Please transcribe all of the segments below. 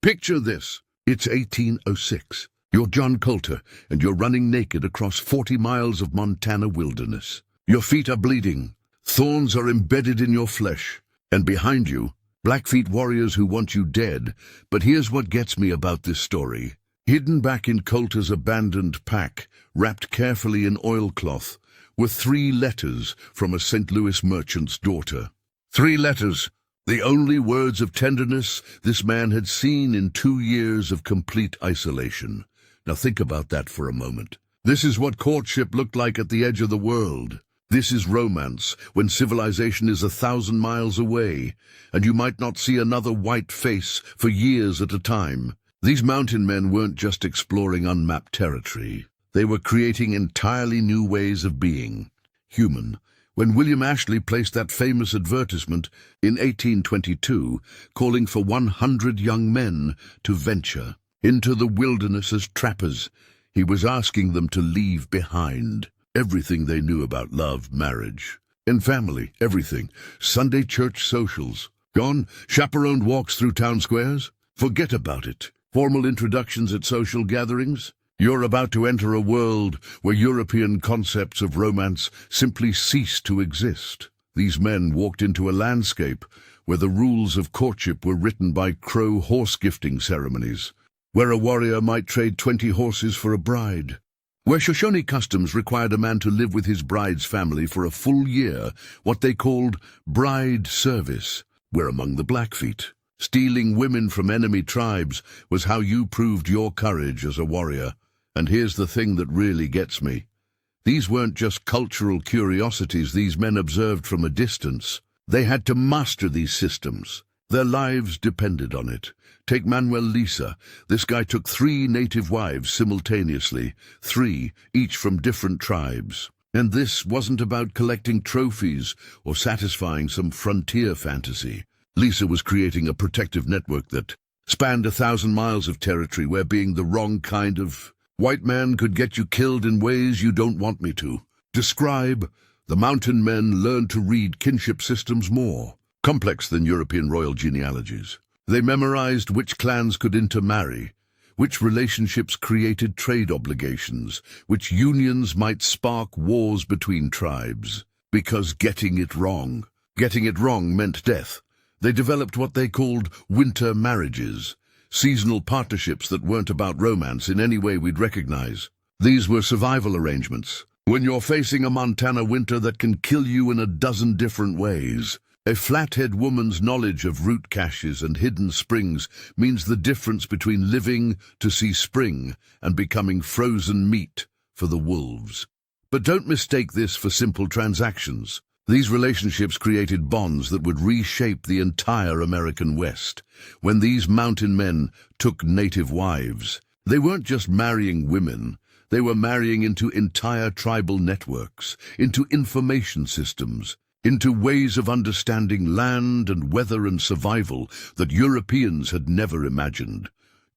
Picture this. It's 1806. You're John Colter, and you're running naked across 40 miles of Montana wilderness. Your feet are bleeding. Thorns are embedded in your flesh. And behind you, Blackfeet warriors who want you dead. But here's what gets me about this story. Hidden back in Colter's abandoned pack, wrapped carefully in oilcloth, were 3 letters from a St. Louis merchant's daughter. 3 letters, the only words of tenderness this man had seen in 2 years of complete isolation. Now think about that for a moment. This is what courtship looked like at the edge of the world. This is romance, when civilization is 1,000 miles away, and you might not see another white face for years at a time. These mountain men weren't just exploring unmapped territory. They were creating entirely new ways of being human. When William Ashley placed that famous advertisement in 1822, calling for 100 young men to venture into the wilderness as trappers, he was asking them to leave behind everything they knew about love, marriage, and family, everything. Sunday church socials, gone. Chaperoned walks through town squares, forget about it. Formal introductions at social gatherings. You're about to enter a world where European concepts of romance simply cease to exist. These men walked into a landscape where the rules of courtship were written by Crow horse-gifting ceremonies, where a warrior might trade 20 horses for a bride, where Shoshone customs required a man to live with his bride's family for a full year, what they called bride service, where among the Blackfeet, stealing women from enemy tribes was how you proved your courage as a warrior. And here's the thing that really gets me. These weren't just cultural curiosities these men observed from a distance. They had to master these systems. Their lives depended on it. Take Manuel Lisa. This guy took 3 native wives simultaneously, 3, each from different tribes. And this wasn't about collecting trophies or satisfying some frontier fantasy. Lisa was creating a protective network that spanned 1,000 miles of territory where being the wrong kind of white man could get you killed in ways you don't want me to describe. The mountain men learned to read kinship systems more complex than European royal genealogies. They memorized which clans could intermarry, which relationships created trade obligations, which unions might spark wars between tribes. Because getting it wrong meant death. They developed what they called winter marriages, seasonal partnerships that weren't about romance in any way we'd recognize. These were survival arrangements. When you're facing a Montana winter that can kill you in a dozen different ways, a flathead woman's knowledge of root caches and hidden springs means the difference between living to see spring and becoming frozen meat for the wolves. But don't mistake this for simple transactions. These relationships created bonds that would reshape the entire American West. When these mountain men took native wives, they weren't just marrying women. They were marrying into entire tribal networks, into information systems, into ways of understanding land and weather and survival that Europeans had never imagined.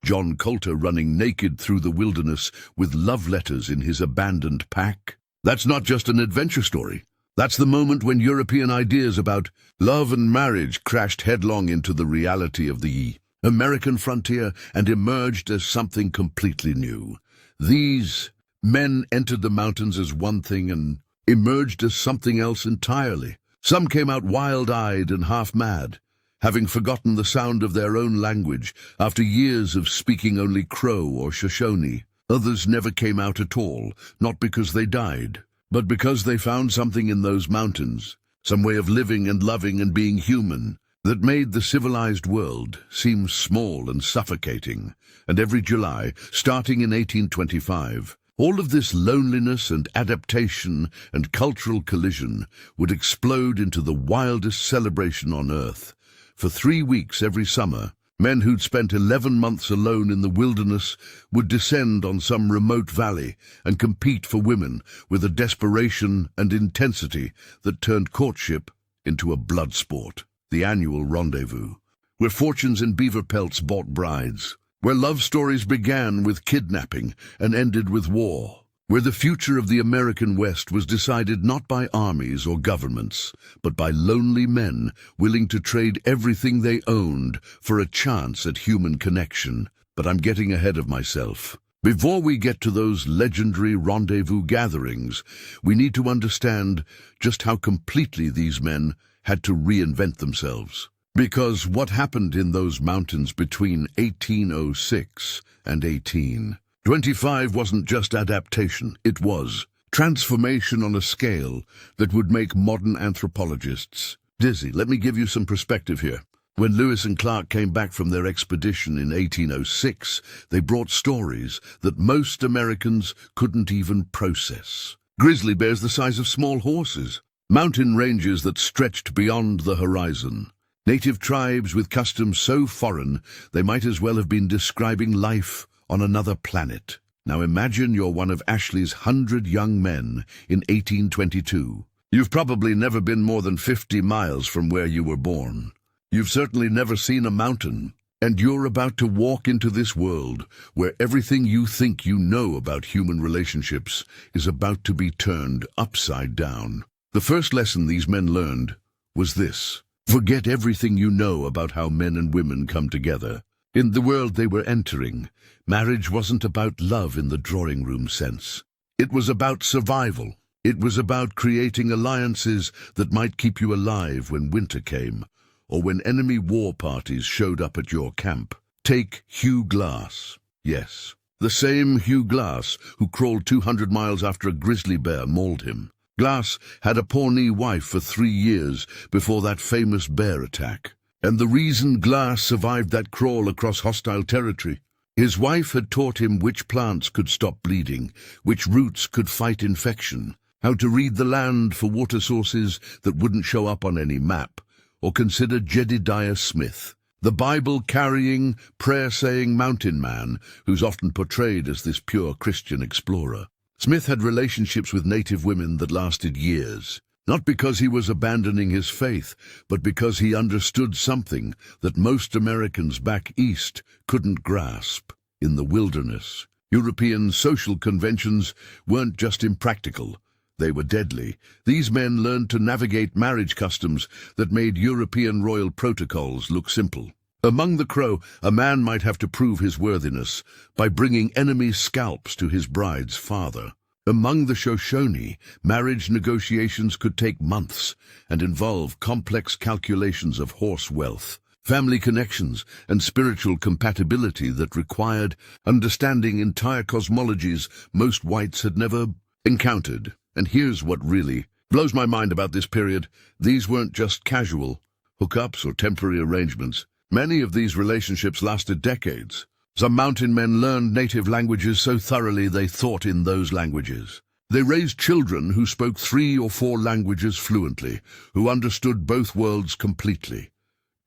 John Colter running naked through the wilderness with love letters in his abandoned pack. That's not just an adventure story. That's the moment when European ideas about love and marriage crashed headlong into the reality of the American frontier and emerged as something completely new. These men entered the mountains as one thing and emerged as something else entirely. Some came out wild-eyed and half-mad, having forgotten the sound of their own language after years of speaking only Crow or Shoshone. Others never came out at all, not because they died, but because they found something in those mountains, some way of living and loving and being human, that made the civilized world seem small and suffocating. And every July, starting in 1825, all of this loneliness and adaptation and cultural collision would explode into the wildest celebration on Earth. For 3 weeks every summer, men who'd spent 11 months alone in the wilderness would descend on some remote valley and compete for women with a desperation and intensity that turned courtship into a blood sport. The annual rendezvous, where fortunes in beaver pelts bought brides, where love stories began with kidnapping and ended with war. where the future of the American West was decided not by armies or governments, but by lonely men willing to trade everything they owned for a chance at human connection. But I'm getting ahead of myself. Before we get to those legendary rendezvous gatherings, we need to understand just how completely these men had to reinvent themselves. Because what happened in those mountains between 1806 and 1825 wasn't just adaptation, it was transformation on a scale that would make modern anthropologists dizzy. Let me give you some perspective here. When Lewis and Clark came back from their expedition in 1806, they brought stories that most Americans couldn't even process. Grizzly bears the size of small horses, mountain ranges that stretched beyond the horizon, native tribes with customs so foreign they might as well have been describing life on another planet. Now imagine you're one of Ashley's 100 young men in 1822. You've probably never been more than 50 miles from where you were born. You've certainly never seen a mountain, and you're about to walk into this world where everything you think you know about human relationships is about to be turned upside down. The first lesson these men learned was this: forget everything you know about how men and women come together. In the world they were entering, marriage wasn't about love in the drawing room sense. It was about survival. It was about creating alliances that might keep you alive when winter came, or when enemy war parties showed up at your camp. Take Hugh Glass. Yes, the same Hugh Glass who crawled 200 miles after a grizzly bear mauled him. Glass had a Pawnee wife for 3 years before that famous bear attack. And the reason Glass survived that crawl across hostile territory, his wife had taught him which plants could stop bleeding, which roots could fight infection, how to read the land for water sources that wouldn't show up on any map. Or consider Jedediah Smith, the Bible-carrying, prayer-saying mountain man who's often portrayed as this pure Christian explorer. Smith had relationships with native women that lasted years, not because he was abandoning his faith, but because he understood something that most Americans back east couldn't grasp. In the wilderness, European social conventions weren't just impractical. They were deadly. These men learned to navigate marriage customs that made European royal protocols look simple. Among the Crow, a man might have to prove his worthiness by bringing enemy scalps to his bride's father. Among the Shoshone, marriage negotiations could take months and involve complex calculations of horse wealth, family connections, and spiritual compatibility that required understanding entire cosmologies most whites had never encountered. And here's what really blows my mind about this period. These weren't just casual hookups or temporary arrangements. Many of these relationships lasted decades. Some mountain men learned native languages so thoroughly they thought in those languages. They raised children who spoke 3 or 4 languages fluently, who understood both worlds completely.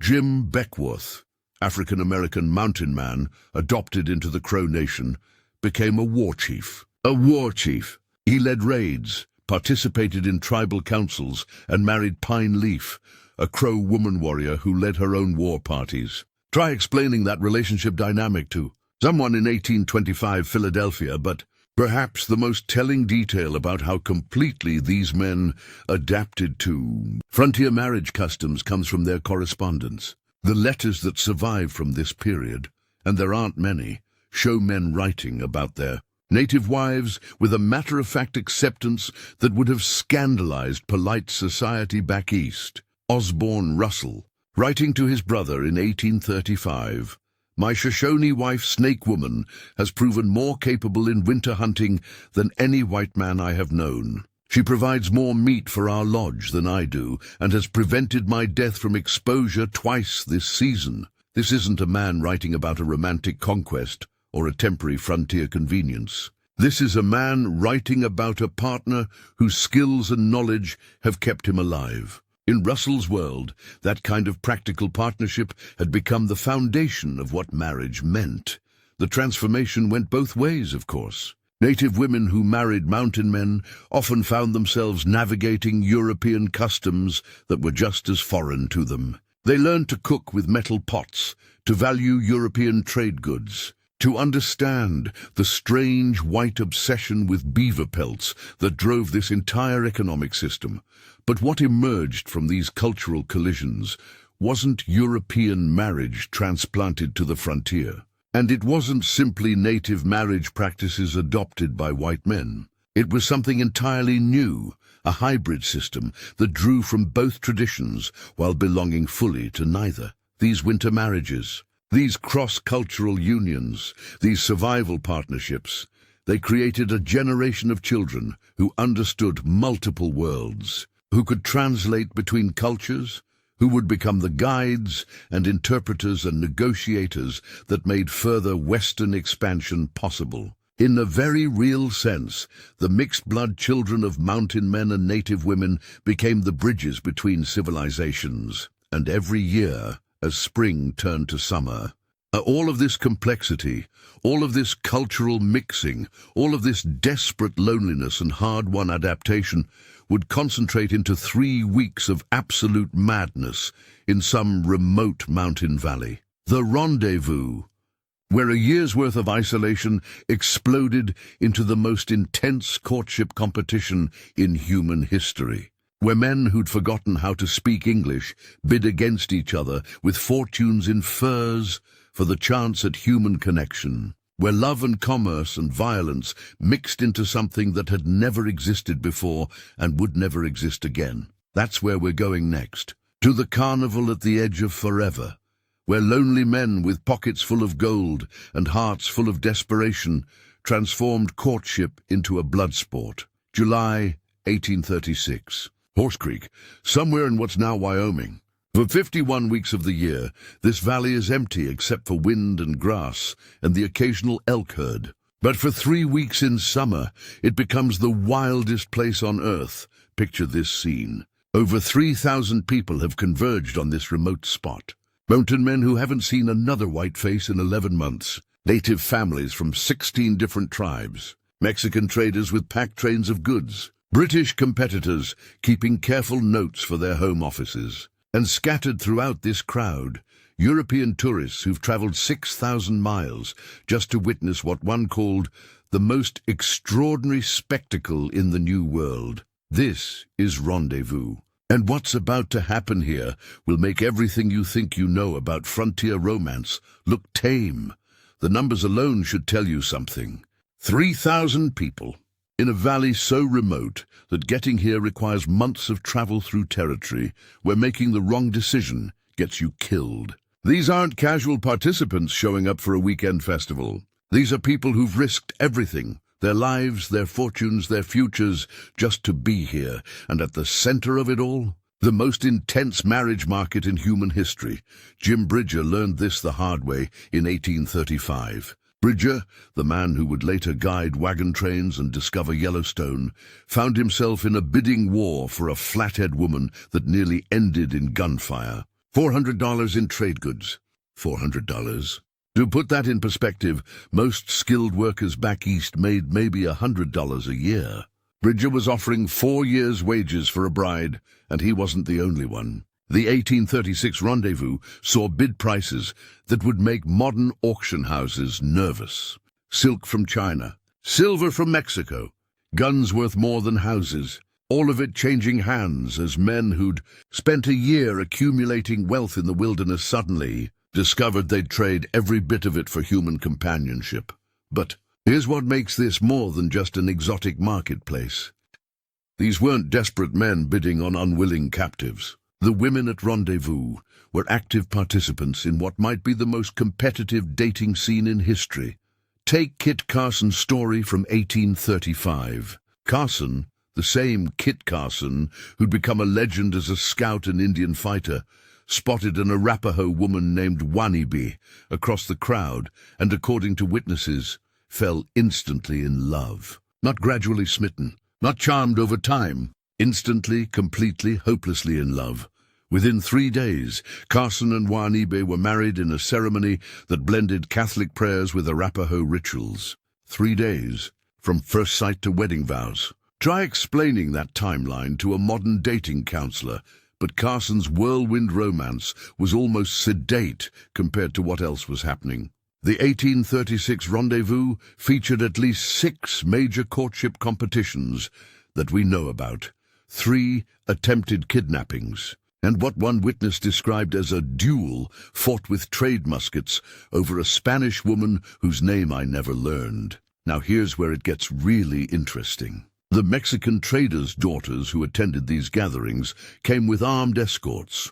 Jim Beckwourth, African-American mountain man adopted into the Crow Nation, became a war chief. He led raids, participated in tribal councils, and married Pine Leaf, a Crow woman warrior who led her own war parties. Try explaining that relationship dynamic to someone in 1825 Philadelphia, but perhaps the most telling detail about how completely these men adapted to frontier marriage customs comes from their correspondence. The letters that survive from this period, and there aren't many, show men writing about their native wives with a matter-of-fact acceptance that would have scandalized polite society back east. Osborne Russell, writing to his brother in 1835, "My Shoshone wife, Snake Woman, has proven more capable in winter hunting than any white man I have known. She provides more meat for our lodge than I do, and has prevented my death from exposure twice this season." This isn't a man writing about a romantic conquest or a temporary frontier convenience. This is a man writing about a partner whose skills and knowledge have kept him alive. In Russell's world, that kind of practical partnership had become the foundation of what marriage meant. The transformation went both ways, of course. Native women who married mountain men often found themselves navigating European customs that were just as foreign to them. They learned to cook with metal pots, to value European trade goods, to understand the strange white obsession with beaver pelts that drove this entire economic system. But what emerged from these cultural collisions wasn't European marriage transplanted to the frontier. And it wasn't simply native marriage practices adopted by white men. It was something entirely new, a hybrid system that drew from both traditions while belonging fully to neither. These winter marriages, these cross-cultural unions, these survival partnerships, they created a generation of children who understood multiple worlds, who could translate between cultures, who would become the guides and interpreters and negotiators that made further Western expansion possible. In a very real sense, the mixed-blood children of mountain men and native women became the bridges between civilizations. And every year, as spring turned to summer, all of this complexity, all of this cultural mixing, all of this desperate loneliness and hard-won adaptation would concentrate into 3 weeks of absolute madness in some remote mountain valley. The rendezvous, where a year's worth of isolation exploded into the most intense courtship competition in human history, where men who'd forgotten how to speak English bid against each other with fortunes in furs for the chance at human connection, where love and commerce and violence mixed into something that had never existed before and would never exist again. That's where we're going next, to the carnival at the edge of forever, where lonely men with pockets full of gold and hearts full of desperation transformed courtship into a blood sport. July 1836. Horse Creek, somewhere in what's now Wyoming. For 51 weeks of the year, this valley is empty except for wind and grass and the occasional elk herd. But for 3 weeks in summer, it becomes the wildest place on earth. Picture this scene. Over 3,000 people have converged on this remote spot. Mountain men who haven't seen another white face in 11 months. Native families from 16 different tribes. Mexican traders with packed trains of goods. British competitors keeping careful notes for their home offices. And scattered throughout this crowd, European tourists who've traveled 6,000 miles just to witness what one called the most extraordinary spectacle in the New World. This is Rendezvous. And what's about to happen here will make everything you think you know about frontier romance look tame. The numbers alone should tell you something. 3,000 people. In a valley so remote that getting here requires months of travel through territory where making the wrong decision gets you killed. These aren't casual participants showing up for a weekend festival. These are people who've risked everything, their lives, their fortunes, their futures, just to be here. And at the center of it all, the most intense marriage market in human history. Jim Bridger learned this the hard way in 1835. Bridger, the man who would later guide wagon trains and discover Yellowstone, found himself in a bidding war for a flathead woman that nearly ended in gunfire. $400 in trade goods. $400. To put that in perspective, most skilled workers back east made maybe $100 a year. Bridger was offering 4 years' wages for a bride, and he wasn't the only one. The 1836 Rendezvous saw bid prices that would make modern auction houses nervous. Silk from China, silver from Mexico, guns worth more than houses, all of it changing hands as men who'd spent a year accumulating wealth in the wilderness suddenly discovered they'd trade every bit of it for human companionship. But here's what makes this more than just an exotic marketplace. These weren't desperate men bidding on unwilling captives. The women at Rendezvous were active participants in what might be the most competitive dating scene in history. Take Kit Carson's story from 1835. Carson, the same Kit Carson who'd become a legend as a scout and Indian fighter, spotted an Arapaho woman named Juanibe across the crowd and, according to witnesses, fell instantly in love. Not gradually smitten, not charmed over time. Instantly, completely, hopelessly in love. Within 3 days, Carson and Juanibe were married in a ceremony that blended Catholic prayers with Arapaho rituals. 3 days, from first sight to wedding vows. Try explaining that timeline to a modern dating counselor, but Carson's whirlwind romance was almost sedate compared to what else was happening. The 1836 rendezvous featured at least 6 major courtship competitions that we know about, 3 attempted kidnappings, and what one witness described as a duel fought with trade muskets over a Spanish woman whose name I never learned. Now here's where it gets really interesting. The Mexican traders' daughters who attended these gatherings came with armed escorts.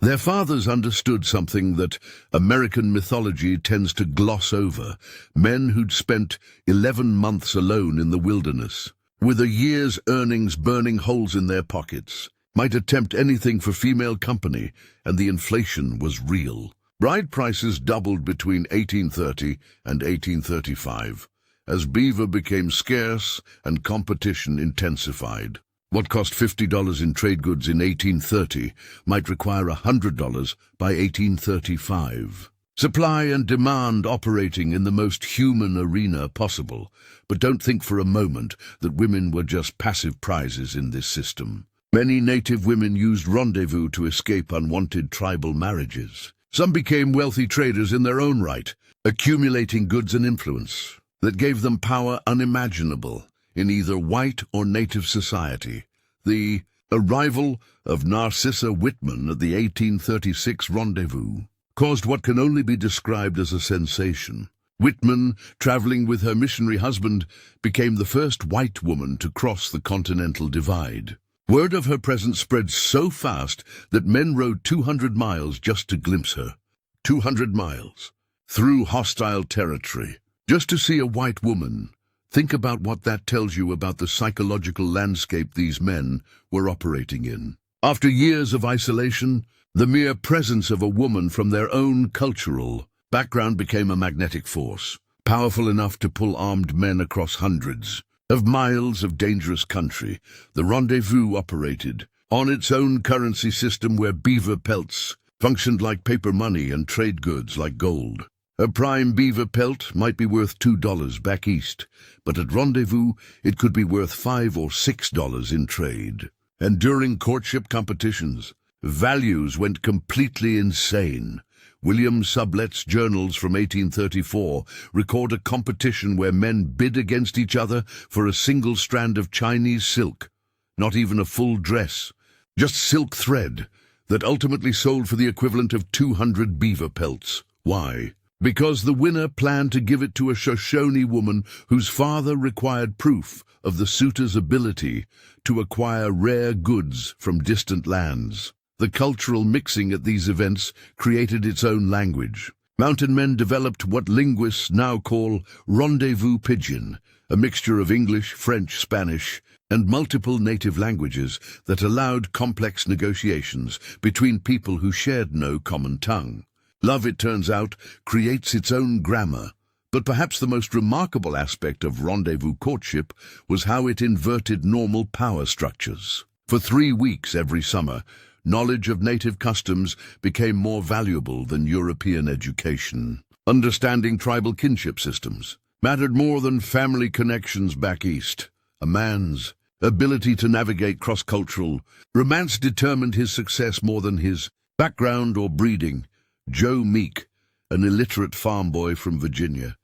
Their fathers understood something that American mythology tends to gloss over: men who'd spent 11 months alone in the wilderness, with a year's earnings burning holes in their pockets, might attempt anything for female company, and the inflation was real. Bride prices doubled between 1830 and 1835, as beaver became scarce and competition intensified. What cost $50 in trade goods in 1830 might require $100 by 1835. Supply and demand operating in the most human arena possible, but don't think for a moment that women were just passive prizes in this system. Many native women used rendezvous to escape unwanted tribal marriages. Some became wealthy traders in their own right, accumulating goods and influence that gave them power unimaginable in either white or native society. The arrival of Narcissa Whitman at the 1836 rendezvous caused what can only be described as a sensation. Whitman, traveling with her missionary husband, became the first white woman to cross the continental divide. Word of her presence spread so fast that men rode 200 miles just to glimpse her. 200 miles through hostile territory, just to see a white woman. Think about what that tells you about the psychological landscape these men were operating in. After years of isolation, the mere presence of a woman from their own cultural background became a magnetic force, powerful enough to pull armed men across hundreds of miles of dangerous country. The rendezvous operated on its own currency system where beaver pelts functioned like paper money and trade goods like gold. A prime beaver pelt might be worth $2 back east, but at rendezvous it could be worth $5 or $6 in trade. And during courtship competitions, values went completely insane. William Sublet's journals from 1834 record a competition where men bid against each other for a single strand of Chinese silk, not even a full dress, just silk thread, that ultimately sold for the equivalent of 200 beaver pelts. Why? Because the winner planned to give it to a Shoshone woman whose father required proof of the suitor's ability to acquire rare goods from distant lands. The cultural mixing at these events created its own language. Mountain men developed what linguists now call rendezvous pidgin, a mixture of English, French, Spanish, and multiple native languages that allowed complex negotiations between people who shared no common tongue. Love, it turns out, creates its own grammar, but perhaps the most remarkable aspect of rendezvous courtship was how it inverted normal power structures. For 3 weeks every summer, knowledge of native customs became more valuable than European education. Understanding tribal kinship systems mattered more than family connections back east. A man's ability to navigate cross-cultural romance determined his success more than his background or breeding. Joe Meek, an illiterate farm boy from Virginia,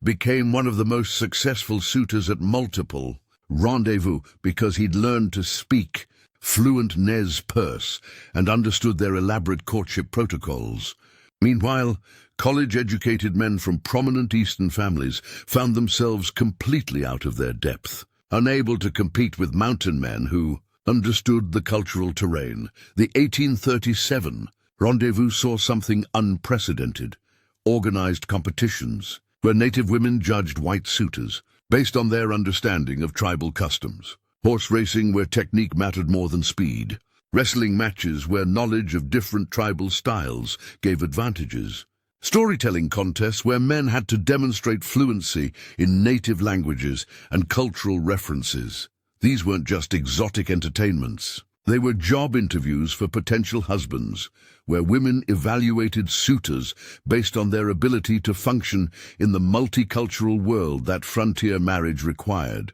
became one of the most successful suitors at multiple rendezvous because he'd learned to speak fluent Nez Perce and understood their elaborate courtship protocols. Meanwhile, college-educated men from prominent Eastern families found themselves completely out of their depth, unable to compete with mountain men who understood the cultural terrain. The 1837 rendezvous saw something unprecedented: organized competitions, where native women judged white suitors based on their understanding of tribal customs. Horse racing where technique mattered more than speed. Wrestling matches where knowledge of different tribal styles gave advantages. Storytelling contests where men had to demonstrate fluency in native languages and cultural references. These weren't just exotic entertainments. They were job interviews for potential husbands, where women evaluated suitors based on their ability to function in the multicultural world that frontier marriage required.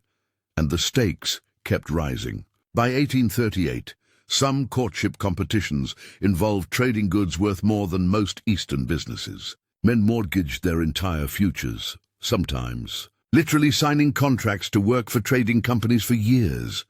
And the stakes kept rising. By 1838, some courtship competitions involved trading goods worth more than most Eastern businesses. Men mortgaged their entire futures, sometimes, literally signing contracts to work for trading companies for years,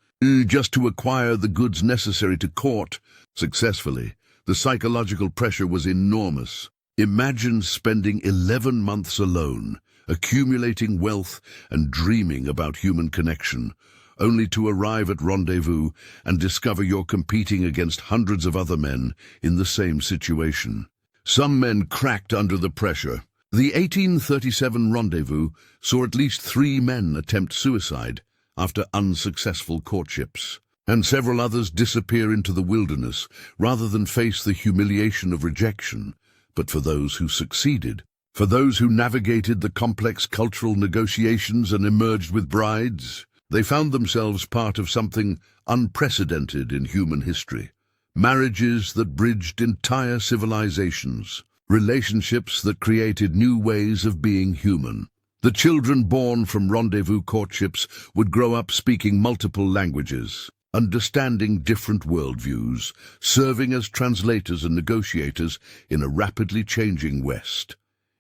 just to acquire the goods necessary to court successfully. The psychological pressure was enormous. Imagine spending 11 months alone, accumulating wealth and dreaming about human connection, only to arrive at rendezvous and discover you're competing against hundreds of other men in the same situation. Some men cracked under the pressure. The 1837 rendezvous saw at least 3 men attempt suicide after unsuccessful courtships, and several others disappear into the wilderness rather than face the humiliation of rejection. But for those who succeeded, for those who navigated the complex cultural negotiations and emerged with brides, they found themselves part of something unprecedented in human history. Marriages that bridged entire civilizations, relationships that created new ways of being human. The children born from rendezvous courtships would grow up speaking multiple languages, understanding different worldviews, serving as translators and negotiators in a rapidly changing West.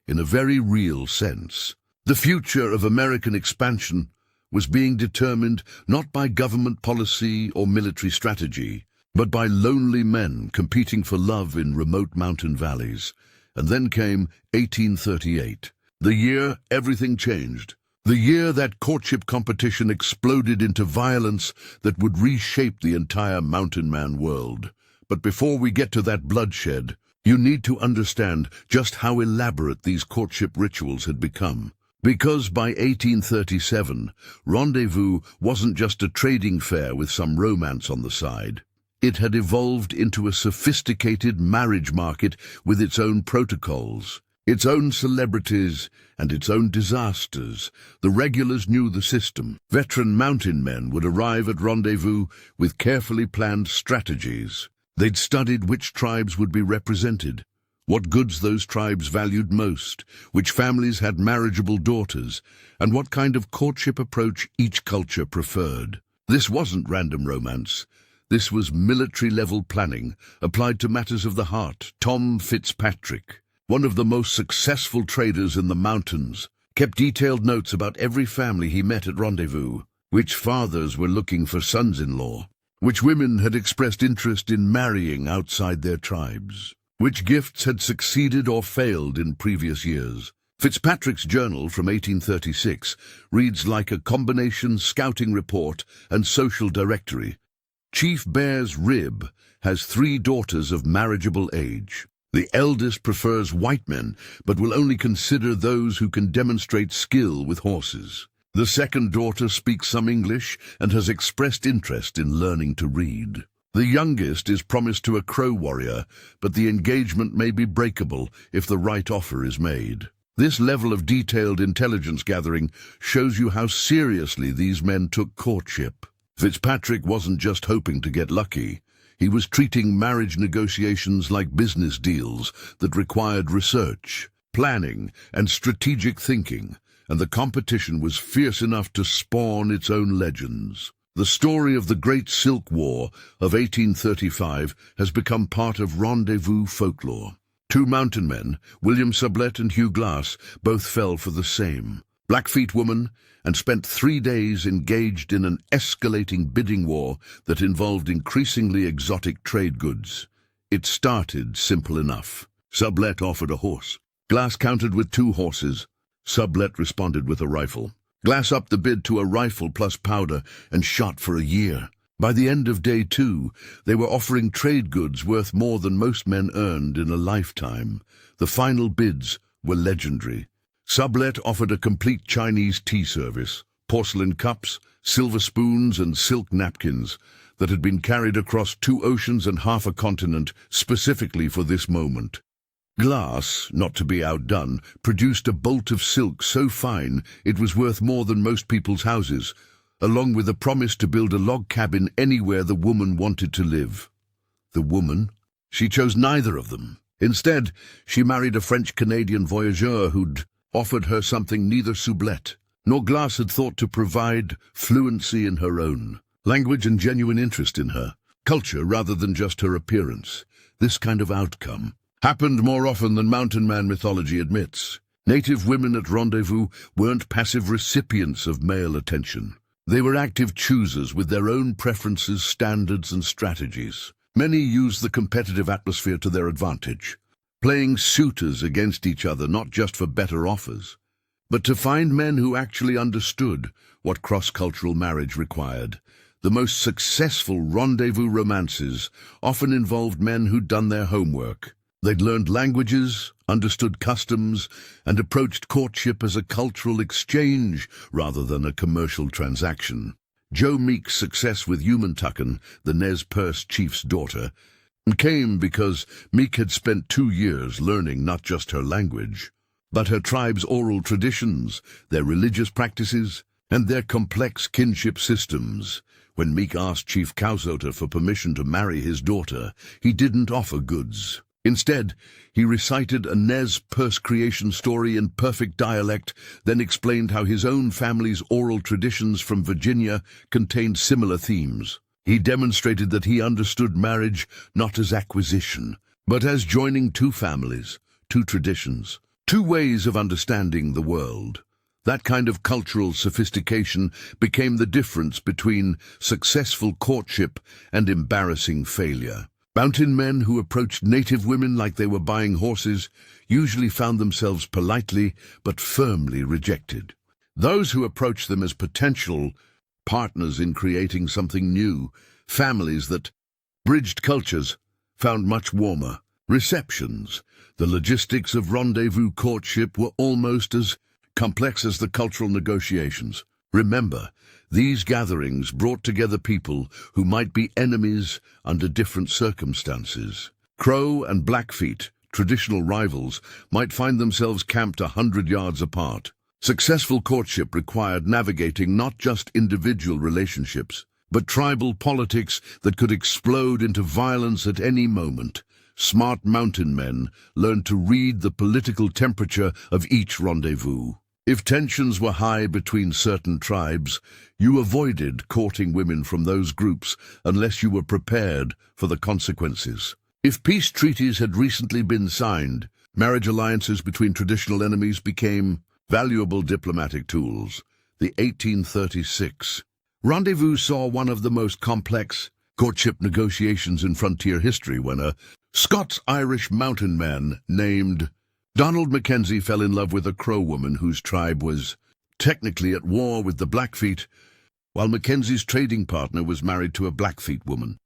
In a very real sense, the future of American expansion was being determined not by government policy or military strategy, but by lonely men competing for love in remote mountain valleys. And then came 1838, the year everything changed. The year that courtship competition exploded into violence that would reshape the entire mountain man world. But before we get to that bloodshed, you need to understand just how elaborate these courtship rituals had become. Because by 1837, rendezvous wasn't just a trading fair with some romance on the side. It had evolved into a sophisticated marriage market with its own protocols, its own celebrities, and its own disasters. The regulars knew the system. Veteran mountain men would arrive at rendezvous with carefully planned strategies. They'd studied which tribes would be represented, what goods those tribes valued most, which families had marriageable daughters, and what kind of courtship approach each culture preferred. This wasn't random romance. This was military-level planning applied to matters of the heart. Tom Fitzpatrick, one of the most successful traders in the mountains, kept detailed notes about every family he met at rendezvous, which fathers were looking for sons-in-law, which women had expressed interest in marrying outside their tribes, which gifts had succeeded or failed in previous years. Fitzpatrick's journal from 1836 reads like a combination scouting report and social directory. Chief Bear's Rib has 3 daughters of marriageable age. The eldest prefers white men, but will only consider those who can demonstrate skill with horses. The second daughter speaks some English and has expressed interest in learning to read. The youngest is promised to a Crow warrior, but the engagement may be breakable if the right offer is made. This level of detailed intelligence gathering shows you how seriously these men took courtship. Fitzpatrick wasn't just hoping to get lucky. He was treating marriage negotiations like business deals that required research, planning, and strategic thinking, and the competition was fierce enough to spawn its own legends. The story of the Great Silk War of 1835 has become part of rendezvous folklore. 2 mountain men, William Sublette and Hugh Glass, both fell for the same Blackfeet woman and spent 3 days engaged in an escalating bidding war that involved increasingly exotic trade goods. It started simple enough. Sublette offered a horse. Glass countered with 2 horses. Sublette responded with a rifle. Glass upped the bid to a rifle plus powder and shot for a year. By the end of day 2, they were offering trade goods worth more than most men earned in a lifetime. The final bids were legendary. Sublette offered a complete Chinese tea service, porcelain cups, silver spoons, and silk napkins that had been carried across 2 oceans and half a continent specifically for this moment. Glass, not to be outdone, produced a bolt of silk so fine it was worth more than most people's houses, along with a promise to build a log cabin anywhere the woman wanted to live. The woman? She chose neither of them. Instead, she married a French-Canadian voyageur who'd offered her something neither Sublette nor Glass had thought to provide: fluency in her own language and genuine interest in her culture rather than just her appearance. This kind of outcome, happened more often than mountain man mythology admits. Native women at rendezvous weren't passive recipients of male attention. They were active choosers with their own preferences, standards, and strategies. Many used the competitive atmosphere to their advantage, playing suitors against each other not just for better offers, but to find men who actually understood what cross-cultural marriage required. The most successful rendezvous romances often involved men who'd done their homework. They'd learned languages, understood customs, and approached courtship as a cultural exchange rather than a commercial transaction. Joe Meek's success with Tucken, the Nez Perce chief's daughter, came because Meek had spent 2 years learning not just her language, but her tribe's oral traditions, their religious practices, and their complex kinship systems. When Meek asked Chief Cowsota for permission to marry his daughter, he didn't offer goods. Instead, he recited a Nez Perce creation story in perfect dialect, then explained how his own family's oral traditions from Virginia contained similar themes. He demonstrated that he understood marriage not as acquisition, but as joining 2 families, 2 traditions, 2 ways of understanding the world. That kind of cultural sophistication became the difference between successful courtship and embarrassing failure. Mountain men who approached native women like they were buying horses usually found themselves politely but firmly rejected. Those who approached them as potential partners in creating something new, families that bridged cultures, found much warmer receptions. The logistics of rendezvous courtship were almost as complex as the cultural negotiations. Remember, these gatherings brought together people who might be enemies under different circumstances. Crow and Blackfeet, traditional rivals, might find themselves camped 100 yards apart. Successful courtship required navigating not just individual relationships, but tribal politics that could explode into violence at any moment. Smart mountain men learned to read the political temperature of each rendezvous. If tensions were high between certain tribes, you avoided courting women from those groups unless you were prepared for the consequences. If peace treaties had recently been signed, marriage alliances between traditional enemies became valuable diplomatic tools. The 1836 rendezvous saw one of the most complex courtship negotiations in frontier history when a Scots-Irish mountain man named Donald Mackenzie fell in love with a Crow woman whose tribe was technically at war with the Blackfeet, while Mackenzie's trading partner was married to a Blackfeet woman.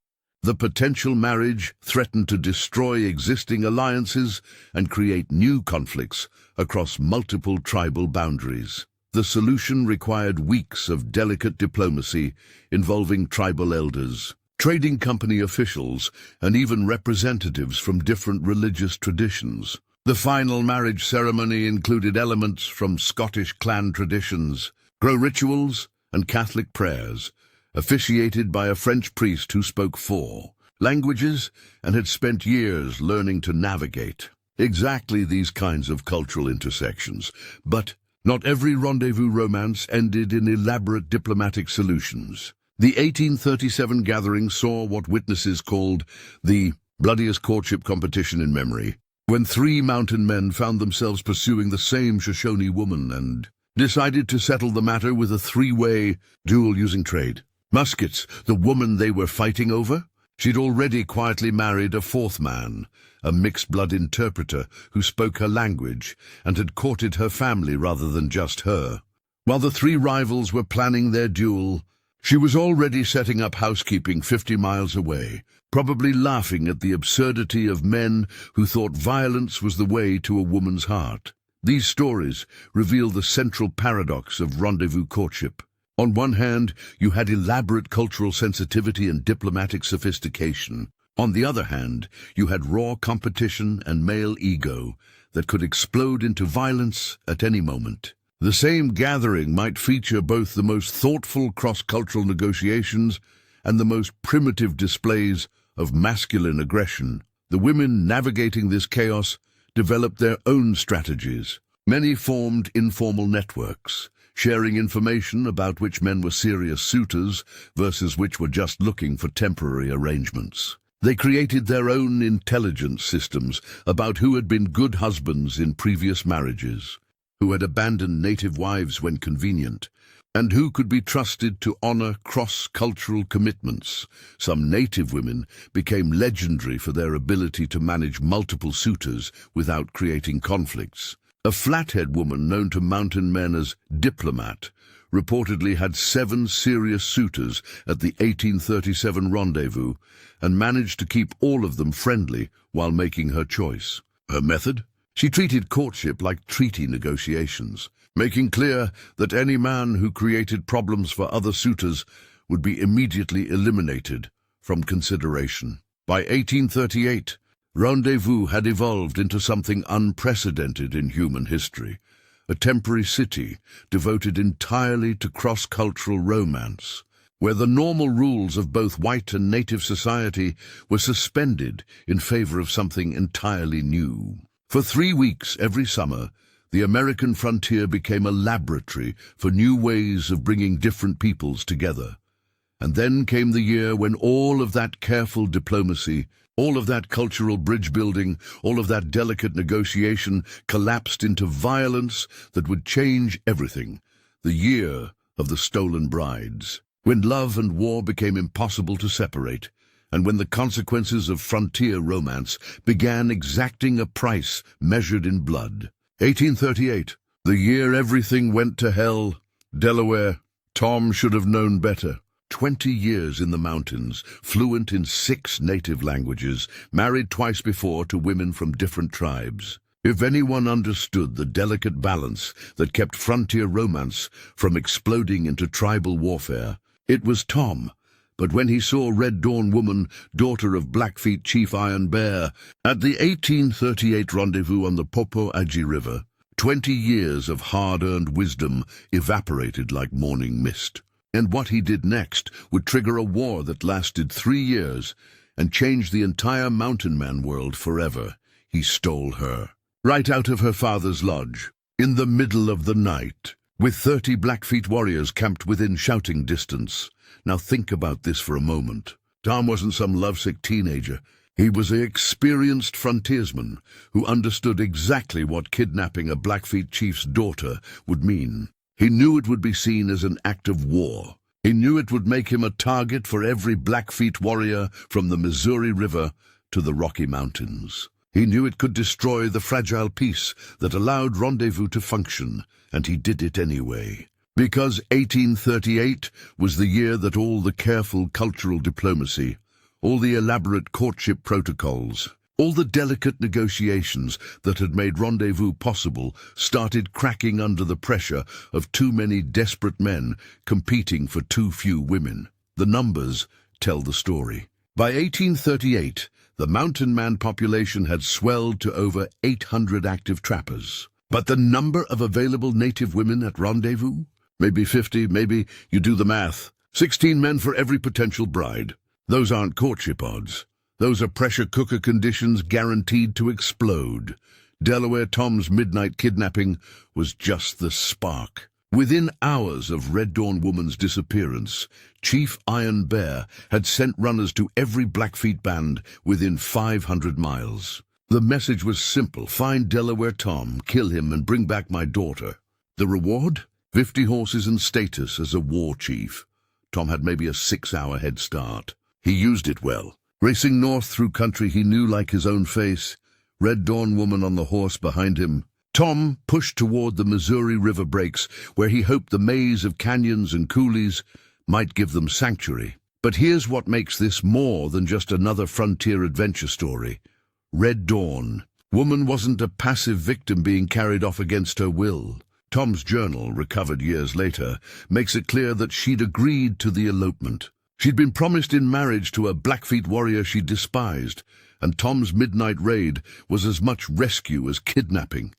The potential marriage threatened to destroy existing alliances and create new conflicts across multiple tribal boundaries. The solution required weeks of delicate diplomacy involving tribal elders, trading company officials, and even representatives from different religious traditions. The final marriage ceremony included elements from Scottish clan traditions, Crow rituals, and Catholic prayers, officiated by a French priest who spoke 4 languages and had spent years learning to navigate exactly these kinds of cultural intersections. But not every rendezvous romance ended in elaborate diplomatic solutions. The 1837 gathering saw what witnesses called the bloodiest courtship competition in memory, when 3 mountain men found themselves pursuing the same Shoshone woman and decided to settle the matter with a 3-way duel using trade. Muskets, the woman they were fighting over? She'd already quietly married a 4th man, a mixed-blood interpreter who spoke her language and had courted her family rather than just her. While the 3 rivals were planning their duel, she was already setting up housekeeping 50 miles away, probably laughing at the absurdity of men who thought violence was the way to a woman's heart. These stories reveal the central paradox of rendezvous courtship. On one hand, you had elaborate cultural sensitivity and diplomatic sophistication. On the other hand, you had raw competition and male ego that could explode into violence at any moment. The same gathering might feature both the most thoughtful cross-cultural negotiations and the most primitive displays of masculine aggression. The women navigating this chaos developed their own strategies. Many formed informal networks, sharing information about which men were serious suitors versus which were just looking for temporary arrangements. They created their own intelligence systems about who had been good husbands in previous marriages, who had abandoned native wives when convenient, and who could be trusted to honor cross-cultural commitments. Some native women became legendary for their ability to manage multiple suitors without creating conflicts. A Flathead woman known to mountain men as Diplomat reportedly had 7 serious suitors at the 1837 rendezvous and managed to keep all of them friendly while making her choice. Her method? She treated courtship like treaty negotiations, making clear that any man who created problems for other suitors would be immediately eliminated from consideration. By 1838, rendezvous had evolved into something unprecedented in human history, a temporary city devoted entirely to cross-cultural romance, where the normal rules of both white and native society were suspended in favor of something entirely new. For 3 weeks every summer, the American frontier became a laboratory for new ways of bringing different peoples together. And then came the year when all of that careful diplomacy, all of that cultural bridge building, all of that delicate negotiation collapsed into violence that would change everything. The year of the stolen brides, when love and war became impossible to separate, and when the consequences of frontier romance began exacting a price measured in blood. 1838, the year everything went to hell. Delaware. Tom should have known better. 20 years in the mountains, fluent in 6 native languages, married twice before to women from different tribes. If anyone understood the delicate balance that kept frontier romance from exploding into tribal warfare, it was Tom. But when he saw Red Dawn Woman, daughter of Blackfeet Chief Iron Bear, at the 1838 rendezvous on the Popo-Agie River, 20 years of hard-earned wisdom evaporated like morning mist. And what he did next would trigger a war that lasted 3 years and change the entire mountain man world forever. He stole her, right out of her father's lodge, in the middle of the night, with 30 Blackfeet warriors camped within shouting distance. Now think about this for a moment. Tom wasn't some lovesick teenager. He was an experienced frontiersman who understood exactly what kidnapping a Blackfeet chief's daughter would mean. He knew it would be seen as an act of war. He knew it would make him a target for every Blackfeet warrior from the Missouri River to the Rocky Mountains. He knew it could destroy the fragile peace that allowed rendezvous to function, and he did it anyway. Because 1838 was the year that all the careful cultural diplomacy, all the elaborate courtship protocols, all the delicate negotiations that had made rendezvous possible started cracking under the pressure of too many desperate men competing for too few women. The numbers tell the story. By 1838, the mountain man population had swelled to over 800 active trappers. But the number of available native women at rendezvous? Maybe 50, maybe you do the math. 16 men for every potential bride. Those aren't courtship odds. Those are pressure cooker conditions guaranteed to explode. Delaware Tom's midnight kidnapping was just the spark. Within hours of Red Dawn Woman's disappearance, Chief Iron Bear had sent runners to every Blackfeet band within 500 miles. The message was simple: find Delaware Tom, kill him, and bring back my daughter. The reward? 50 horses and status as a war chief. Tom had maybe a 6-hour head start. He used it well. Racing north through country he knew like his own face, Red Dawn Woman on the horse behind him, Tom pushed toward the Missouri River breaks, where he hoped the maze of canyons and coulees might give them sanctuary. But here's what makes this more than just another frontier adventure story. Red Dawn Woman wasn't a passive victim being carried off against her will. Tom's journal, recovered years later, makes it clear that she'd agreed to the elopement. She'd been promised in marriage to a Blackfeet warrior she despised, and Tom's midnight raid was as much rescue as kidnapping.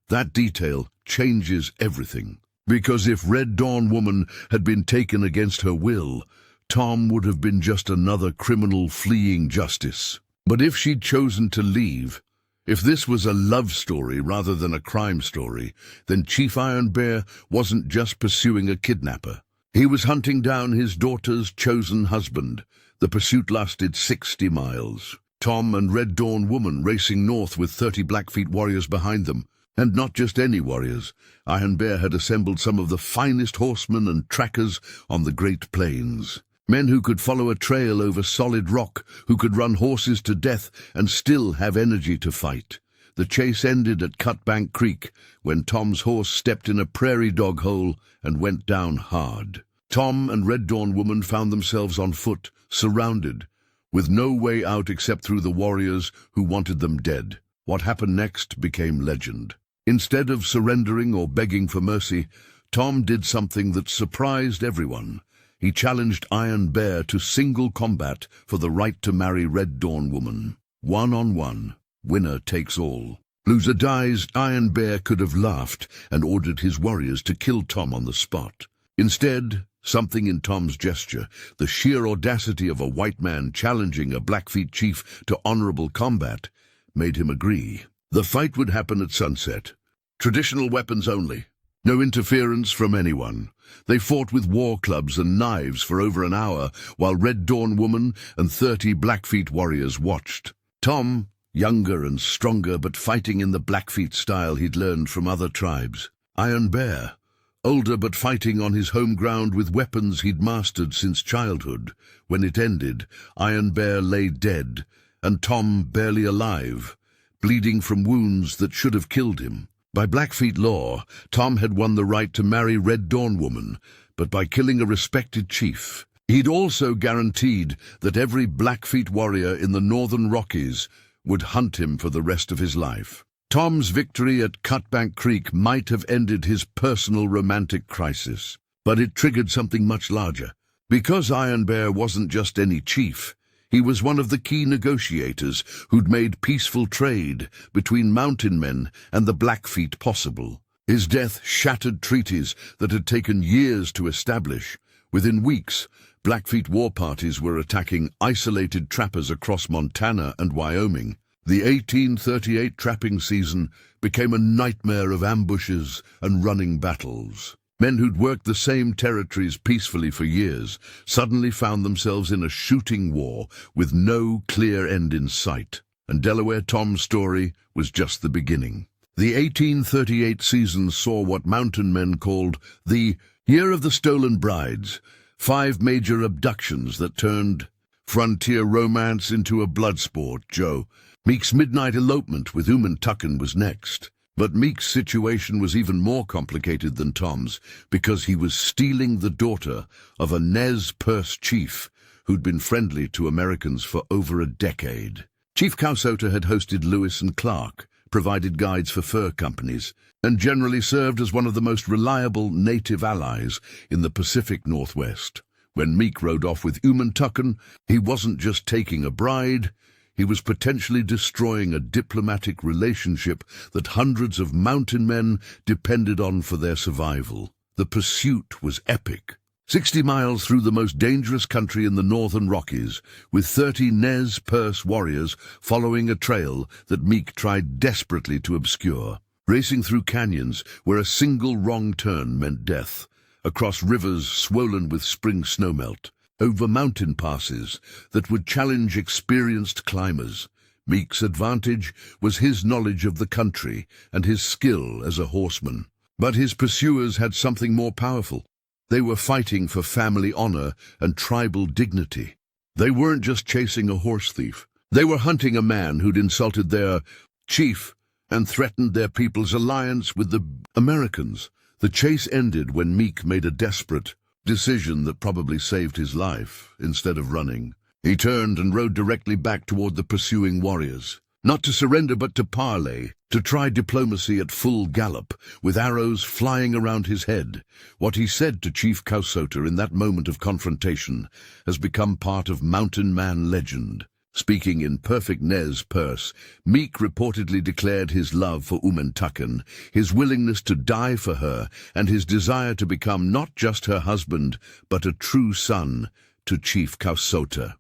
That detail changes everything. Because if Red Dawn Woman had been taken against her will, Tom would have been just another criminal fleeing justice. But if she'd chosen to leave, if this was a love story rather than a crime story, then Chief Iron Bear wasn't just pursuing a kidnapper. He was hunting down his daughter's chosen husband, The pursuit lasted 60 miles. Tom and Red Dawn Woman racing north with 30 Blackfeet warriors behind them. And not just any warriors. Iron Bear had assembled some of the finest horsemen and trackers on the Great Plains. Men who could follow a trail over solid rock, who could run horses to death and still have energy to fight. The chase ended at Cutbank Creek, when Tom's horse stepped in a prairie dog hole and went down hard. Tom and Red Dawn Woman found themselves on foot, surrounded, with no way out except through the warriors who wanted them dead. What happened next became legend. Instead of surrendering or begging for mercy, Tom did something that surprised everyone. He challenged Iron Bear to single combat for the right to marry Red Dawn Woman. One-on-one, winner takes all. Loser dies. Iron Bear could have laughed and ordered his warriors to kill Tom on the spot. Instead, something in Tom's gesture, the sheer audacity of a white man challenging a Blackfeet chief to honorable combat, made him agree. The fight would happen at sunset. Traditional weapons only. No interference from anyone. They fought with war clubs and knives for over an hour, while Red Dawn Woman and 30 Blackfeet warriors watched. Tom, younger and stronger, but fighting in the Blackfeet style he'd learned from other tribes. Iron Bear, older but fighting on his home ground with weapons he'd mastered since childhood. When it ended, Iron Bear lay dead, and Tom barely alive, bleeding from wounds that should have killed him. By Blackfeet law, Tom had won the right to marry Red Dawn Woman, but by killing a respected chief, he'd also guaranteed that every Blackfeet warrior in the northern Rockies would hunt him for the rest of his life. Tom's victory at Cutbank Creek might have ended his personal romantic crisis, but it triggered something much larger. Because Iron Bear wasn't just any chief, he was one of the key negotiators who'd made peaceful trade between mountain men and the Blackfeet possible. His death shattered treaties that had taken years to establish. Within weeks, Blackfeet war parties were attacking isolated trappers across Montana and Wyoming. The 1838 trapping season became a nightmare of ambushes and running battles. Men who'd worked the same territories peacefully for years suddenly found themselves in a shooting war with no clear end in sight. And Delaware Tom's story was just the beginning. The 1838 season saw what mountain men called the Year of the Stolen Brides, 5 major abductions that turned frontier romance into a blood sport. Joe Meek's midnight elopement with Umantucken was next. But Meek's situation was even more complicated than Tom's, because he was stealing the daughter of a Nez Perce chief who'd been friendly to Americans for over a decade. Chief Cousota had hosted Lewis and Clark, provided guides for fur companies, and generally served as one of the most reliable native allies in the Pacific Northwest. When Meek rode off with Umantucken, he wasn't just taking a bride, he was potentially destroying a diplomatic relationship that hundreds of mountain men depended on for their survival. The pursuit was epic. 60 miles through the most dangerous country in the northern Rockies, with 30 Nez Perce warriors following a trail that Meek tried desperately to obscure. Racing through canyons where a single wrong turn meant death, across rivers swollen with spring snowmelt, over mountain passes that would challenge experienced climbers. Meek's advantage was his knowledge of the country and his skill as a horseman. But his pursuers had something more powerful. They were fighting for family honor and tribal dignity. They weren't just chasing a horse thief. They were hunting a man who'd insulted their chief and threatened their people's alliance with the Americans. The chase ended when Meek made a desperate decision that probably saved his life. Instead of running, he turned and rode directly back toward the pursuing warriors. Not to surrender, but to parley, to try diplomacy at full gallop, with arrows flying around his head. What he said to Chief Cousota in that moment of confrontation has become part of mountain man legend. Speaking in perfect Nez Perce, Meek reportedly declared his love for Umantucken, his willingness to die for her, and his desire to become not just her husband, but a true son to Chief Cousota.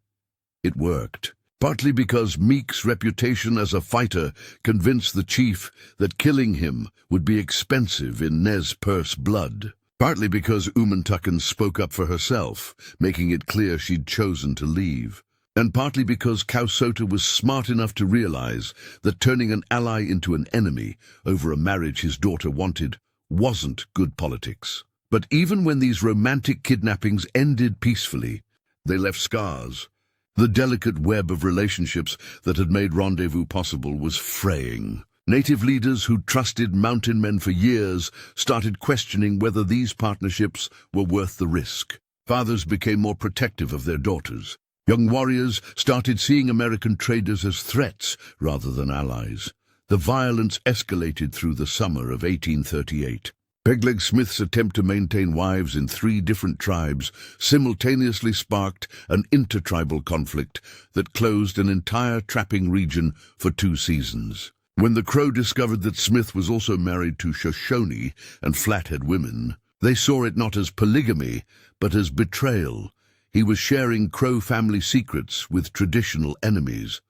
It worked, partly because Meek's reputation as a fighter convinced the chief that killing him would be expensive in Nez Perce blood, partly because Umantukan spoke up for herself, making it clear she'd chosen to leave, and partly because Kausota was smart enough to realize that turning an ally into an enemy over a marriage his daughter wanted wasn't good politics. But even when these romantic kidnappings ended peacefully, they left scars. The delicate web of relationships that had made rendezvous possible was fraying. Native leaders who'd trusted mountain men for years started questioning whether these partnerships were worth the risk. Fathers became more protective of their daughters. Young warriors started seeing American traders as threats rather than allies. The violence escalated through the summer of 1838. Pegleg Smith's attempt to maintain wives in 3 different tribes simultaneously sparked an intertribal conflict that closed an entire trapping region for 2 seasons. When the Crow discovered that Smith was also married to Shoshone and Flathead women, they saw it not as polygamy, but as betrayal. He was sharing Crow family secrets with traditional enemies.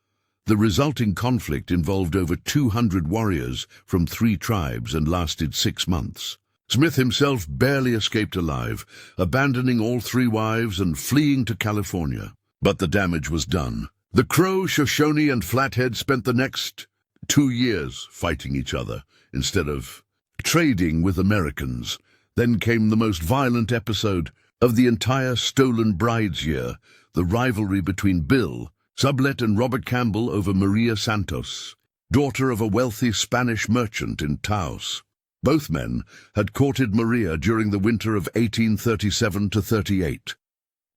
The resulting conflict involved over 200 warriors from 3 tribes and lasted 6 months. Smith himself barely escaped alive, abandoning all 3 wives and fleeing to California. But the damage was done. The Crow, Shoshone, and Flathead spent the next 2 years fighting each other instead of trading with Americans. Then came the most violent episode of the entire Stolen Brides year, the rivalry between Bill Sublette and Robert Campbell over Maria Santos, daughter of a wealthy Spanish merchant in Taos. Both men had courted Maria during the winter of 1837–38.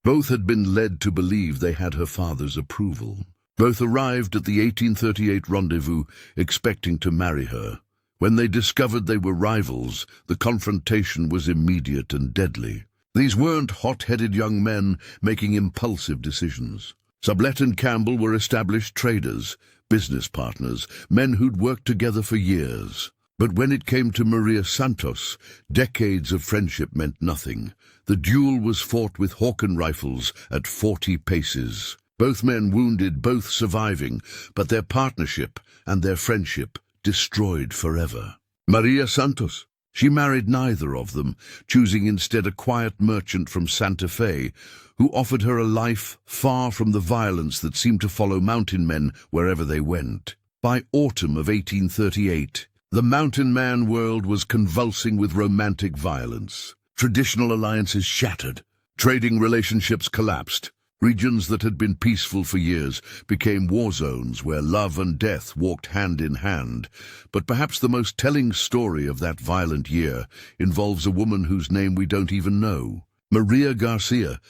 Both had been led to believe they had her father's approval. Both arrived at the 1838 rendezvous expecting to marry her. When they discovered they were rivals, the confrontation was immediate and deadly. These weren't hot-headed young men making impulsive decisions. Sublette and Campbell were established traders, business partners, men who'd worked together for years. But when it came to Maria Santos, decades of friendship meant nothing. The duel was fought with Hawken rifles at 40 paces. Both men wounded, both surviving, but their partnership and their friendship destroyed forever. Maria Santos. She married neither of them, choosing instead a quiet merchant from Santa Fe, who offered her a life far from the violence that seemed to follow mountain men wherever they went. By autumn of 1838, the mountain man world was convulsing with romantic violence. Traditional alliances shattered. Trading relationships collapsed. Regions that had been peaceful for years became war zones where love and death walked hand in hand. But perhaps the most telling story of that violent year involves a woman whose name we don't even know. Maria Garcia,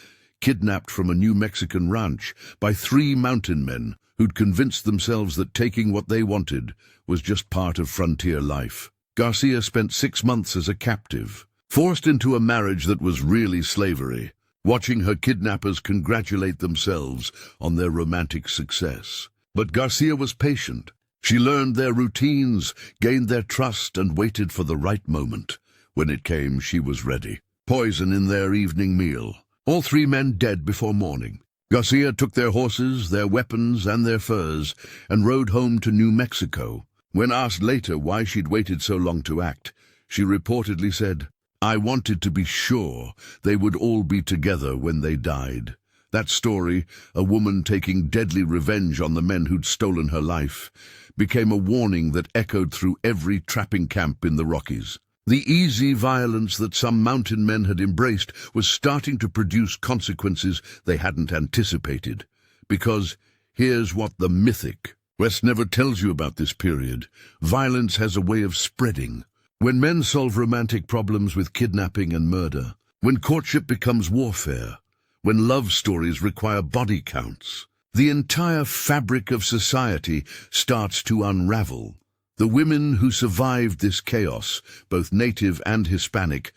kidnapped from a New Mexican ranch by 3 mountain men who'd convinced themselves that taking what they wanted was just part of frontier life. Garcia spent 6 months as a captive, forced into a marriage that was really slavery, watching her kidnappers congratulate themselves on their romantic success. But Garcia was patient. She learned their routines, gained their trust, and waited for the right moment. When it came, she was ready. Poison in their evening meal. All 3 men dead before morning. Garcia took their horses, their weapons, and their furs, and rode home to New Mexico. When asked later why she'd waited so long to act, she reportedly said, "I wanted to be sure they would all be together when they died." That story, a woman taking deadly revenge on the men who'd stolen her life, became a warning that echoed through every trapping camp in the Rockies. The easy violence that some mountain men had embraced was starting to produce consequences they hadn't anticipated. Because here's what the mythic West never tells you about this period. Violence has a way of spreading. When men solve romantic problems with kidnapping and murder, when courtship becomes warfare, when love stories require body counts, the entire fabric of society starts to unravel. The women who survived this chaos, both native and Hispanic,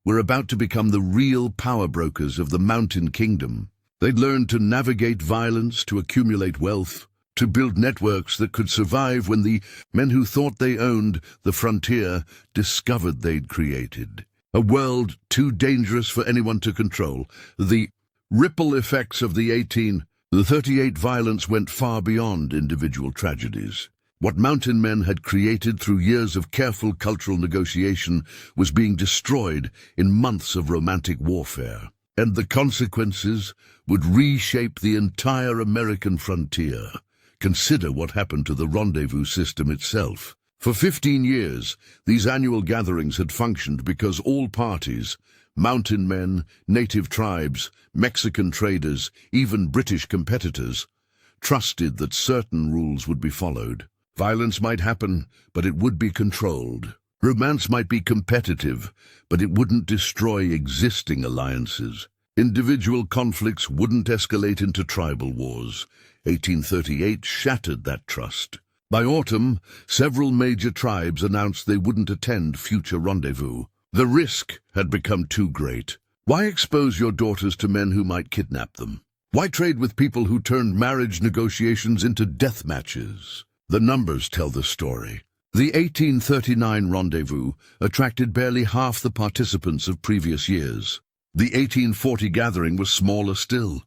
were about to become the real power brokers of the Mountain Kingdom. They'd learned to navigate violence, to accumulate wealth, to build networks that could survive when the men who thought they owned the frontier discovered they'd created a world too dangerous for anyone to control. The ripple effects of the 1838 violence went far beyond individual tragedies. What mountain men had created through years of careful cultural negotiation was being destroyed in months of romantic warfare. And the consequences would reshape the entire American frontier. Consider what happened to the rendezvous system itself. For 15 years, these annual gatherings had functioned because all parties, mountain men, native tribes, Mexican traders, even British competitors, trusted that certain rules would be followed. Violence might happen, but it would be controlled. Romance might be competitive, but it wouldn't destroy existing alliances. Individual conflicts wouldn't escalate into tribal wars. 1838 shattered that trust. By autumn, several major tribes announced they wouldn't attend future rendezvous. The risk had become too great. Why expose your daughters to men who might kidnap them? Why trade with people who turned marriage negotiations into death matches? The numbers tell the story. The 1839 rendezvous attracted barely half the participants of previous years. The 1840 gathering was smaller still.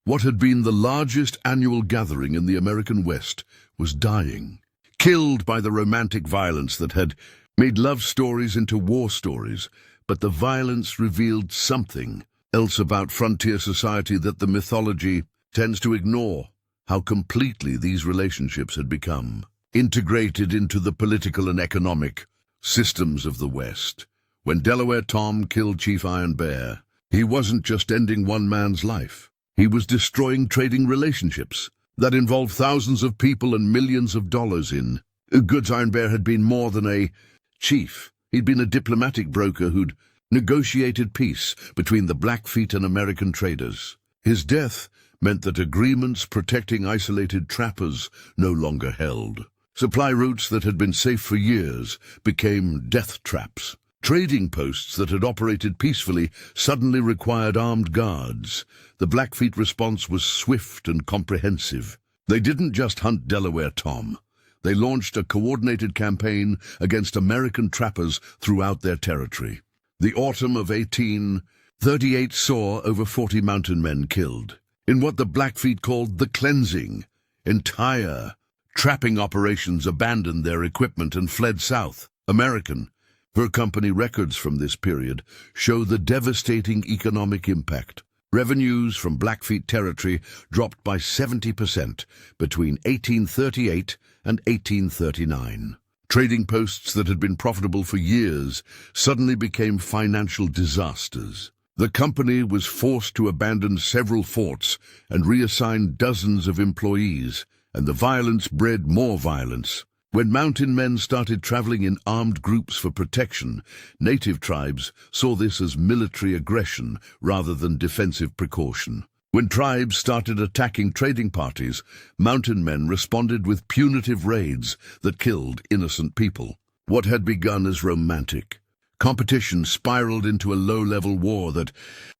What had been the largest annual gathering in the American West was dying, killed by the romantic violence that had made love stories into war stories. But the violence revealed something else about frontier society that the mythology tends to ignore: how completely these relationships had become integrated into the political and economic systems of the West. When Delaware Tom killed Chief Iron Bear, he wasn't just ending one man's life. He was destroying trading relationships that involved thousands of people and millions of dollars in goods. Iron Bear had been more than a chief. He'd been a diplomatic broker who'd negotiated peace between the Blackfeet and American traders. His death meant that agreements protecting isolated trappers no longer held. Supply routes that had been safe for years became death traps. Trading posts that had operated peacefully suddenly required armed guards. The Blackfeet response was swift and comprehensive. They didn't just hunt Delaware Tom. They launched a coordinated campaign against American trappers throughout their territory. The autumn of 1838 saw over 40 mountain men killed in what the Blackfeet called the cleansing. Entire trapping operations abandoned their equipment and fled south. American Fur Company records from this period show the devastating economic impact. Revenues from Blackfeet territory dropped by 70% between 1838 and 1839. Trading posts that had been profitable for years suddenly became financial disasters. The company was forced to abandon several forts and reassign dozens of employees, and the violence bred more violence. When mountain men started traveling in armed groups for protection, native tribes saw this as military aggression rather than defensive precaution. When tribes started attacking trading parties, mountain men responded with punitive raids that killed innocent people. What had begun as romantic competition spiraled into a low-level war that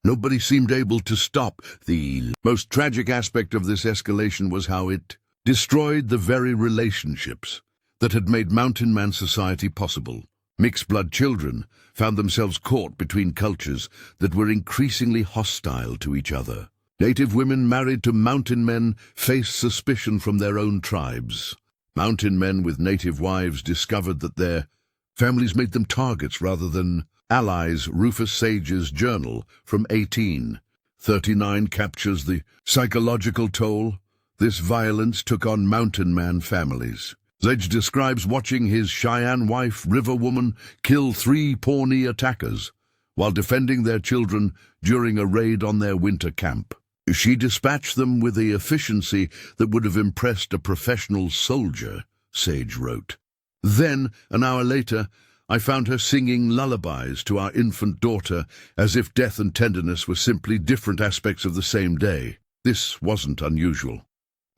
nobody seemed able to stop. The most tragic aspect of this escalation was how it destroyed the very relationships that had made mountain man society possible. Mixed-blood children found themselves caught between cultures that were increasingly hostile to each other. Native women married to mountain men faced suspicion from their own tribes. Mountain men with native wives discovered that their families made them targets rather than allies. Rufus Sage's journal from 1839 captures the psychological toll this violence took on mountain man families. Sage describes watching his Cheyenne wife, River Woman, kill 3 Pawnee attackers while defending their children during a raid on their winter camp. She dispatched them with the efficiency that would have impressed a professional soldier, Sage wrote. Then, an hour later, I found her singing lullabies to our infant daughter as if death and tenderness were simply different aspects of the same day. This wasn't unusual.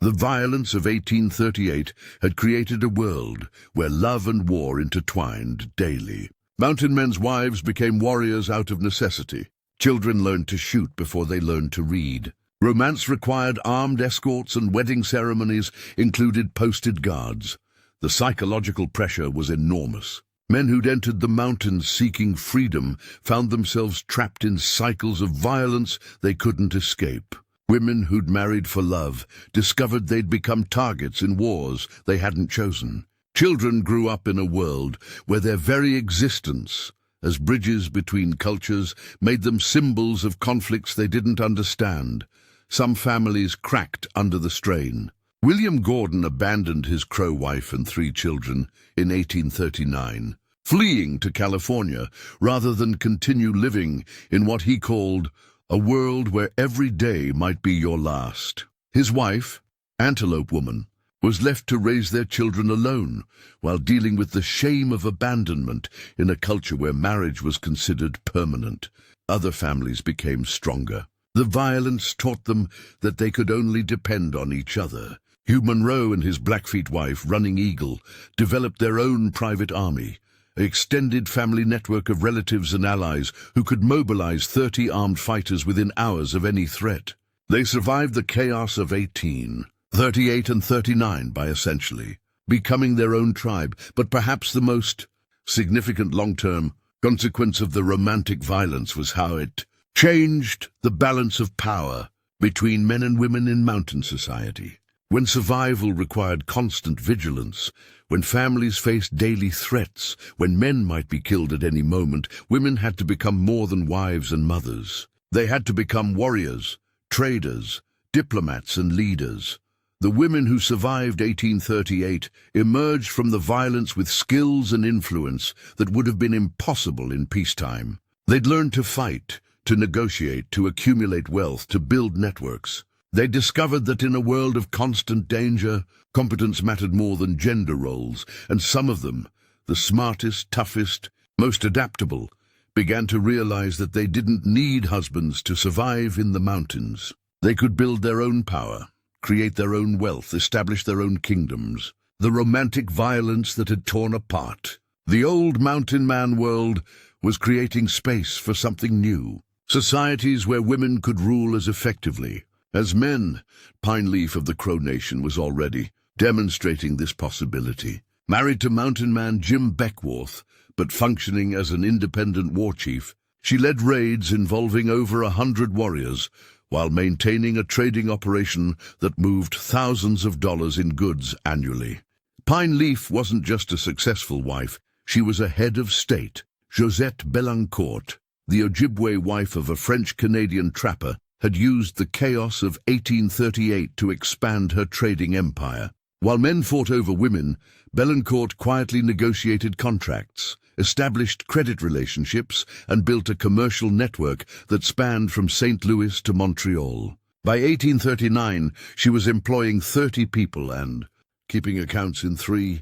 The violence of 1838 had created a world where love and war intertwined daily. Mountain men's wives became warriors out of necessity. Children learned to shoot before they learned to read. Romance required armed escorts, and wedding ceremonies included posted guards. The psychological pressure was enormous. Men who'd entered the mountains seeking freedom found themselves trapped in cycles of violence they couldn't escape. Women who'd married for love discovered they'd become targets in wars they hadn't chosen. Children grew up in a world where their very existence as bridges between cultures made them symbols of conflicts they didn't understand. Some families cracked under the strain. William Gordon abandoned his Crow wife and 3 children in 1839, fleeing to California rather than continue living in what he called a world where every day might be your last. His wife, Antelope Woman, was left to raise their children alone while dealing with the shame of abandonment in a culture where marriage was considered permanent. Other families became stronger. The violence taught them that they could only depend on each other. Hugh Monroe and his Blackfeet wife, Running Eagle, developed their own private army, an extended family network of relatives and allies who could mobilize 30 armed fighters within hours of any threat. They survived the chaos of 1838 and 39 by essentially becoming their own tribe, but perhaps the most significant long-term consequence of the Romantic violence was how it changed the balance of power between men and women in mountain society. When survival required constant vigilance, when families faced daily threats, when men might be killed at any moment, women had to become more than wives and mothers. They had to become warriors, traders, diplomats and leaders. The women who survived 1838 emerged from the violence with skills and influence that would have been impossible in peacetime. They'd learned to fight, to negotiate, to accumulate wealth, to build networks. They discovered that in a world of constant danger, competence mattered more than gender roles, and some of them, the smartest, toughest, most adaptable, began to realize that they didn't need husbands to survive in the mountains. They could build their own power, create their own wealth, establish their own kingdoms. The Romantic violence that had torn apart the old mountain man world was creating space for something new. Societies where women could rule as effectively as men. Pine Leaf of the Crow Nation was already demonstrating this possibility. Married to mountain man Jim Beckwourth, but functioning as an independent war chief, she led raids involving over 100 warriors, while maintaining a trading operation that moved thousands of dollars in goods annually. Pine Leaf wasn't just a successful wife, she was a head of state. Josette Belancourt, the Ojibwe wife of a French-Canadian trapper, had used the chaos of 1838 to expand her trading empire. While men fought over women, Belancourt quietly negotiated contracts, established credit relationships, and built a commercial network that spanned from St. Louis to Montreal. By 1839, she was employing 30 people and keeping accounts in 3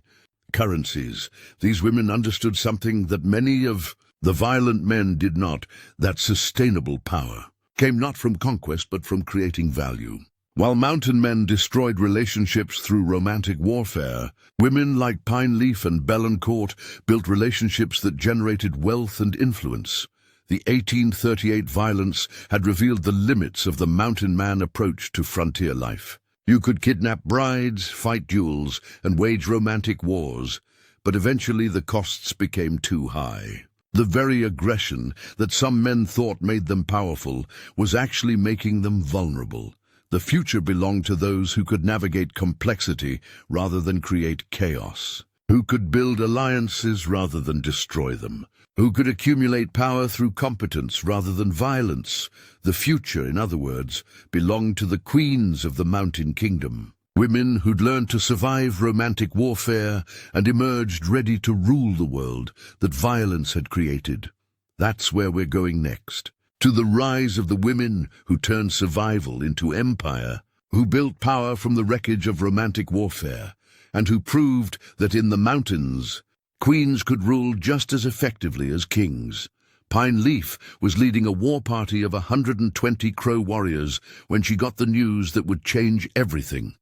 currencies. These women understood something that many of the violent men did not, that sustainable power came not from conquest but from creating value. While mountain men destroyed relationships through romantic warfare, women like Pine Leaf and Belancourt built relationships that generated wealth and influence. The 1838 violence had revealed the limits of the mountain man approach to frontier life. You could kidnap brides, fight duels, and wage romantic wars, but eventually the costs became too high. The very aggression that some men thought made them powerful was actually making them vulnerable. The future belonged to those who could navigate complexity rather than create chaos, who could build alliances rather than destroy them, who could accumulate power through competence rather than violence. The future, in other words, belonged to the queens of the mountain kingdom. Women who'd learned to survive romantic warfare and emerged ready to rule the world that violence had created. That's where we're going next. To the rise of the women who turned survival into empire, who built power from the wreckage of romantic warfare, and who proved that in the mountains, queens could rule just as effectively as kings. Pine Leaf was leading a war party of 120 Crow warriors when she got the news that would change everything.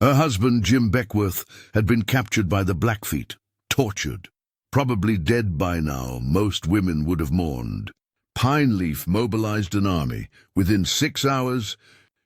Her husband, Jim Beckwourth, had been captured by the Blackfeet, tortured. Probably dead by now, most women would have mourned. Pine Leaf mobilized an army. Within 6 hours,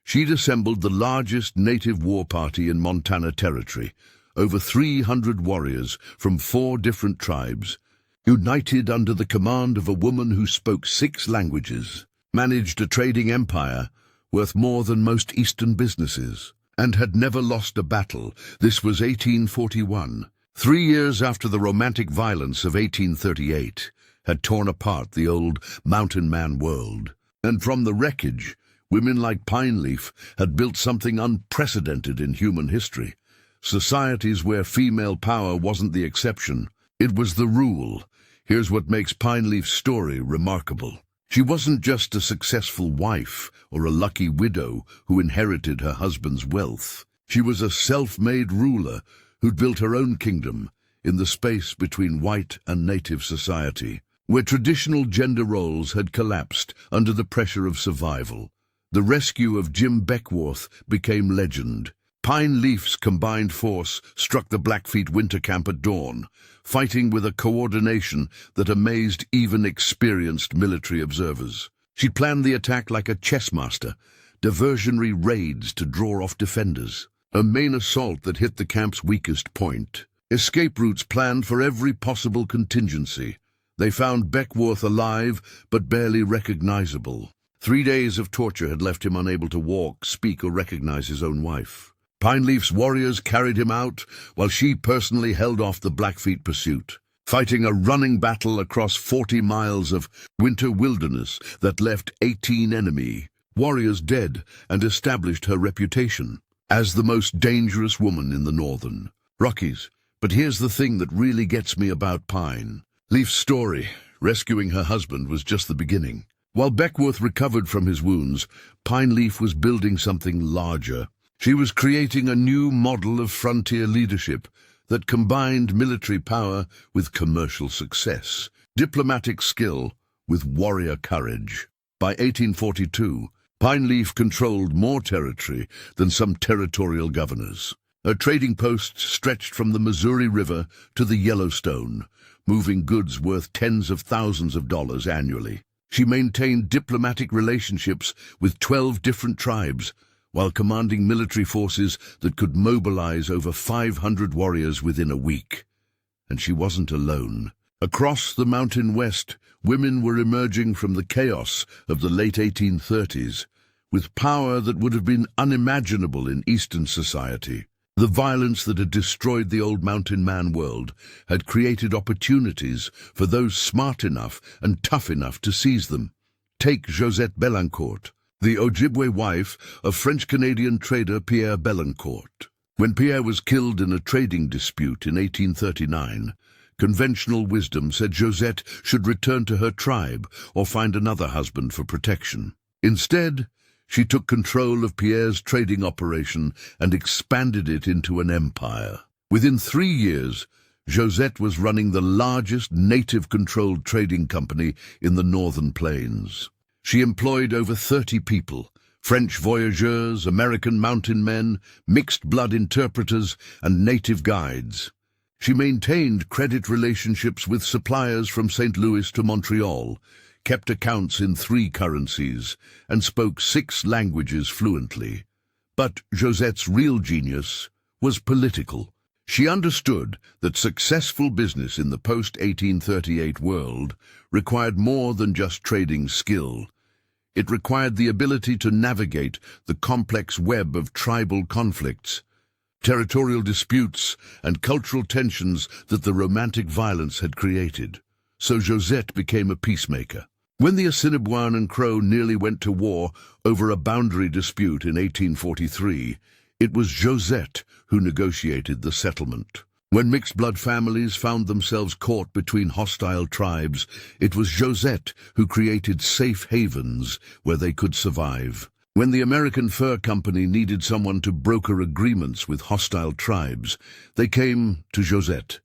she'd assembled the largest native war party in Montana Territory, over 300 warriors from 4 different tribes, united under the command of a woman who spoke 6 languages, managed a trading empire, worth more than most Eastern businesses, and had never lost a battle. This was 1841, 3 years after the Romantic violence of 1838 had torn apart the old mountain man world. And from the wreckage, women like Pineleaf had built something unprecedented in human history. Societies where female power wasn't the exception, it was the rule. Here's what makes Pineleaf's story remarkable. She wasn't just a successful wife or a lucky widow who inherited her husband's wealth. She was a self-made ruler who'd built her own kingdom in the space between white and native society, where traditional gender roles had collapsed under the pressure of survival. The rescue of Jim Beckwourth became legend. Pineleaf's combined force struck the Blackfeet winter camp at dawn, fighting with a coordination that amazed even experienced military observers. She planned the attack like a chess master, diversionary raids to draw off defenders, a main assault that hit the camp's weakest point, escape routes planned for every possible contingency. They found Beckwourth alive but barely recognizable. 3 days of torture had left him unable to walk, speak, or recognize his own wife. Pineleaf's warriors carried him out, while she personally held off the Blackfeet pursuit, fighting a running battle across 40 miles of winter wilderness that left 18 enemy warriors dead and established her reputation as the most dangerous woman in the Northern Rockies. But here's the thing that really gets me about Pineleaf's story. Rescuing her husband was just the beginning. While Beckwourth recovered from his wounds, Pineleaf was building something larger. She was creating a new model of frontier leadership that combined military power with commercial success, diplomatic skill with warrior courage. By 1842, Pineleaf controlled more territory than some territorial governors. Her trading posts stretched from the Missouri River to the Yellowstone, moving goods worth tens of thousands of dollars annually. She maintained diplomatic relationships with 12 different tribes, while commanding military forces that could mobilize over 500 warriors within a week. And she wasn't alone. Across the Mountain West, women were emerging from the chaos of the late 1830s, with power that would have been unimaginable in Eastern society. The violence that had destroyed the old mountain man world had created opportunities for those smart enough and tough enough to seize them. Take Josette Belancourt, the Ojibwe wife of French-Canadian trader Pierre Belancourt. When Pierre was killed in a trading dispute in 1839, conventional wisdom said Josette should return to her tribe or find another husband for protection. Instead, she took control of Pierre's trading operation and expanded it into an empire. Within 3 years, Josette was running the largest native-controlled trading company in the Northern Plains. She employed over 30 people, French voyageurs, American mountain men, mixed-blood interpreters, and native guides. She maintained credit relationships with suppliers from St. Louis to Montreal, kept accounts in 3 currencies, and spoke 6 languages fluently. But Josette's real genius was political. She understood that successful business in the post-1838 world required more than just trading skill. It required the ability to navigate the complex web of tribal conflicts, territorial disputes, and cultural tensions that the Romantic violence had created. So Josette became a peacemaker. When the Assiniboine and Crow nearly went to war over a boundary dispute in 1843, it was Josette who negotiated the settlement. When mixed-blood families found themselves caught between hostile tribes, it was Josette who created safe havens where they could survive. When the American Fur Company needed someone to broker agreements with hostile tribes, they came to Josette.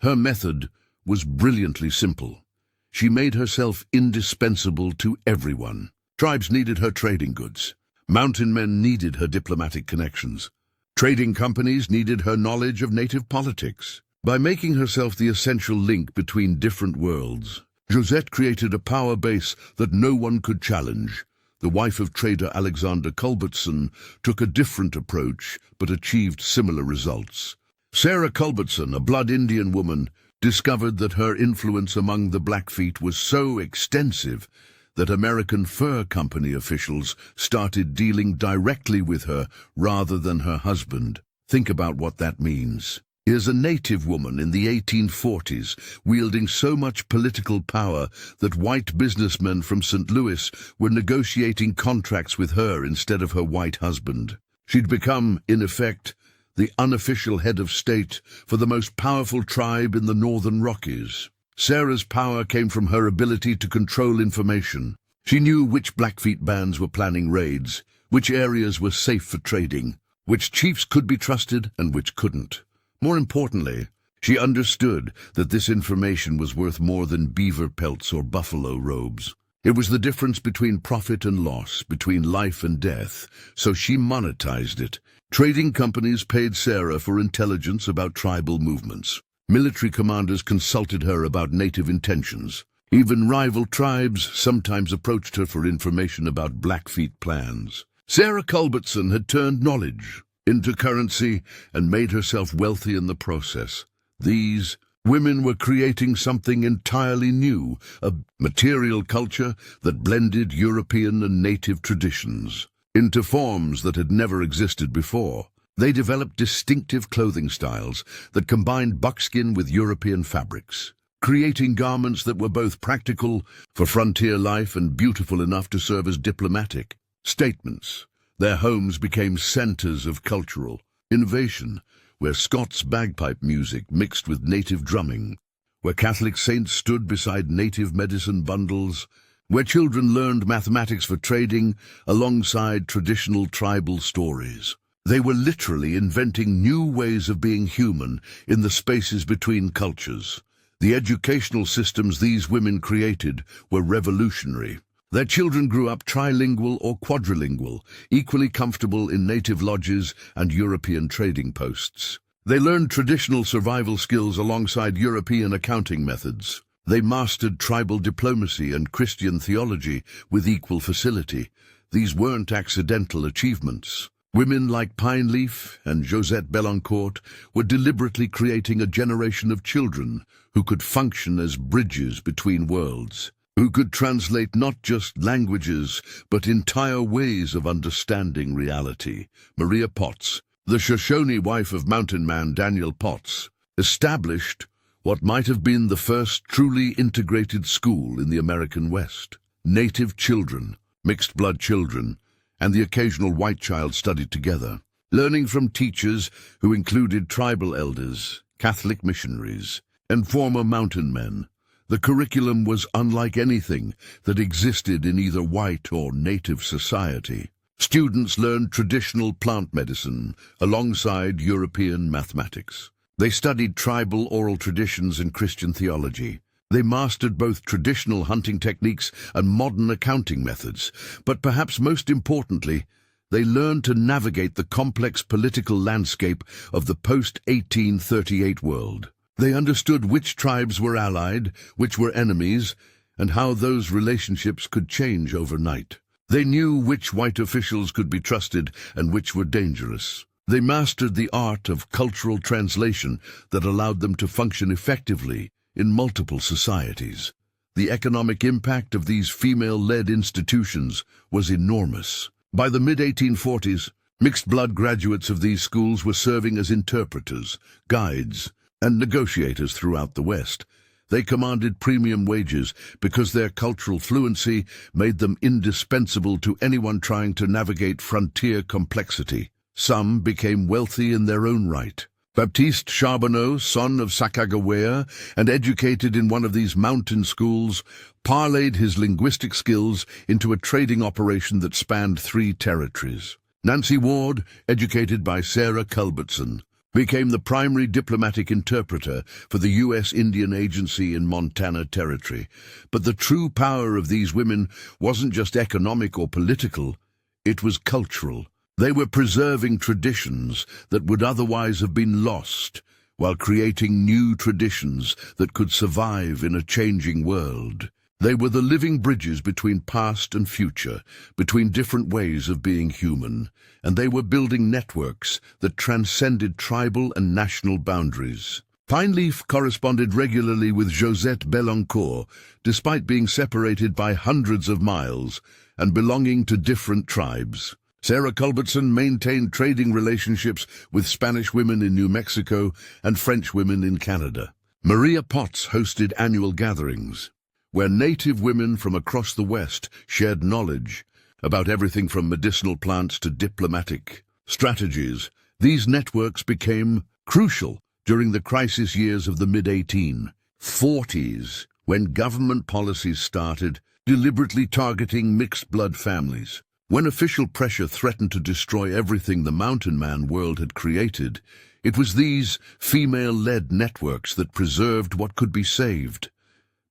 Her method was brilliantly simple. She made herself indispensable to everyone. Tribes needed her trading goods. Mountain men needed her diplomatic connections. Trading companies needed her knowledge of native politics. By making herself the essential link between different worlds, Josette created a power base that no one could challenge. The wife of trader Alexander Culbertson took a different approach, but achieved similar results. Sarah Culbertson, a blood Indian woman, discovered that her influence among the Blackfeet was so extensive that American Fur Company officials started dealing directly with her rather than her husband. Think about what that means. Here's a native woman in the 1840s wielding so much political power that white businessmen from St. Louis were negotiating contracts with her instead of her white husband. She'd become, in effect, the unofficial head of state for the most powerful tribe in the Northern Rockies. Sarah's power came from her ability to control information. She knew which Blackfeet bands were planning raids, which areas were safe for trading, which chiefs could be trusted and which couldn't. More importantly, she understood that this information was worth more than beaver pelts or buffalo robes. It was the difference between profit and loss, between life and death, so she monetized it. Trading companies paid Sarah for intelligence about tribal movements. Military commanders consulted her about native intentions. Even rival tribes sometimes approached her for information about Blackfeet plans. Sarah Culbertson had turned knowledge into currency and made herself wealthy in the process. These women were creating something entirely new, a material culture that blended European and native traditions into forms that had never existed before. They developed distinctive clothing styles that combined buckskin with European fabrics, creating garments that were both practical for frontier life and beautiful enough to serve as diplomatic statements. Their homes became centers of cultural innovation, where Scots bagpipe music mixed with native drumming, where Catholic saints stood beside native medicine bundles, where children learned mathematics for trading alongside traditional tribal stories. They were literally inventing new ways of being human in the spaces between cultures. The educational systems these women created were revolutionary. Their children grew up trilingual or quadrilingual, equally comfortable in native lodges and European trading posts. They learned traditional survival skills alongside European accounting methods. They mastered tribal diplomacy and Christian theology with equal facility. These weren't accidental achievements. Women like Pine Leaf and Josette Belancourt were deliberately creating a generation of children who could function as bridges between worlds, who could translate not just languages, but entire ways of understanding reality. Maria Potts, the Shoshone wife of mountain man Daniel Potts, established what might have been the first truly integrated school in the American West. Native children, mixed-blood children, and the occasional white child studied together, learning from teachers who included tribal elders, Catholic missionaries, and former mountain men. The curriculum was unlike anything that existed in either white or native society. Students learned traditional plant medicine alongside European mathematics. They studied tribal oral traditions and Christian theology. They mastered both traditional hunting techniques and modern accounting methods, but perhaps most importantly, they learned to navigate the complex political landscape of the post-1838 world. They understood which tribes were allied, which were enemies, and how those relationships could change overnight. They knew which white officials could be trusted and which were dangerous. They mastered the art of cultural translation that allowed them to function effectively in multiple societies. The economic impact of these female-led institutions was enormous. By the mid-1840s, mixed-blood graduates of these schools were serving as interpreters, guides, and negotiators throughout the West. They commanded premium wages because their cultural fluency made them indispensable to anyone trying to navigate frontier complexity. Some became wealthy in their own right. Baptiste Charbonneau, son of Sacagawea and educated in one of these mountain schools, parlayed his linguistic skills into a trading operation that spanned 3 territories. Nancy Ward, educated by Sarah Culbertson, became the primary diplomatic interpreter for the U.S. Indian Agency in Montana Territory. But the true power of these women wasn't just economic or political, it was cultural. They were preserving traditions that would otherwise have been lost, while creating new traditions that could survive in a changing world. They were the living bridges between past and future, between different ways of being human, and they were building networks that transcended tribal and national boundaries. Pineleaf corresponded regularly with Josette Belancourt, despite being separated by hundreds of miles and belonging to different tribes. Sarah Culbertson maintained trading relationships with Spanish women in New Mexico and French women in Canada. Maria Potts hosted annual gatherings, where native women from across the West shared knowledge about everything from medicinal plants to diplomatic strategies. These networks became crucial during the crisis years of the mid-1840s, when government policies started deliberately targeting mixed-blood families. When official pressure threatened to destroy everything the Mountain Man world had created, it was these female-led networks that preserved what could be saved,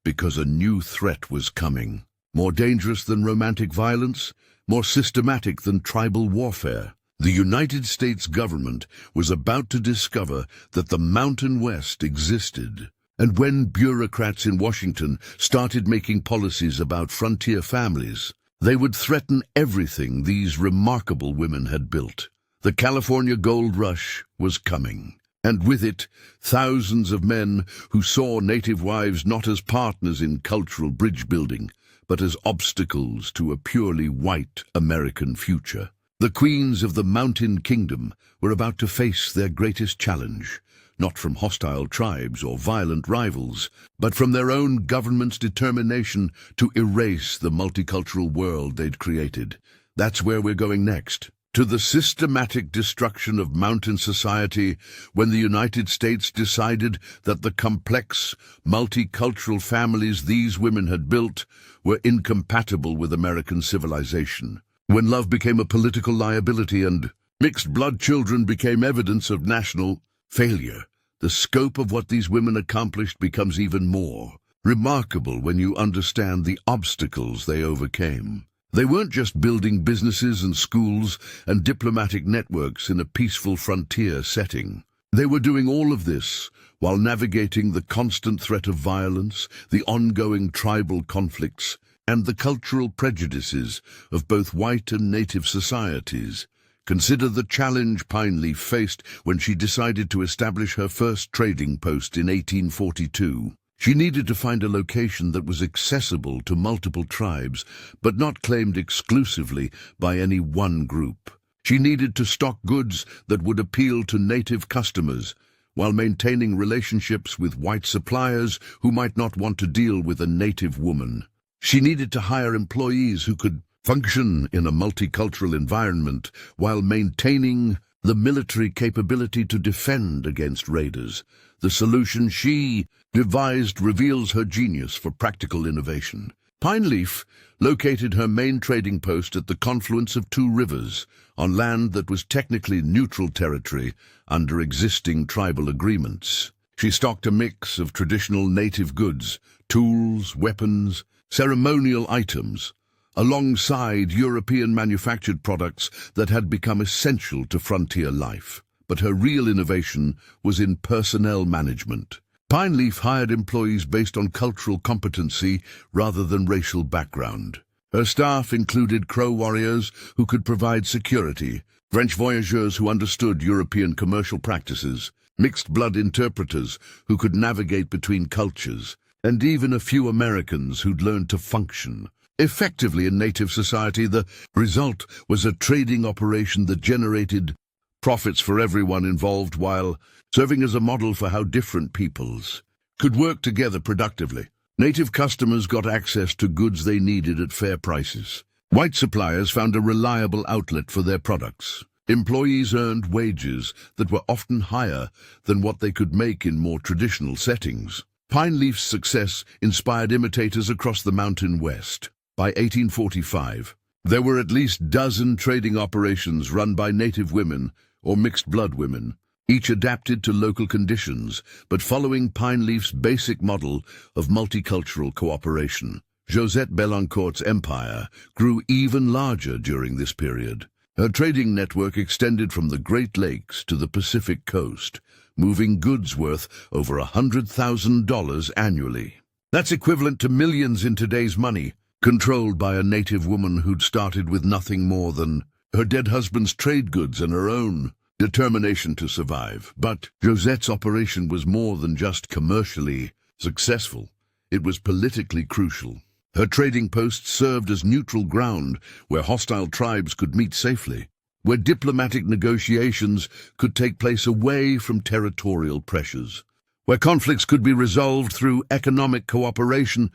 because a new threat was coming. More dangerous than romantic violence, more systematic than tribal warfare. The United States government was about to discover that the Mountain West existed. And when bureaucrats in Washington started making policies about frontier families, they would threaten everything these remarkable women had built. The California Gold Rush was coming, and with it, thousands of men who saw native wives not as partners in cultural bridge building, but as obstacles to a purely white American future. The queens of the Mountain Kingdom were about to face their greatest challenge, not from hostile tribes or violent rivals, but from their own government's determination to erase the multicultural world they'd created. That's where we're going next. To the systematic destruction of mountain society, when the United States decided that the complex, multicultural families these women had built were incompatible with American civilization. When love became a political liability and mixed-blood children became evidence of national failure, the scope of what these women accomplished becomes even more remarkable when you understand the obstacles they overcame. They weren't just building businesses and schools and diplomatic networks in a peaceful frontier setting. They were doing all of this while navigating the constant threat of violence, the ongoing tribal conflicts, and the cultural prejudices of both white and native societies. Consider the challenge Pineleaf faced when she decided to establish her first trading post in 1842. She needed to find a location that was accessible to multiple tribes, but not claimed exclusively by any one group. She needed to stock goods that would appeal to native customers, while maintaining relationships with white suppliers who might not want to deal with a native woman. She needed to hire employees who could function in a multicultural environment while maintaining the military capability to defend against raiders. The solution she devised reveals her genius for practical innovation. Pineleaf located her main trading post at the confluence of two rivers, on land that was technically neutral territory under existing tribal agreements. She stocked a mix of traditional native goods, tools, weapons, ceremonial items, alongside European manufactured products that had become essential to frontier life. But her real innovation was in personnel management. Pineleaf hired employees based on cultural competency rather than racial background. Her staff included Crow warriors who could provide security, French voyageurs who understood European commercial practices, mixed-blood interpreters who could navigate between cultures, and even a few Americans who'd learned to function effectively in native society. The result was a trading operation that generated profits for everyone involved while serving as a model for how different peoples could work together productively. Native customers got access to goods they needed at fair prices. White suppliers found a reliable outlet for their products. Employees earned wages that were often higher than what they could make in more traditional settings. Pineleaf's success inspired imitators across the Mountain West. By 1845, there were at least a dozen trading operations run by native women or mixed-blood women, each adapted to local conditions, but following Pineleaf's basic model of multicultural cooperation. Josette Belancourt's empire grew even larger during this period. Her trading network extended from the Great Lakes to the Pacific coast, moving goods worth over $100,000 annually. That's equivalent to millions in today's money, controlled by a native woman who'd started with nothing more than her dead husband's trade goods and her own. determination to survive. But Josette's operation was more than just commercially successful. It was politically crucial. Her trading posts served as neutral ground where hostile tribes could meet safely, where diplomatic negotiations could take place away from territorial pressures, where conflicts could be resolved through economic cooperation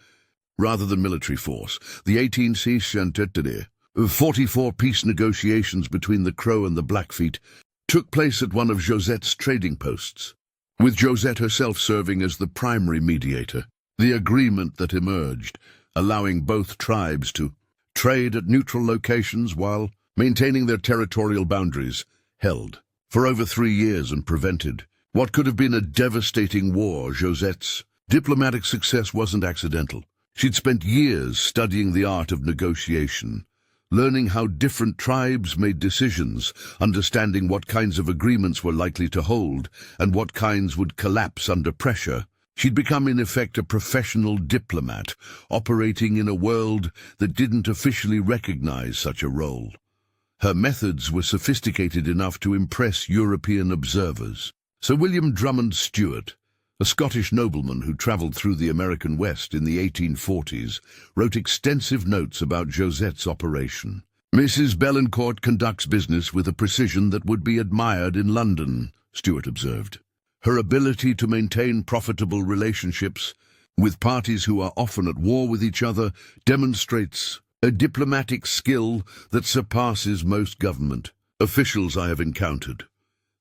rather than military force. The 1844 peace negotiations between the Crow and the Blackfeet took place at one of Josette's trading posts, with Josette herself serving as the primary mediator. The agreement that emerged, allowing both tribes to trade at neutral locations while maintaining their territorial boundaries, held for over 3 years and prevented what could have been a devastating war. Josette's diplomatic success wasn't accidental. She'd spent years studying the art of negotiation, learning how different tribes made decisions, understanding what kinds of agreements were likely to hold and what kinds would collapse under pressure. She'd become, in effect, a professional diplomat, operating in a world that didn't officially recognize such a role. Her methods were sophisticated enough to impress European observers. Sir William Drummond Stewart, a Scottish nobleman who travelled through the American West in the 1840s, wrote extensive notes about Josette's operation. "Mrs. Bellencourt conducts business with a precision that would be admired in London," Stewart observed. "Her ability to maintain profitable relationships with parties who are often at war with each other demonstrates a diplomatic skill that surpasses most government officials I have encountered.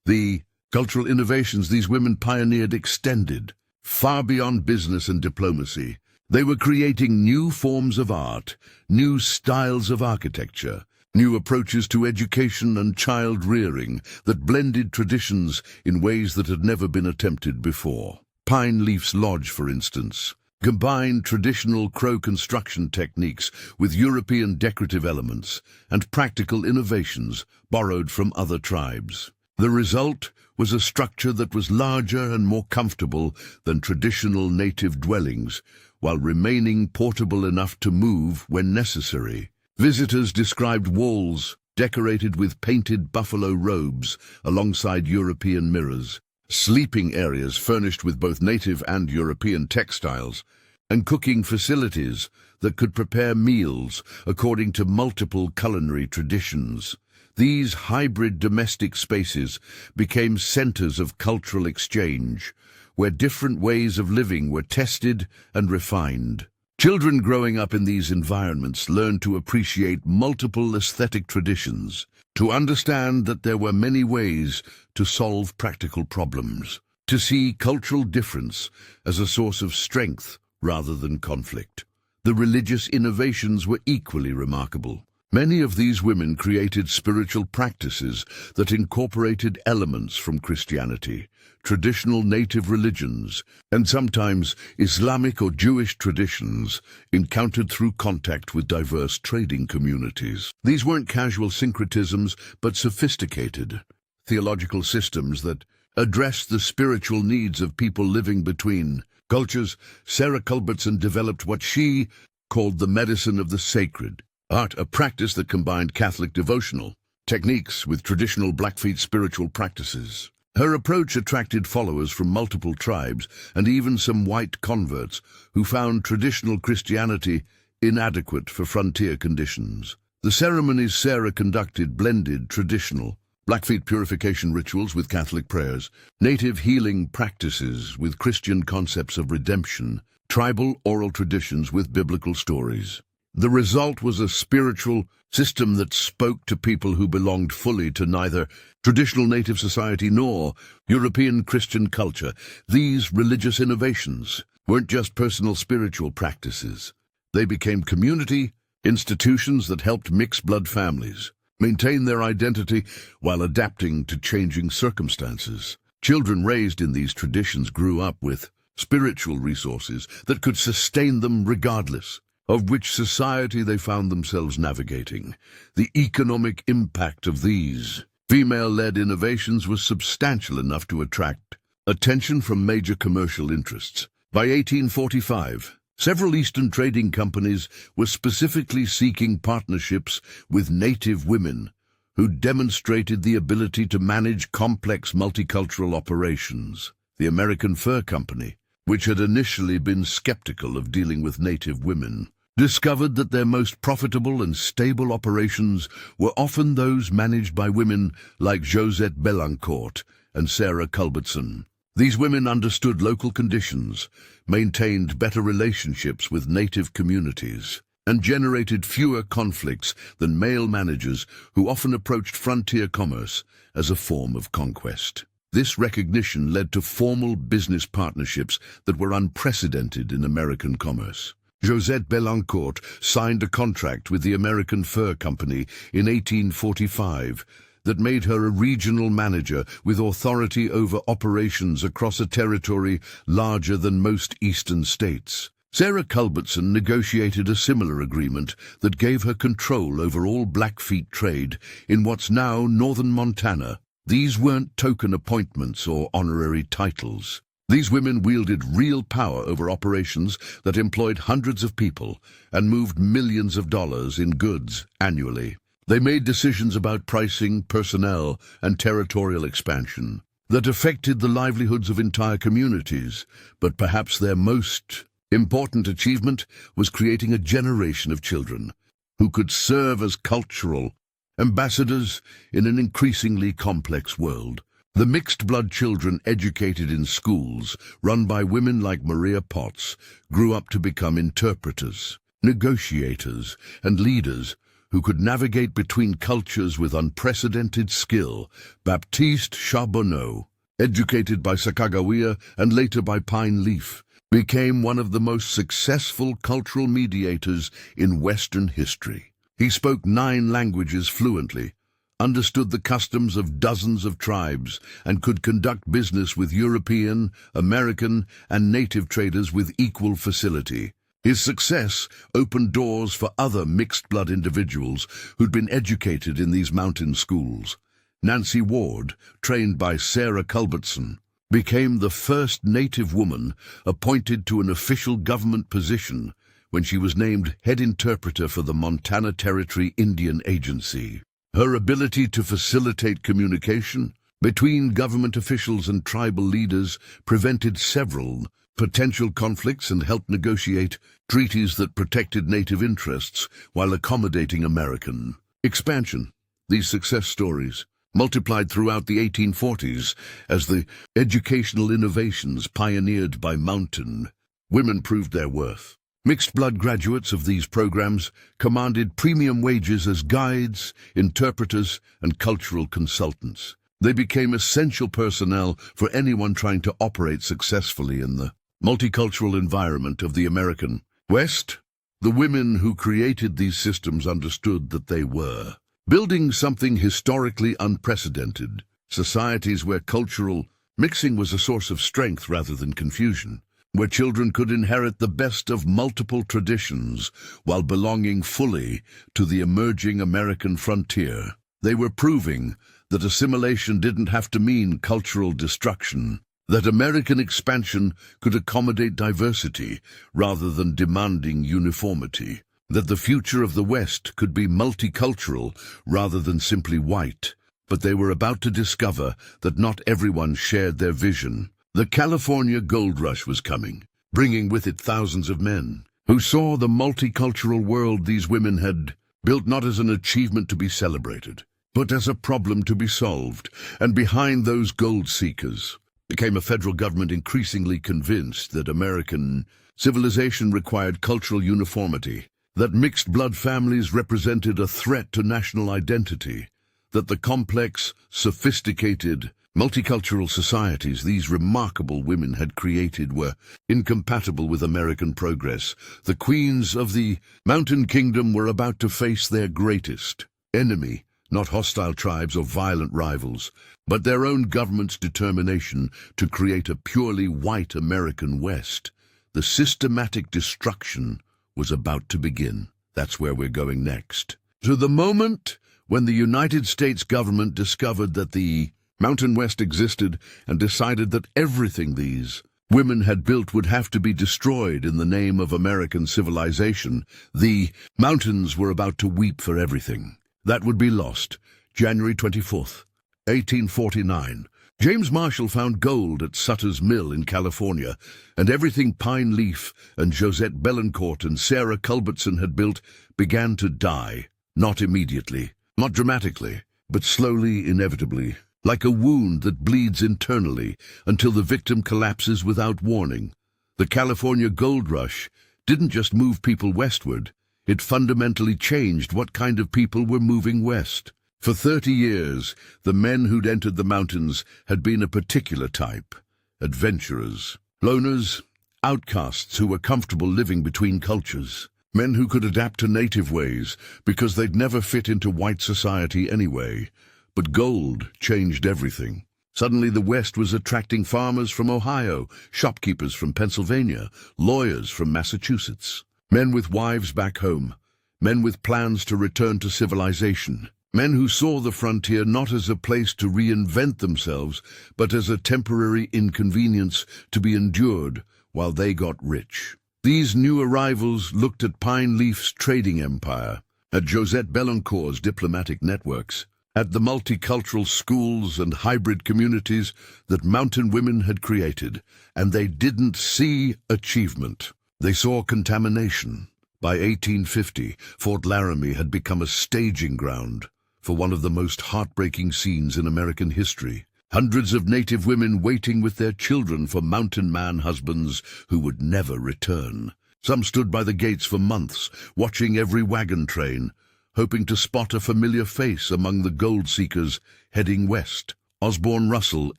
The cultural innovations these women pioneered extended far beyond business and diplomacy. They were creating new forms of art, new styles of architecture, new approaches to education and child-rearing that blended traditions in ways that had never been attempted before. Pine Leaf's Lodge, for instance, combined traditional Crow construction techniques with European decorative elements and practical innovations borrowed from other tribes. The result was a structure that was larger and more comfortable than traditional native dwellings, while remaining portable enough to move when necessary. Visitors described walls decorated with painted buffalo robes alongside European mirrors, sleeping areas furnished with both native and European textiles, and cooking facilities that could prepare meals according to multiple culinary traditions. These hybrid domestic spaces became centers of cultural exchange, where different ways of living were tested and refined. Children growing up in these environments learned to appreciate multiple aesthetic traditions, to understand that there were many ways to solve practical problems, to see cultural difference as a source of strength rather than conflict. The religious innovations were equally remarkable. Many of these women created spiritual practices that incorporated elements from Christianity, traditional native religions, and sometimes Islamic or Jewish traditions encountered through contact with diverse trading communities. These weren't casual syncretisms, but sophisticated theological systems that addressed the spiritual needs of people living between cultures. Sarah Culbertson developed what she called the medicine of the sacred art, a practice that combined Catholic devotional techniques with traditional Blackfeet spiritual practices. Her approach attracted followers from multiple tribes and even some white converts who found traditional Christianity inadequate for frontier conditions. The ceremonies Sarah conducted blended traditional Blackfeet purification rituals with Catholic prayers, native healing practices with Christian concepts of redemption, tribal oral traditions with biblical stories. The result was a spiritual system that spoke to people who belonged fully to neither traditional native society nor European Christian culture. These religious innovations weren't just personal spiritual practices. They became community institutions that helped mixed-blood families maintain their identity while adapting to changing circumstances. Children raised in these traditions grew up with spiritual resources that could sustain them regardless of which society they found themselves navigating. The economic impact of these female-led innovations was substantial enough to attract attention from major commercial interests. By 1845, several Eastern trading companies were specifically seeking partnerships with native women who demonstrated the ability to manage complex multicultural operations. The American Fur Company, which had initially been skeptical of dealing with native women, discovered that their most profitable and stable operations were often those managed by women like Josette Belancourt and Sarah Culbertson. These women understood local conditions, maintained better relationships with native communities, and generated fewer conflicts than male managers who often approached frontier commerce as a form of conquest. This recognition led to formal business partnerships that were unprecedented in American commerce. Josette Belancourt signed a contract with the American Fur Company in 1845 that made her a regional manager with authority over operations across a territory larger than most eastern states. Sarah Culbertson negotiated a similar agreement that gave her control over all Blackfeet trade in what's now northern Montana. These weren't token appointments or honorary titles. These women wielded real power over operations that employed hundreds of people and moved millions of dollars in goods annually. They made decisions about pricing, personnel, and territorial expansion that affected the livelihoods of entire communities, but perhaps their most important achievement was creating a generation of children who could serve as cultural ambassadors in an increasingly complex world. The mixed-blood children educated in schools run by women like Maria Potts grew up to become interpreters, negotiators, and leaders who could navigate between cultures with unprecedented skill. Baptiste Charbonneau, educated by Sacagawea and later by Pine Leaf, became one of the most successful cultural mediators in Western history. He spoke 9 languages fluently, understood the customs of dozens of tribes, and could conduct business with European, American, and native traders with equal facility. His success opened doors for other mixed-blood individuals who'd been educated in these mountain schools. Nancy Ward, trained by Sarah Culbertson, became the first native woman appointed to an official government position when she was named head interpreter for the Montana Territory Indian Agency. Her ability to facilitate communication between government officials and tribal leaders prevented several potential conflicts and helped negotiate treaties that protected native interests while accommodating American expansion. These success stories multiplied throughout the 1840s as the educational innovations pioneered by mountain women proved their worth. Mixed-blood graduates of these programs commanded premium wages as guides, interpreters, and cultural consultants. They became essential personnel for anyone trying to operate successfully in the multicultural environment of the American West. The women who created these systems understood that they were building something historically unprecedented, societies where cultural mixing was a source of strength rather than confusion, where children could inherit the best of multiple traditions while belonging fully to the emerging American frontier. They were proving that assimilation didn't have to mean cultural destruction, that American expansion could accommodate diversity rather than demanding uniformity, that the future of the West could be multicultural rather than simply white. But they were about to discover that not everyone shared their vision. The California Gold Rush was coming, bringing with it thousands of men who saw the multicultural world these women had built not as an achievement to be celebrated, but as a problem to be solved. And behind those gold seekers became a federal government increasingly convinced that American civilization required cultural uniformity, that mixed-blood families represented a threat to national identity, that the complex, sophisticated, multicultural societies these remarkable women had created were incompatible with American progress. The queens of the Mountain Kingdom were about to face their greatest enemy, not hostile tribes or violent rivals, but their own government's determination to create a purely white American West. The systematic destruction was about to begin. That's where we're going next. To the moment when the United States government discovered that the Mountain West existed and decided that everything these women had built would have to be destroyed in the name of American civilization. The mountains were about to weep for everything that would be lost. January 24th, 1849. James Marshall found gold at Sutter's Mill in California, and everything Pine Leaf and Josette Belancourt and Sarah Culbertson had built began to die. Not immediately, not dramatically, but slowly, inevitably, like a wound that bleeds internally until the victim collapses without warning. The California gold rush didn't just move people westward, it fundamentally changed what kind of people were moving west. For 30 years, the men who'd entered the mountains had been a particular type: adventurers, loners, outcasts who were comfortable living between cultures, men who could adapt to native ways because they'd never fit into white society anyway. But gold changed everything. Suddenly the West was attracting farmers from Ohio, shopkeepers from Pennsylvania, lawyers from Massachusetts, men with wives back home, men with plans to return to civilization. Men who saw the frontier not as a place to reinvent themselves, but as a temporary inconvenience to be endured while they got rich. These new arrivals looked at Pine Leaf's trading empire, at Josette Belancourt's diplomatic networks, at the multicultural schools and hybrid communities that mountain women had created, and they didn't see achievement. They saw contamination. By 1850, Fort Laramie had become a staging ground for one of the most heartbreaking scenes in American history. Hundreds of native women waiting with their children for mountain man husbands who would never return. Some stood by the gates for months, watching every wagon train, hoping to spot a familiar face among the gold seekers heading west. Osborne Russell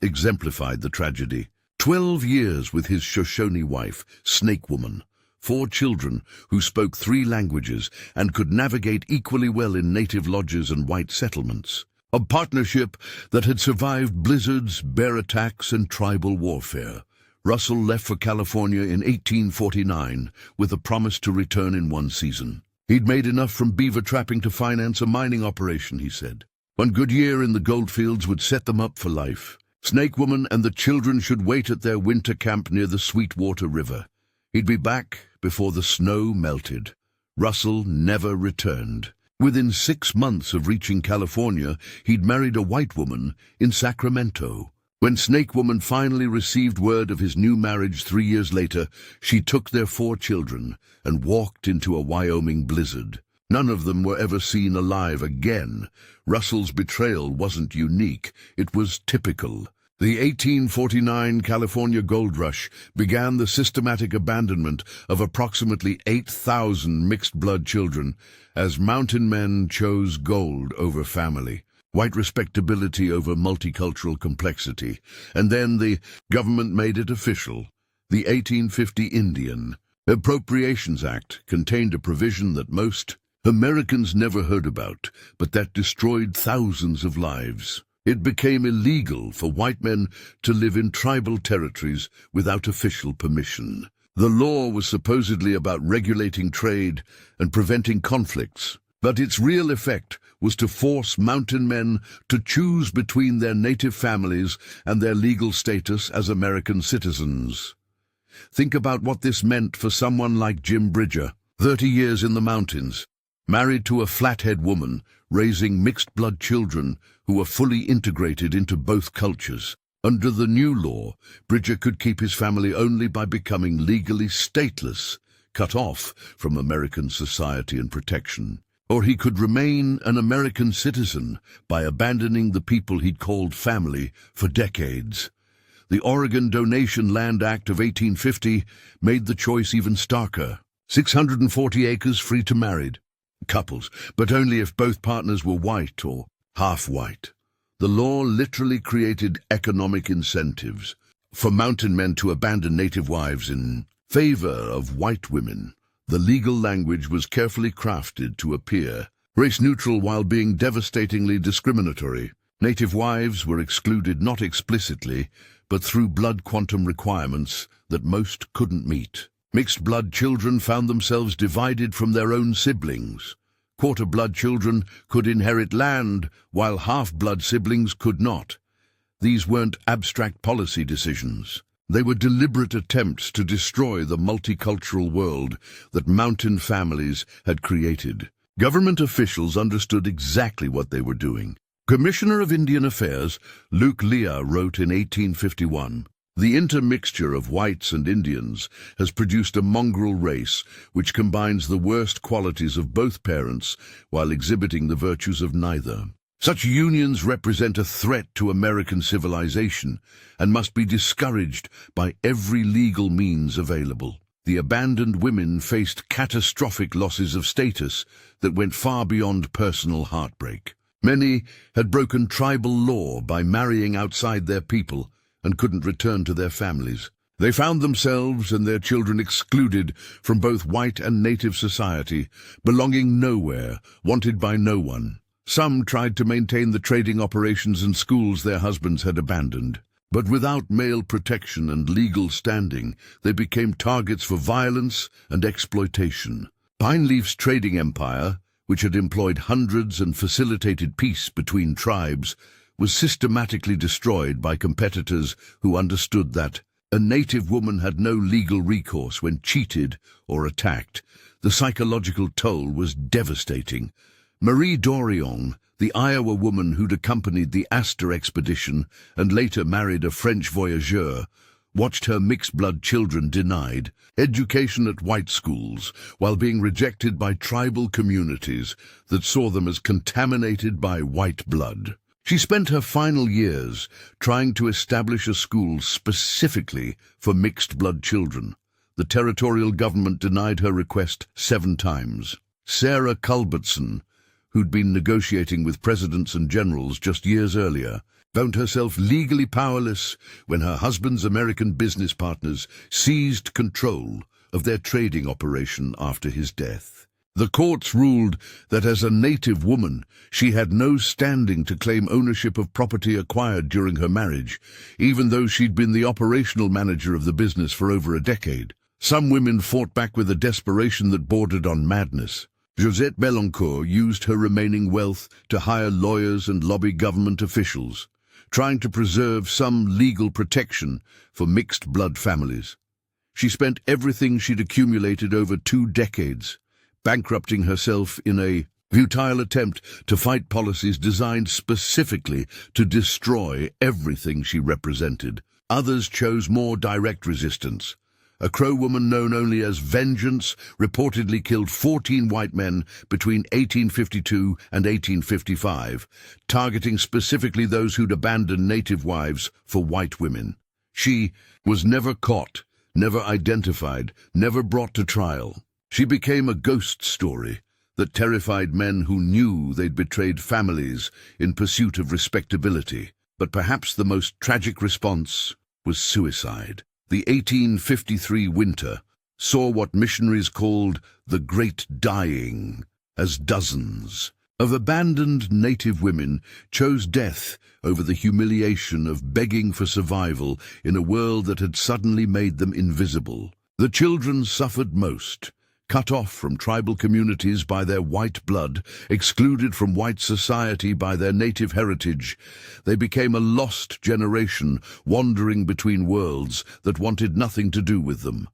exemplified the tragedy. 12 years with his Shoshone wife, Snake Woman, 4 children who spoke 3 languages and could navigate equally well in native lodges and white settlements. A partnership that had survived blizzards, bear attacks, and tribal warfare. Russell left for California in 1849 with a promise to return in 1 season. He'd made enough from beaver trapping to finance a mining operation, he said. 1 good year in the goldfields would set them up for life. Snake Woman and the children should wait at their winter camp near the Sweetwater River. He'd be back before the snow melted. Russell never returned. Within 6 months of reaching California, he'd married a white woman in Sacramento. When Snake Woman finally received word of his new marriage 3 years later, she took their 4 children and walked into a Wyoming blizzard. None of them were ever seen alive again. Russell's betrayal wasn't unique, it was typical. The 1849 California gold rush began the systematic abandonment of approximately 8,000 mixed-blood children as mountain men chose gold over family, white respectability over multicultural complexity. And then the government made it official. The 1850 Indian Appropriations Act contained a provision that most Americans never heard about, but that destroyed thousands of lives. It became illegal for white men to live in tribal territories without official permission. The law was supposedly about regulating trade and preventing conflicts, but its real effect was to force mountain men to choose between their native families and their legal status as American citizens. Think about what this meant for someone like Jim Bridger, 30 years in the mountains, married to a Flathead woman, raising mixed-blood children who were fully integrated into both cultures. Under the new law, Bridger could keep his family only by becoming legally stateless, cut off from American society and protection. Or he could remain an American citizen by abandoning the people he'd called family for decades. The Oregon Donation Land Act of 1850 made the choice even starker. 640 acres free to married couples, but only if both partners were white or half-white. The law literally created economic incentives for mountain men to abandon native wives in favor of white women. The legal language was carefully crafted to appear race-neutral while being devastatingly discriminatory. Native wives were excluded not explicitly, but through blood quantum requirements that most couldn't meet. Mixed-blood children found themselves divided from their own siblings. Quarter-blood children could inherit land, while half-blood siblings could not. These weren't abstract policy decisions. They were deliberate attempts to destroy the multicultural world that mountain families had created. Government officials understood exactly what they were doing. Commissioner of Indian Affairs Luke Lea wrote in 1851, "The intermixture of whites and Indians has produced a mongrel race which combines the worst qualities of both parents while exhibiting the virtues of neither. Such unions represent a threat to American civilization and must be discouraged by every legal means available." The abandoned women faced catastrophic losses of status that went far beyond personal heartbreak. Many had broken tribal law by marrying outside their people and couldn't return to their families. They found themselves and their children excluded from both white and native society, belonging nowhere, wanted by no one. Some tried to maintain the trading operations and schools their husbands had abandoned. But without male protection and legal standing, they became targets for violence and exploitation. Pineleaf's trading empire, which had employed hundreds and facilitated peace between tribes, was systematically destroyed by competitors who understood that a native woman had no legal recourse when cheated or attacked. The psychological toll was devastating. Marie Dorion, the Iowa woman who'd accompanied the Astor expedition and later married a French voyageur, watched her mixed-blood children denied education at white schools while being rejected by tribal communities that saw them as contaminated by white blood. She spent her final years trying to establish a school specifically for mixed-blood children. The territorial government denied her request 7 times. Sarah Culbertson, who'd been negotiating with presidents and generals just years earlier, found herself legally powerless when her husband's American business partners seized control of their trading operation after his death. The courts ruled that as a native woman, she had no standing to claim ownership of property acquired during her marriage, even though she'd been the operational manager of the business for over a decade. Some women fought back with a desperation that bordered on madness. Josette Belancourt used her remaining wealth to hire lawyers and lobby government officials, trying to preserve some legal protection for mixed-blood families. She spent everything she'd accumulated over 2 decades, bankrupting herself in a futile attempt to fight policies designed specifically to destroy everything she represented. Others chose more direct resistance. A Crow woman known only as Vengeance reportedly killed 14 white men between 1852 and 1855, targeting specifically those who'd abandoned native wives for white women. She was never caught, never identified, never brought to trial. She became a ghost story that terrified men who knew they'd betrayed families in pursuit of respectability. But perhaps the most tragic response was suicide. The 1853 winter saw what missionaries called the Great Dying, as dozens of abandoned native women chose death over the humiliation of begging for survival in a world that had suddenly made them invisible. The children suffered most, cut off from tribal communities by their white blood, excluded from white society by their native heritage. They became a lost generation, wandering between worlds that wanted nothing to do with them.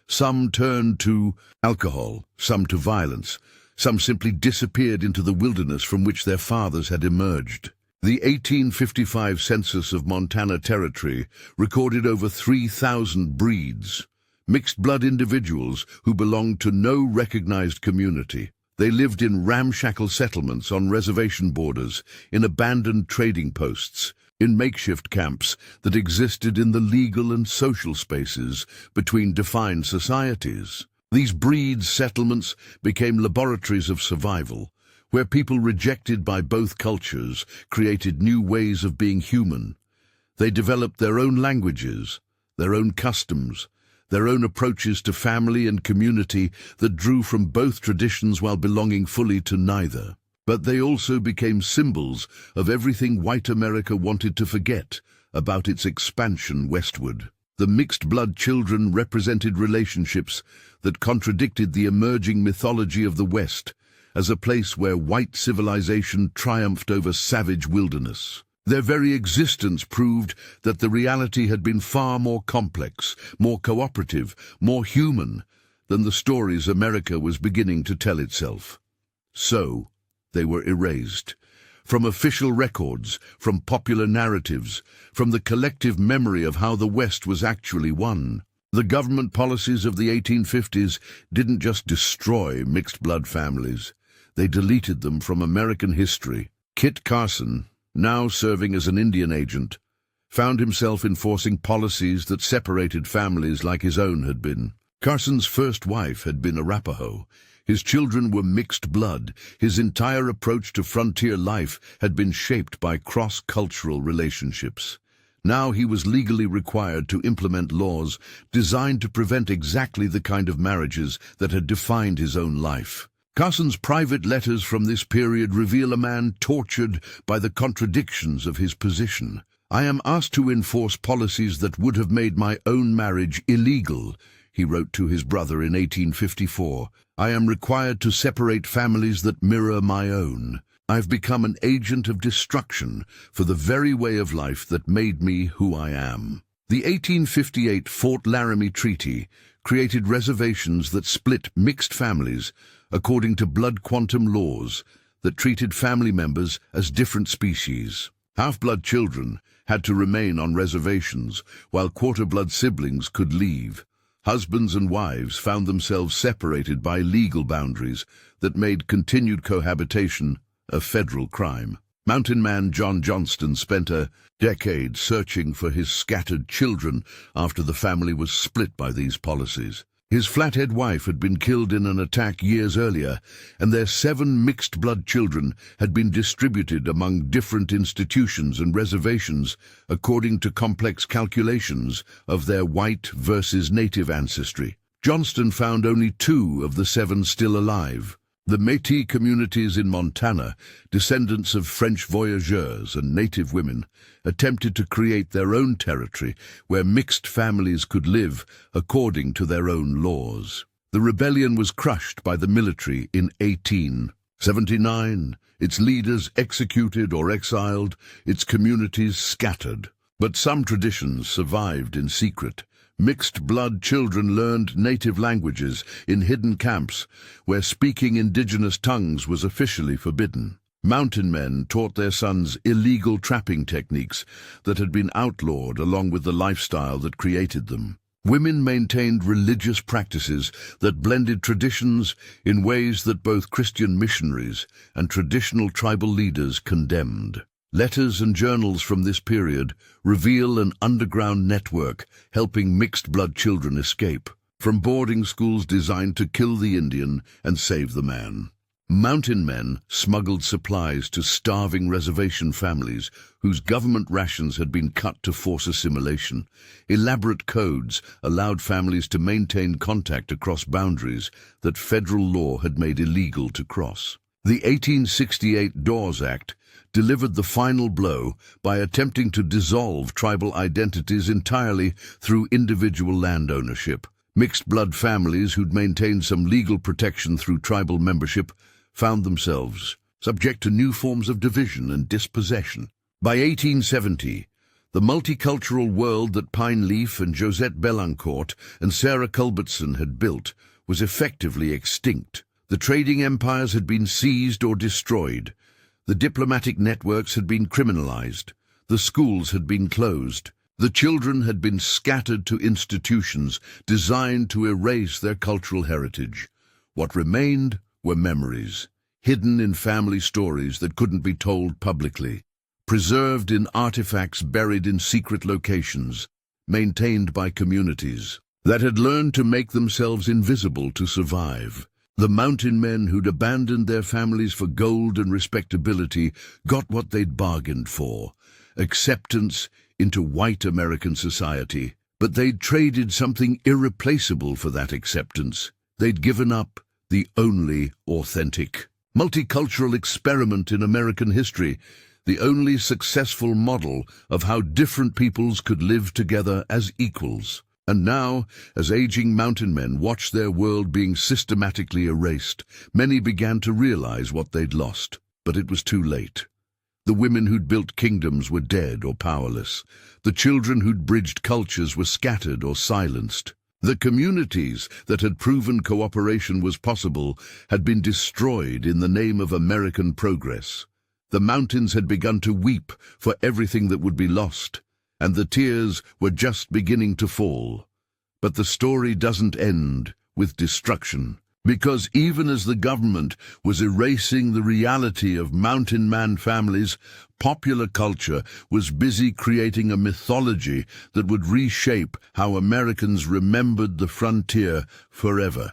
Some turned to alcohol, some to violence, some simply disappeared into the wilderness from which their fathers had emerged. The 1855 census of Montana Territory recorded over 3,000 breeds, mixed-blood individuals who belonged to no recognized community. They lived in ramshackle settlements on reservation borders, in abandoned trading posts, in makeshift camps that existed in the legal and social spaces between defined societies. These breed settlements became laboratories of survival, where people rejected by both cultures created new ways of being human. They developed their own languages, their own customs, their own approaches to family and community that drew from both traditions while belonging fully to neither. But they also became symbols of everything white America wanted to forget about its expansion westward. The mixed-blood children represented relationships that contradicted the emerging mythology of the West as a place where white civilization triumphed over savage wilderness. Their very existence proved that the reality had been far more complex, more cooperative, more human than the stories America was beginning to tell itself. So, they were erased, From official records, from popular narratives, from the collective memory of how the West was actually won. The government policies of the 1850s didn't just destroy mixed-blood families. They deleted them from American history. Kit Carson, now serving as an Indian agent, found himself enforcing policies that separated families like his own had been. Carson's first wife had been Arapaho. His children were mixed blood. His entire approach to frontier life had been shaped by cross-cultural relationships. Now he was legally required to implement laws designed to prevent exactly the kind of marriages that had defined his own life. Carson's private letters from this period reveal a man tortured by the contradictions of his position. "I am asked to enforce policies that would have made my own marriage illegal," he wrote to his brother in 1854. "I am required to separate families that mirror my own. I've become an agent of destruction for the very way of life that made me who I am." The 1858 Fort Laramie Treaty created reservations that split mixed families according to blood quantum laws that treated family members as different species. Half-blood children had to remain on reservations, while quarter-blood siblings could leave. Husbands and wives found themselves separated by legal boundaries that made continued cohabitation a federal crime. Mountain man John Johnston spent a decade searching for his scattered children after the family was split by these policies. His Flathead wife had been killed in an attack years earlier, and their 7 mixed-blood children had been distributed among different institutions and reservations according to complex calculations of their white versus native ancestry. Johnston found only 2 of the 7 still alive. The Métis communities in Montana, descendants of French voyageurs and native women, attempted to create their own territory where mixed families could live according to their own laws. The rebellion was crushed by the military in 1879, its leaders executed or exiled, its communities scattered. But some traditions survived in secret. Mixed-blood children learned native languages in hidden camps where speaking indigenous tongues was officially forbidden. Mountain men taught their sons illegal trapping techniques that had been outlawed along with the lifestyle that created them. Women maintained religious practices that blended traditions in ways that both Christian missionaries and traditional tribal leaders condemned. Letters and journals from this period reveal an underground network helping mixed-blood children escape, from boarding schools designed to kill the Indian and save the man. Mountain men smuggled supplies to starving reservation families whose government rations had been cut to force assimilation. Elaborate codes allowed families to maintain contact across boundaries that federal law had made illegal to cross. The 1868 Dawes Act delivered the final blow by attempting to dissolve tribal identities entirely through individual land ownership. Mixed-blood families who'd maintained some legal protection through tribal membership found themselves subject to new forms of division and dispossession. By 1870, the multicultural world that Pine Leaf and Josette Belancourt and Sarah Culbertson had built was effectively extinct. The trading empires had been seized or destroyed. The diplomatic networks had been criminalized. The schools had been closed. The children had been scattered to institutions designed to erase their cultural heritage. What remained were memories, hidden in family stories that couldn't be told publicly, preserved in artifacts buried in secret locations, maintained by communities that had learned to make themselves invisible to survive. The mountain men who'd abandoned their families for gold and respectability got what they'd bargained for, acceptance into white American society. But they'd traded something irreplaceable for that acceptance. They'd given up the only authentic multicultural experiment in American history, the only successful model of how different peoples could live together as equals. And now, as aging mountain men watched their world being systematically erased, many began to realize what they'd lost. But it was too late. The women who'd built kingdoms were dead or powerless. The children who'd bridged cultures were scattered or silenced. The communities that had proven cooperation was possible had been destroyed in the name of American progress. The mountains had begun to weep for everything that would be lost, and the tears were just beginning to fall. But the story doesn't end with destruction, because even as the government was erasing the reality of mountain man families, popular culture was busy creating a mythology that would reshape how Americans remembered the frontier forever.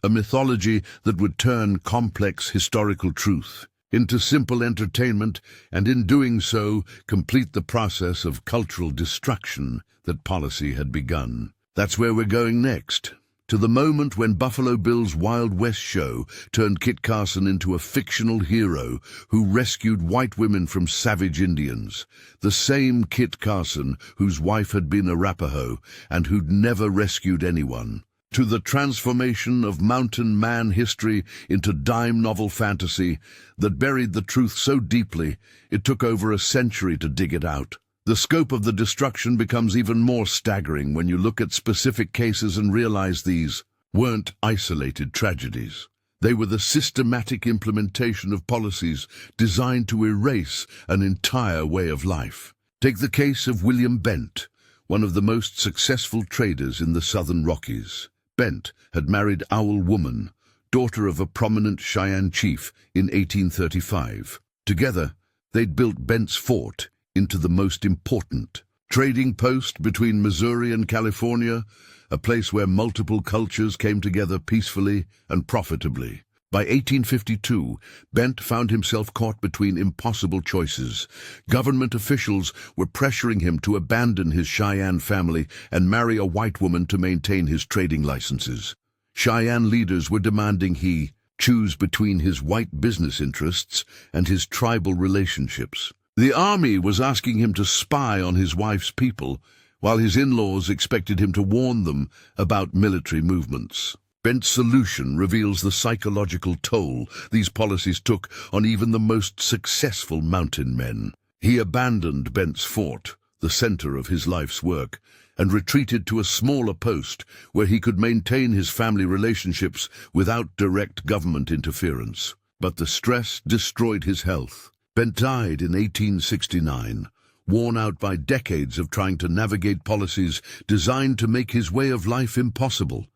A mythology that would turn complex historical truth into simple entertainment, and in doing so, complete the process of cultural destruction that policy had begun. That's where we're going next, to the moment when Buffalo Bill's Wild West show turned Kit Carson into a fictional hero who rescued white women from savage Indians. The same Kit Carson whose wife had been Arapaho and who'd never rescued anyone. To the transformation of mountain man history into dime novel fantasy that buried the truth so deeply it took over a century to dig it out. The scope of the destruction becomes even more staggering when you look at specific cases and realize these weren't isolated tragedies. They were the systematic implementation of policies designed to erase an entire way of life. Take the case of William Bent, one of the most successful traders in the Southern Rockies. Bent had married Owl Woman, daughter of a prominent Cheyenne chief, in 1835. Together, they'd built Bent's Fort into the most important trading post between Missouri and California, a place where multiple cultures came together peacefully and profitably. By 1852, Bent found himself caught between impossible choices. Government officials were pressuring him to abandon his Cheyenne family and marry a white woman to maintain his trading licenses. Cheyenne leaders were demanding he choose between his white business interests and his tribal relationships. The army was asking him to spy on his wife's people, while his in-laws expected him to warn them about military movements. Bent's solution reveals the psychological toll these policies took on even the most successful mountain men. He abandoned Bent's Fort, the center of his life's work, and retreated to a smaller post where he could maintain his family relationships without direct government interference. But the stress destroyed his health. Bent died in 1869, worn out by decades of trying to navigate policies designed to make his way of life impossible.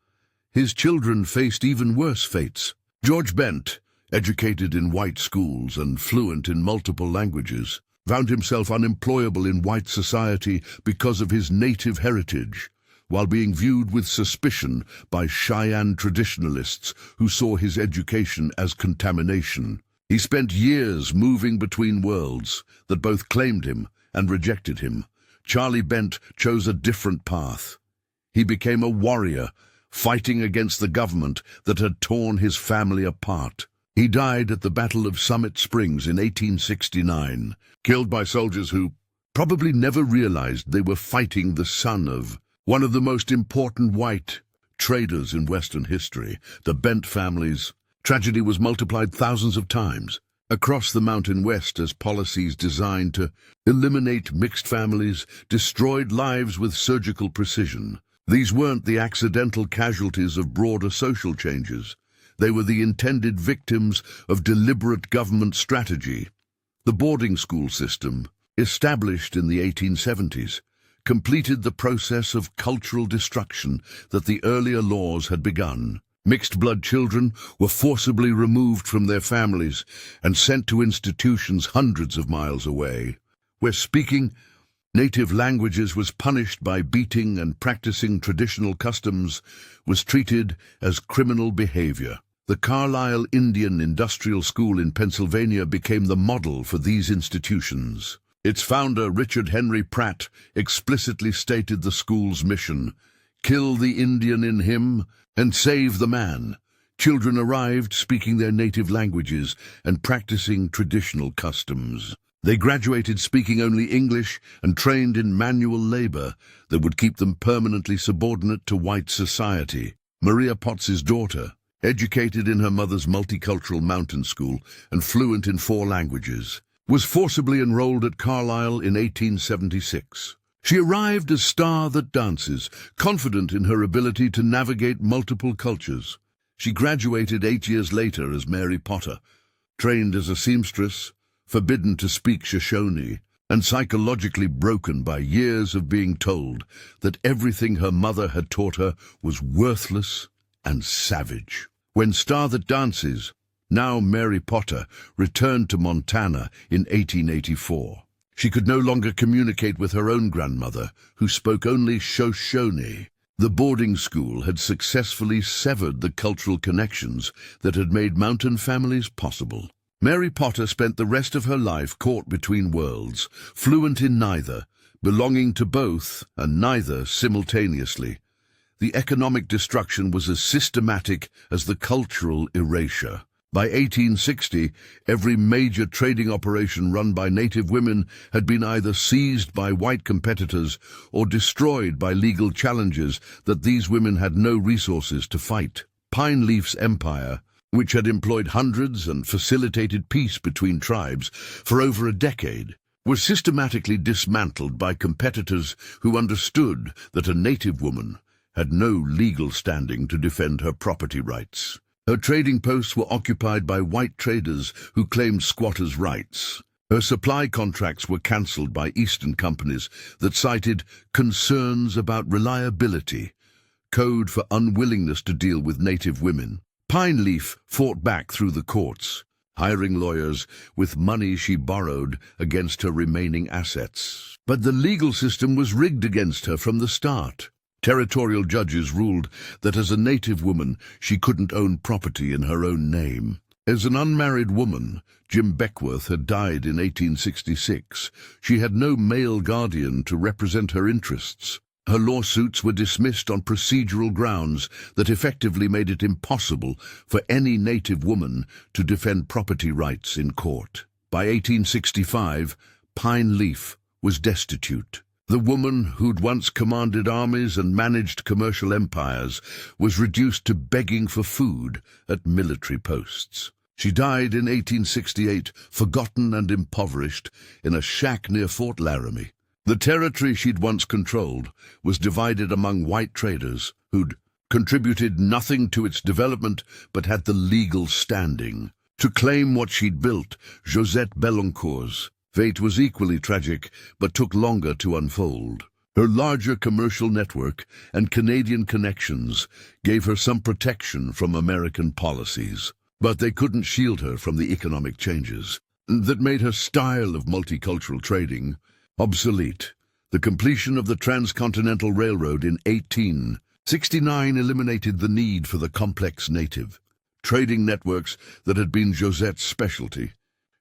His children faced even worse fates. George Bent, educated in white schools and fluent in multiple languages, found himself unemployable in white society because of his native heritage, while being viewed with suspicion by Cheyenne traditionalists who saw his education as contamination. He spent years moving between worlds that both claimed him and rejected him. Charlie Bent chose a different path. He became a warrior, fighting against the government that had torn his family apart. He died at the Battle of Summit Springs in 1869, killed by soldiers who probably never realized they were fighting the son of one of the most important white traders in Western history. The Bent family's tragedy was multiplied thousands of times across the Mountain West as policies designed to eliminate mixed families destroyed lives with surgical precision. These weren't the accidental casualties of broader social changes. They were the intended victims of deliberate government strategy. The boarding school system, established in the 1870s, completed the process of cultural destruction that the earlier laws had begun. Mixed-blood children were forcibly removed from their families and sent to institutions hundreds of miles away, where speaking native languages was punished by beating, and practicing traditional customs was treated as criminal behavior. The Carlisle Indian Industrial School in Pennsylvania became the model for these institutions. Its founder, Richard Henry Pratt, explicitly stated the school's mission: kill the Indian in him and save the man. Children arrived speaking their native languages and practicing traditional customs. They graduated speaking only English and trained in manual labor that would keep them permanently subordinate to white society. Maria Potts's daughter, educated in her mother's multicultural mountain school and fluent in 4 languages, was forcibly enrolled at Carlisle in 1876. She arrived as Star That Dances, confident in her ability to navigate multiple cultures. She graduated 8 years later as Mary Potter, trained as a seamstress, forbidden to speak Shoshone, and psychologically broken by years of being told that everything her mother had taught her was worthless and savage. When Star That Dances, now Mary Potter, returned to Montana in 1884, she could no longer communicate with her own grandmother, who spoke only Shoshone. The boarding school had successfully severed the cultural connections that had made mountain families possible. Mary Potter spent the rest of her life caught between worlds, fluent in neither, belonging to both and neither simultaneously. The economic destruction was as systematic as the cultural erasure. By 1860, every major trading operation run by native women had been either seized by white competitors or destroyed by legal challenges that these women had no resources to fight. Pine Leaf's empire, which had employed hundreds and facilitated peace between tribes for over a decade, was systematically dismantled by competitors who understood that a native woman had no legal standing to defend her property rights. Her trading posts were occupied by white traders who claimed squatters' rights. Her supply contracts were cancelled by Eastern companies that cited concerns about reliability, code for unwillingness to deal with native women. Pine Leaf fought back through the courts, hiring lawyers with money she borrowed against her remaining assets. But the legal system was rigged against her from the start. Territorial judges ruled that as a native woman, she couldn't own property in her own name. As an unmarried woman, Jim Beckworth had died in 1866. She had no male guardian to represent her interests. Her lawsuits were dismissed on procedural grounds that effectively made it impossible for any native woman to defend property rights in court. By 1865, Pine Leaf was destitute. The woman who'd once commanded armies and managed commercial empires was reduced to begging for food at military posts. She died in 1868, forgotten and impoverished, in a shack near Fort Laramie. The territory she'd once controlled was divided among white traders who'd contributed nothing to its development but had the legal standing to claim what she'd built. Josette Beloncourt's fate was equally tragic, but took longer to unfold. Her larger commercial network and Canadian connections gave her some protection from American policies, but they couldn't shield her from the economic changes that made her style of multicultural trading obsolete. The completion of the Transcontinental Railroad in 1869 eliminated the need for the complex native trading networks that had been Josette's specialty.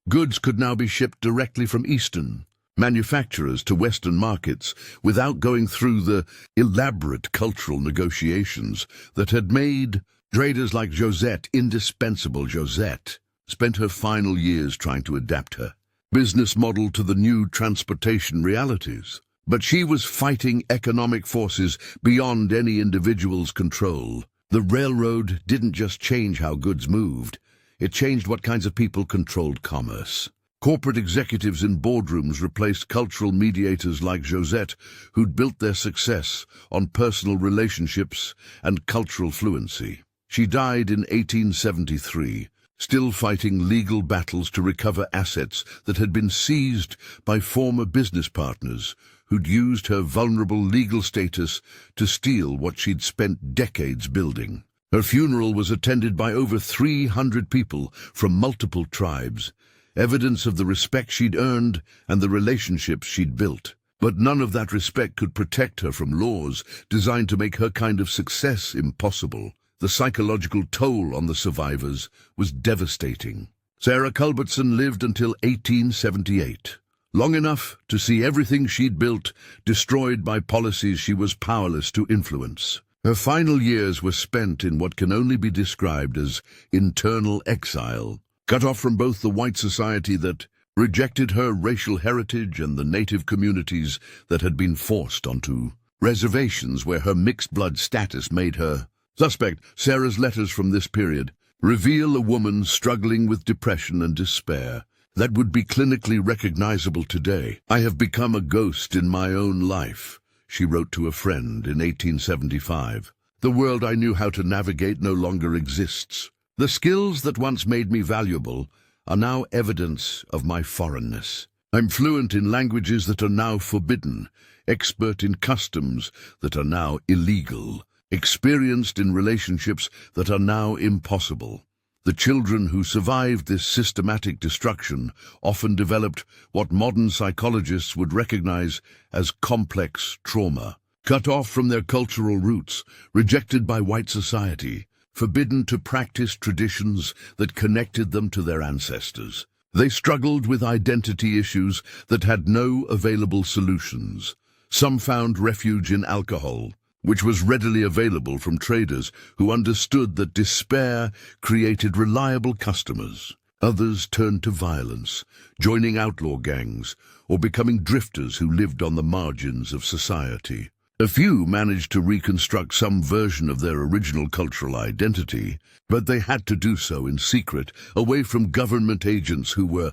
Goods could now be shipped directly from Eastern manufacturers to Western markets without going through the elaborate cultural negotiations that had made traders like Josette indispensable. Josette spent her final years trying to adapt her business model to the new transportation realities, but she was fighting economic forces beyond any individual's control. The railroad didn't just change how goods moved, it changed what kinds of people controlled commerce. Corporate executives in boardrooms replaced cultural mediators like Josette, who'd built their success on personal relationships and cultural fluency. She died in 1873, still fighting legal battles to recover assets that had been seized by former business partners who'd used her vulnerable legal status to steal what she'd spent decades building. Her funeral was attended by over 300 people from multiple tribes, evidence of the respect she'd earned and the relationships she'd built. But none of that respect could protect her from laws designed to make her kind of success impossible. The psychological toll on the survivors was devastating. Sarah Culbertson lived until 1878, long enough to see everything she'd built destroyed by policies she was powerless to influence. Her final years were spent in what can only be described as internal exile, cut off from both the white society that rejected her racial heritage and the native communities that had been forced onto reservations where her mixed-blood status made her suspect. Sarah's letters from this period reveal a woman struggling with depression and despair that would be clinically recognizable today. "I have become a ghost in my own life," she wrote to a friend in 1875. "The world I knew how to navigate no longer exists. The skills that once made me valuable are now evidence of my foreignness. I'm fluent in languages that are now forbidden, expert in customs that are now illegal, experienced in relationships that are now impossible. The children who survived this systematic destruction often developed what modern psychologists would recognize as complex trauma. Cut off from their cultural roots, rejected by white society, forbidden to practice traditions that connected them to their ancestors. They struggled with identity issues that had no available solutions. Some found refuge in alcohol, which was readily available from traders who understood that despair created reliable customers. Others turned to violence, joining outlaw gangs or becoming drifters who lived on the margins of society. A few managed to reconstruct some version of their original cultural identity, but they had to do so in secret, away from government agents who were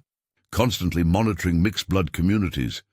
constantly monitoring mixed-blood communities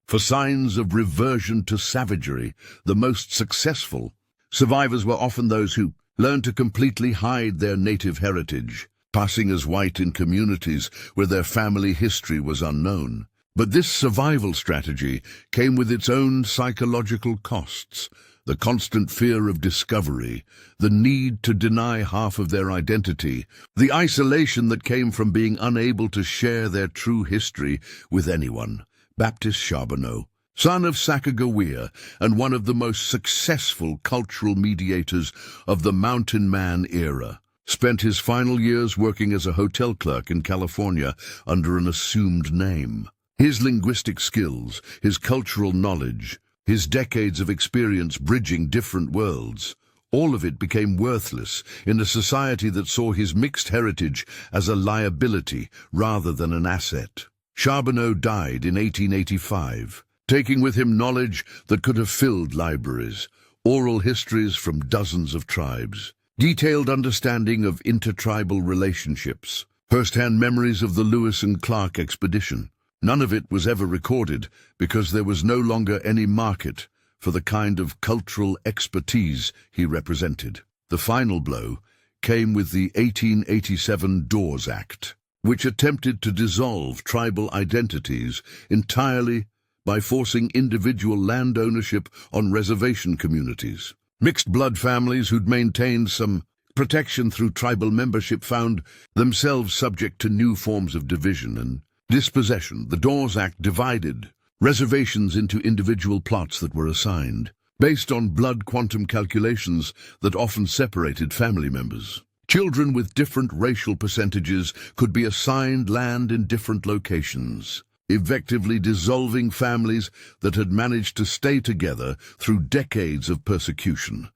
for signs of reversion to savagery. The most successful survivors were often those who learned to completely hide their native heritage, passing as white in communities where their family history was unknown. But this survival strategy came with its own psychological costs: the constant fear of discovery, the need to deny half of their identity, the isolation that came from being unable to share their true history with anyone. Baptist Charbonneau, son of Sacagawea and one of the most successful cultural mediators of the Mountain Man era, spent his final years working as a hotel clerk in California under an assumed name. His linguistic skills, his cultural knowledge, his decades of experience bridging different worlds, all of it became worthless in a society that saw his mixed heritage as a liability rather than an asset. Charbonneau died in 1885, taking with him knowledge that could have filled libraries, oral histories from dozens of tribes, detailed understanding of intertribal relationships, first-hand memories of the Lewis and Clark expedition. None of it was ever recorded because there was no longer any market for the kind of cultural expertise he represented. The final blow came with the 1887 Dawes Act, which attempted to dissolve tribal identities entirely by forcing individual land ownership on reservation communities. Mixed-blood families who'd maintained some protection through tribal membership found themselves subject to new forms of division and dispossession. The Dawes Act divided reservations into individual plots that were assigned, based on blood quantum calculations that often separated family members. Children with different racial percentages could be assigned land in different locations, effectively dissolving families that had managed to stay together through decades of persecution.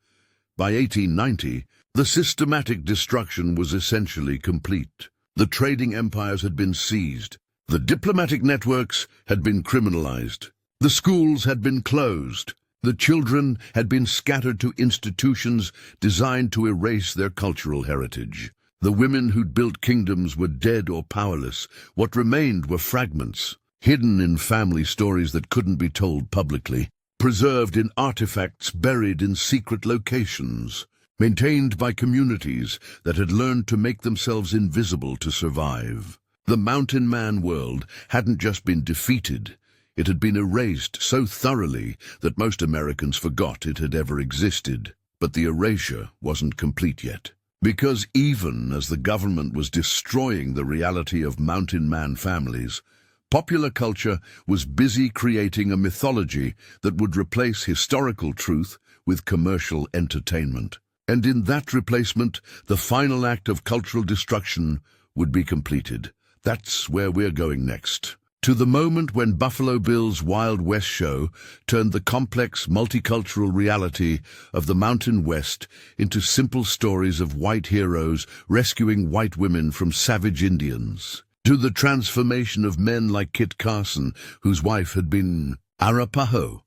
By 1890, the systematic destruction was essentially complete. The trading empires had been seized. The diplomatic networks had been criminalized. The schools had been closed. The children had been scattered to institutions designed to erase their cultural heritage. The women who'd built kingdoms were dead or powerless. What remained were fragments, hidden in family stories that couldn't be told publicly, preserved in artifacts buried in secret locations, maintained by communities that had learned to make themselves invisible to survive. The Mountain Man world hadn't just been defeated, it had been erased so thoroughly that most Americans forgot it had ever existed. But the erasure wasn't complete yet, because even as the government was destroying the reality of Mountain Man families, popular culture was busy creating a mythology that would replace historical truth with commercial entertainment. And in that replacement, the final act of cultural destruction would be completed. That's where we're going next. To the moment when Buffalo Bill's Wild West show turned the complex, multicultural reality of the Mountain West into simple stories of white heroes rescuing white women from savage Indians. To the transformation of men like Kit Carson, whose wife had been Arapaho,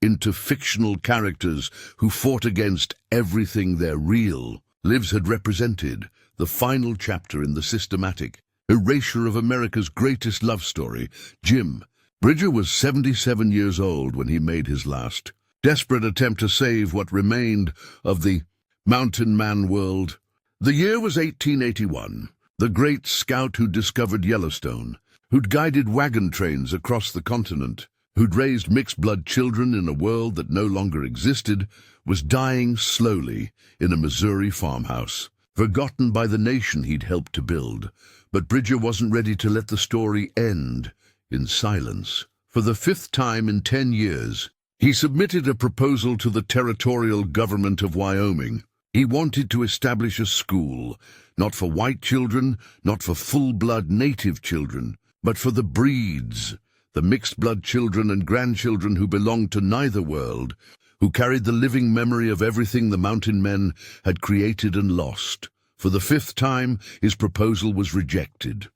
into fictional characters who fought against everything their real lives had represented. The final chapter in the systematic erasure of America's greatest love story, Jim. Bridger was 77 years old when he made his last desperate attempt to save what remained of the Mountain Man world. The year was 1881. the great scout who discovered Yellowstone, who'd guided wagon trains across the continent, who'd raised mixed-blood children in a world that no longer existed, was dying slowly in a Missouri farmhouse, forgotten by the nation he'd helped to build. But Bridger wasn't ready to let the story end in silence. For the 5th time in 10 years, he submitted a proposal to the territorial government of Wyoming. He wanted to establish a school, not for white children, not for full-blood native children, but for the breeds, the mixed-blood children and grandchildren who belonged to neither world, who carried the living memory of everything the mountain men had created and lost. For the 5th time, his proposal was rejected.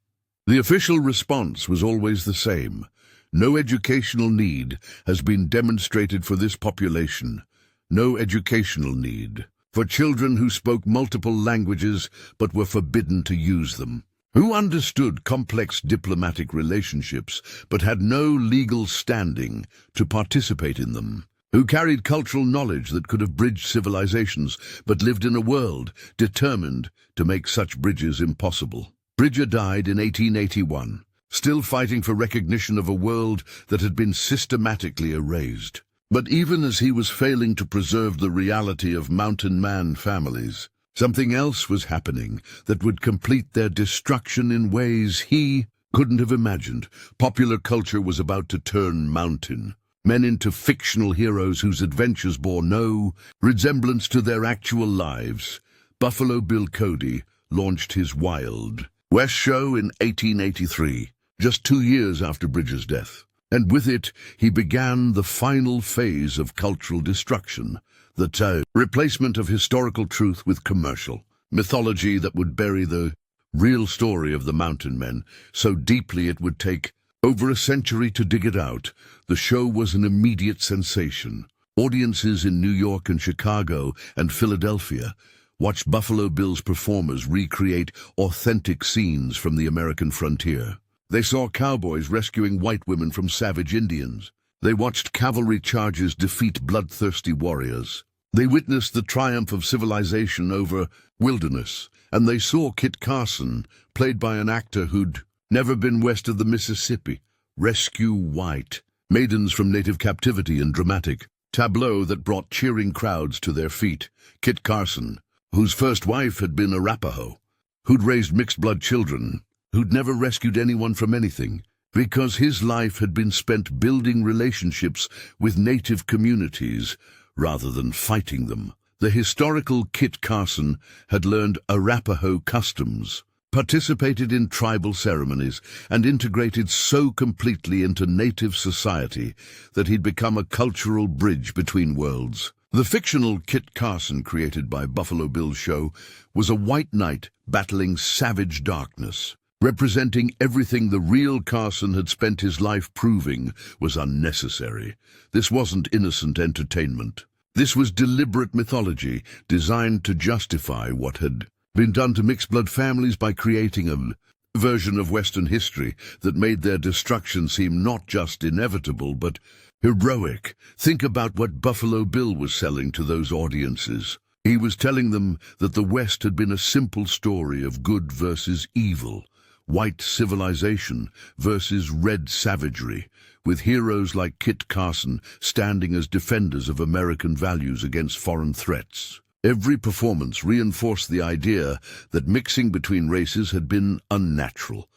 The official response was always the same. No educational need has been demonstrated for this population. No educational need. For children who spoke multiple languages but were forbidden to use them. Who understood complex diplomatic relationships but had no legal standing to participate in them. Who carried cultural knowledge that could have bridged civilizations but lived in a world determined to make such bridges impossible. Bridger died in 1881. Still fighting for recognition of a world that had been systematically erased. But even as he was failing to preserve the reality of mountain man families, something else was happening that would complete their destruction in ways he couldn't have imagined. Popular culture was about to turn mountain men into fictional heroes whose adventures bore no resemblance to their actual lives. Buffalo Bill Cody launched his Wild West show in 1883. Just 2 years after Bridger's death. And with it, he began the final phase of cultural destruction, the replacement of historical truth with commercial mythology that would bury the real story of the mountain men so deeply it would take over a century to dig it out. The show was an immediate sensation. Audiences in New York and Chicago and Philadelphia watched Buffalo Bill's performers recreate authentic scenes from the American frontier. They saw cowboys rescuing white women from savage Indians. They watched cavalry charges defeat bloodthirsty warriors. They witnessed the triumph of civilization over wilderness. And they saw Kit Carson, played by an actor who'd never been west of the Mississippi, rescue white maidens from native captivity in dramatic tableau that brought cheering crowds to their feet. Kit Carson, whose first wife had been Arapaho, who'd raised mixed-blood children, who'd never rescued anyone from anything, because his life had been spent building relationships with native communities rather than fighting them. The historical Kit Carson had learned Arapaho customs, participated in tribal ceremonies, and integrated so completely into native society that he'd become a cultural bridge between worlds. The fictional Kit Carson created by Buffalo Bill's show was a white knight battling savage darkness, representing everything the real Carson had spent his life proving was unnecessary. This wasn't innocent entertainment. This was deliberate mythology designed to justify what had been done to mixed-blood families by creating a version of Western history that made their destruction seem not just inevitable, but heroic. Think about what Buffalo Bill was selling to those audiences. He was telling them that the West had been a simple story of good versus evil, white civilization versus red savagery, with heroes like Kit Carson standing as defenders of American values against foreign threats. Every performance reinforced the idea that mixing between races had been unnatural,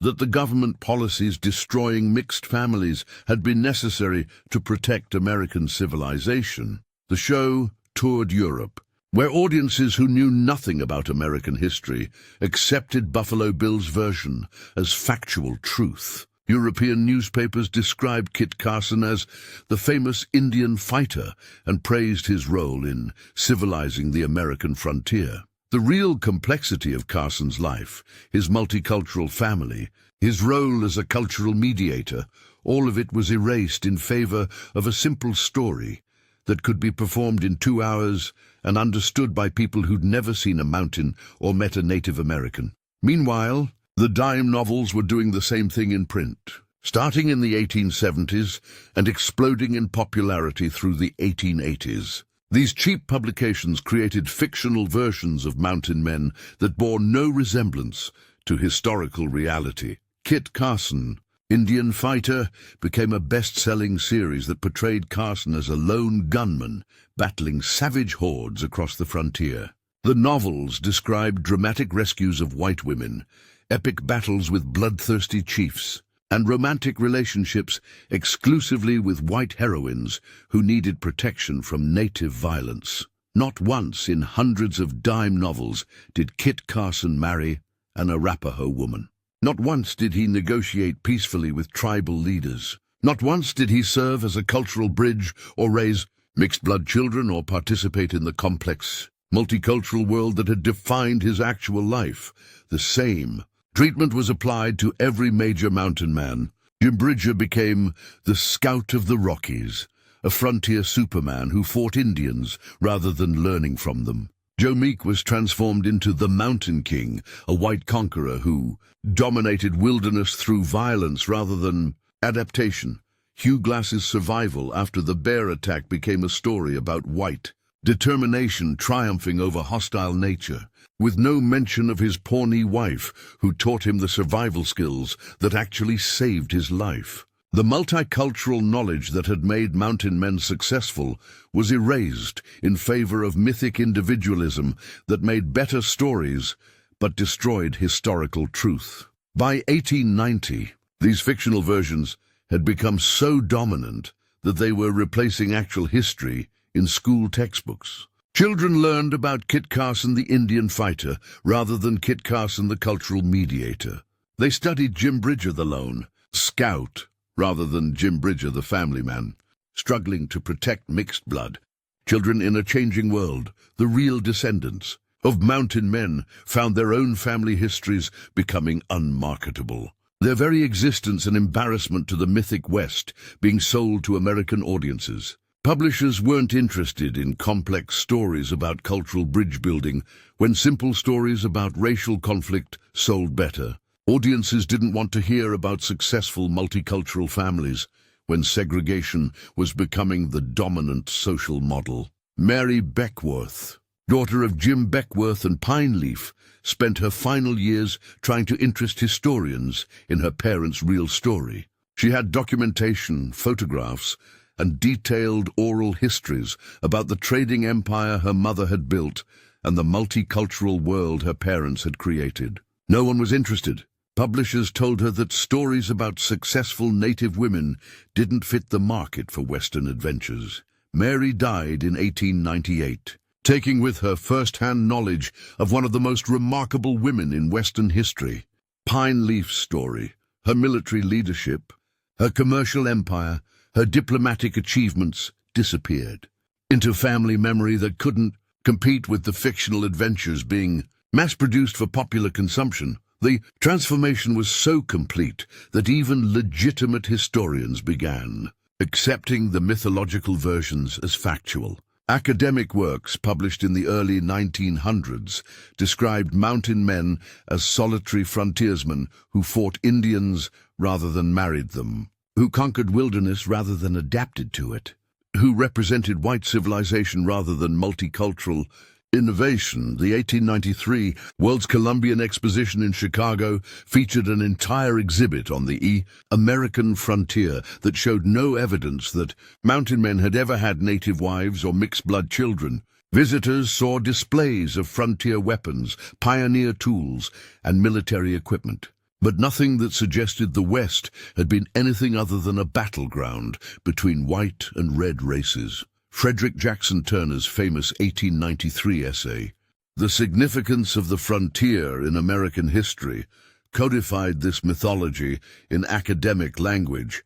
that the government policies destroying mixed families had been necessary to protect American civilization. The show toured Europe, where audiences who knew nothing about American history accepted Buffalo Bill's version as factual truth. European newspapers described Kit Carson as the famous Indian fighter and praised his role in civilizing the American frontier. The real complexity of Carson's life, his multicultural family, his role as a cultural mediator, all of it was erased in favor of a simple story that could be performed in 2 hours and understood by people who'd never seen a mountain or met a Native American. Meanwhile, the dime novels were doing the same thing in print, starting in the 1870s and exploding in popularity through the 1880s. These cheap publications created fictional versions of mountain men that bore no resemblance to historical reality. Kit Carson, Indian Fighter, became a best-selling series that portrayed Carson as a lone gunman battling savage hordes across the frontier. The novels described dramatic rescues of white women, epic battles with bloodthirsty chiefs, and romantic relationships exclusively with white heroines who needed protection from native violence. Not once in hundreds of dime novels did Kit Carson marry an Arapaho woman. Not once did he negotiate peacefully with tribal leaders. Not once did he serve as a cultural bridge or raise mixed-blood children or participate in the complex, multicultural world that had defined his actual life. The same treatment was applied to every major mountain man. Jim Bridger became the Scout of the Rockies, a frontier superman who fought Indians rather than learning from them. Joe Meek was transformed into the Mountain King, a white conqueror who dominated wilderness through violence rather than adaptation. Hugh Glass's survival after the bear attack became a story about white determination triumphing over hostile nature, with no mention of his Pawnee wife, who taught him the survival skills that actually saved his life. The multicultural knowledge that had made mountain men successful was erased in favor of mythic individualism that made better stories but destroyed historical truth. By 1890, these fictional versions had become so dominant that they were replacing actual history in school textbooks. Children learned about Kit Carson the Indian Fighter rather than Kit Carson the cultural mediator. They studied Jim Bridger the lone scout rather than Jim Bridger the family man, struggling to protect mixed blood. Children in a changing world, the real descendants of mountain men, found their own family histories becoming unmarketable. Their very existence an embarrassment to the mythic West being sold to American audiences. Publishers weren't interested in complex stories about cultural bridge building when simple stories about racial conflict sold better. Audiences didn't want to hear about successful multicultural families when segregation was becoming the dominant social model. Mary Beckworth, daughter of Jim Beckworth and Pine Leaf, spent her final years trying to interest historians in her parents' real story. She had documentation, photographs, and detailed oral histories about the trading empire her mother had built and the multicultural world her parents had created. No one was interested. Publishers told her that stories about successful native women didn't fit the market for Western adventures. Mary died in 1898, taking with her first-hand knowledge of one of the most remarkable women in Western history. Pine Leaf's story, her military leadership, her commercial empire, her diplomatic achievements disappeared into family memory that couldn't compete with the fictional adventures being mass-produced for popular consumption. The transformation was so complete that even legitimate historians began accepting the mythological versions as factual. Academic works published in the early 1900s described mountain men as solitary frontiersmen who fought Indians rather than married them, who conquered wilderness rather than adapted to it, who represented white civilization rather than multicultural innovation. The 1893 World's Columbian Exposition in Chicago featured an entire exhibit on the American frontier that showed no evidence that mountain men had ever had native wives or mixed-blood children. Visitors saw displays of frontier weapons, pioneer tools, and military equipment, but nothing that suggested the West had been anything other than a battleground between white and red races. Frederick Jackson Turner's famous 1893 essay, The Significance of the Frontier in American History, codified this mythology in academic language.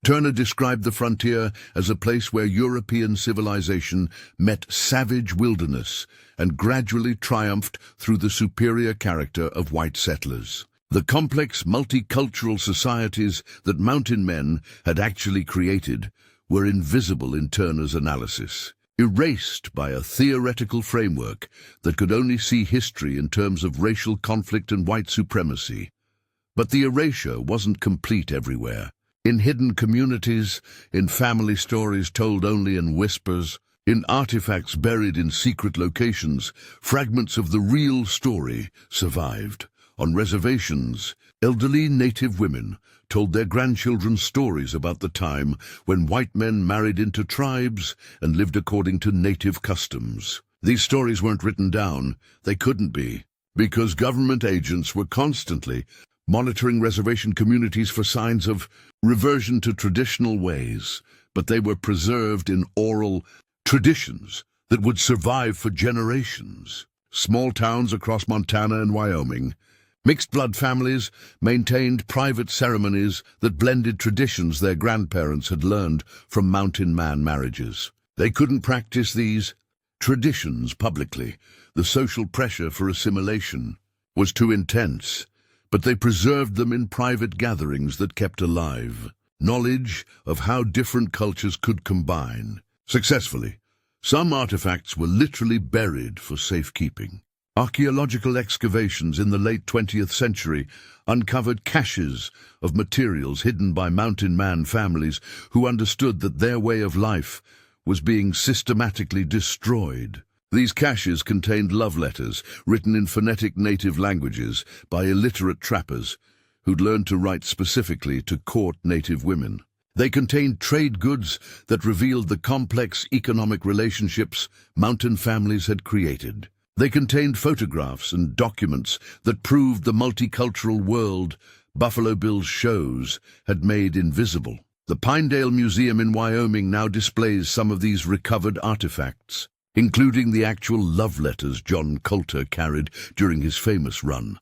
Turner described the frontier as a place where European civilization met savage wilderness and gradually triumphed through the superior character of white settlers. The complex multicultural societies that mountain men had actually created were invisible in Turner's analysis, erased by a theoretical framework that could only see history in terms of racial conflict and white supremacy. But the erasure wasn't complete everywhere. In hidden communities, in family stories told only in whispers, in artifacts buried in secret locations, fragments of the real story survived, On reservations, elderly native women told their grandchildren stories about the time when white men married into tribes and lived according to native customs. These stories weren't written down. They couldn't be, because government agents were constantly monitoring reservation communities for signs of reversion to traditional ways, but they were preserved in oral traditions that would survive for generations. Small towns across Montana and Wyoming, mixed-blood families maintained private ceremonies that blended traditions their grandparents had learned from mountain man marriages. They couldn't practice these traditions publicly. The social pressure for assimilation was too intense, but they preserved them in private gatherings that kept alive knowledge of how different cultures could combine successfully. Some artifacts were literally buried for safekeeping. Archaeological excavations in the late 20th century uncovered caches of materials hidden by mountain man families who understood that their way of life was being systematically destroyed. These caches contained love letters written in phonetic native languages by illiterate trappers who'd learned to write specifically to court native women. They contained trade goods that revealed the complex economic relationships mountain families had created. They contained photographs and documents that proved the multicultural world Buffalo Bill's shows had made invisible. The Pinedale Museum in Wyoming now displays some of these recovered artifacts, including the actual love letters John Colter carried during his famous run.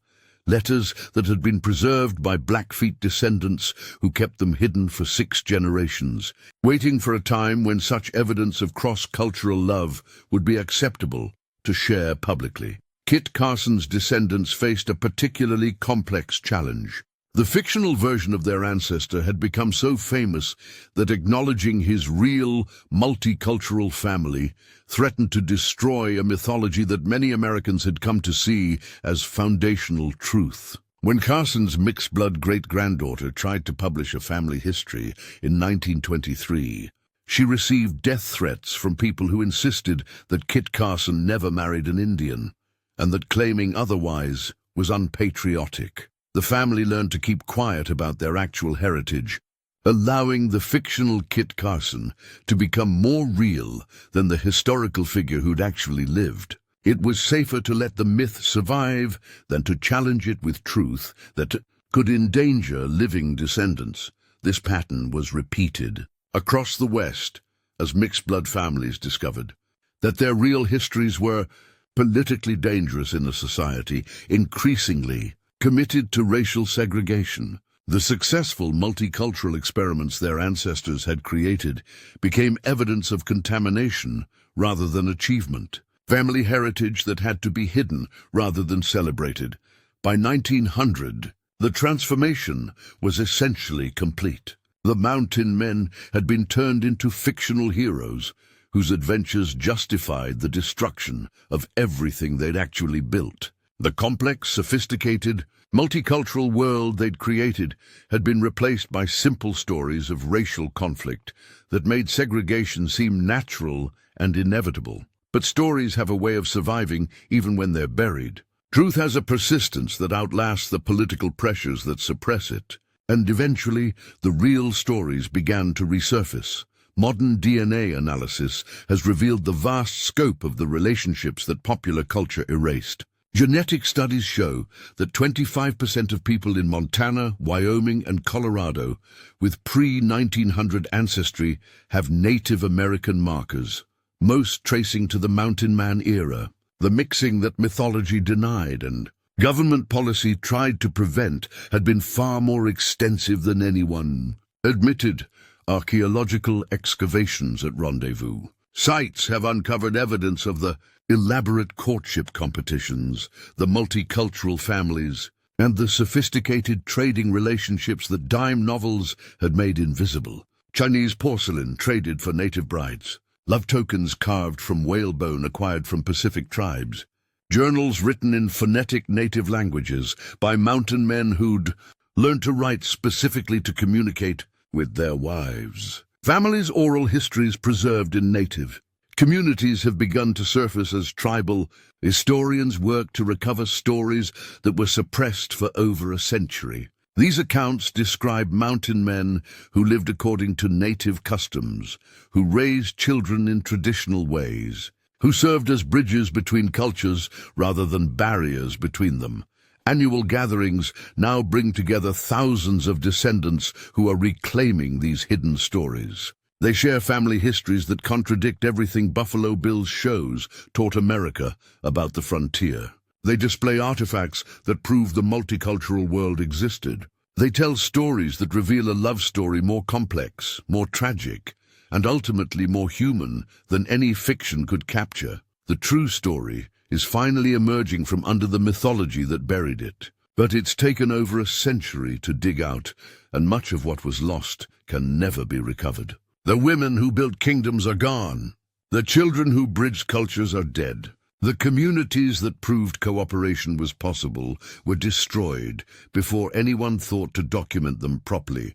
Letters that had been preserved by Blackfeet descendants who kept them hidden for 6 generations, waiting for a time when such evidence of cross-cultural love would be acceptable to share publicly. Kit Carson's descendants faced a particularly complex challenge. The fictional version of their ancestor had become so famous that acknowledging his real, multicultural family threatened to destroy a mythology that many Americans had come to see as foundational truth. When Carson's mixed-blood great-granddaughter tried to publish a family history in 1923, she received death threats from people who insisted that Kit Carson never married an Indian, and that claiming otherwise was unpatriotic. The family learned to keep quiet about their actual heritage, allowing the fictional Kit Carson to become more real than the historical figure who'd actually lived. It was safer to let the myth survive than to challenge it with truth that could endanger living descendants. This pattern was repeated across the West as mixed-blood families discovered that their real histories were politically dangerous in a society increasingly committed to racial segregation. The successful multicultural experiments their ancestors had created became evidence of contamination rather than achievement, family heritage that had to be hidden rather than celebrated. By 1900, the transformation was essentially complete. The mountain men had been turned into fictional heroes whose adventures justified the destruction of everything they'd actually built. The complex, sophisticated, multicultural world they'd created had been replaced by simple stories of racial conflict that made segregation seem natural and inevitable. But stories have a way of surviving even when they're buried. Truth has a persistence that outlasts the political pressures that suppress it. And eventually, the real stories began to resurface. Modern DNA analysis has revealed the vast scope of the relationships that popular culture erased. Genetic studies show that 25% of people in Montana, Wyoming, and Colorado with pre-1900 ancestry have Native American markers, most tracing to the Mountain Man era. The mixing that mythology denied and government policy tried to prevent had been far more extensive than anyone admitted. Archaeological excavations at Rendezvous sites have uncovered evidence of the elaborate courtship competitions, the multicultural families, and the sophisticated trading relationships that dime novels had made invisible. Chinese porcelain traded for native brides, love tokens carved from whalebone acquired from Pacific tribes, journals written in phonetic native languages by mountain men who'd learned to write specifically to communicate with their wives. Families' oral histories preserved in native Communities have begun to surface as tribal. Historians work to recover stories that were suppressed for over a century. These accounts describe mountain men who lived according to native customs, who raised children in traditional ways, who served as bridges between cultures rather than barriers between them. Annual gatherings now bring together thousands of descendants who are reclaiming these hidden stories. They share family histories that contradict everything Buffalo Bill's shows taught America about the frontier. They display artifacts that prove the multicultural world existed. They tell stories that reveal a love story more complex, more tragic, and ultimately more human than any fiction could capture. The true story is finally emerging from under the mythology that buried it. But it's taken over a century to dig out, and much of what was lost can never be recovered. The women who built kingdoms are gone. The children who bridged cultures are dead. The communities that proved cooperation was possible were destroyed before anyone thought to document them properly.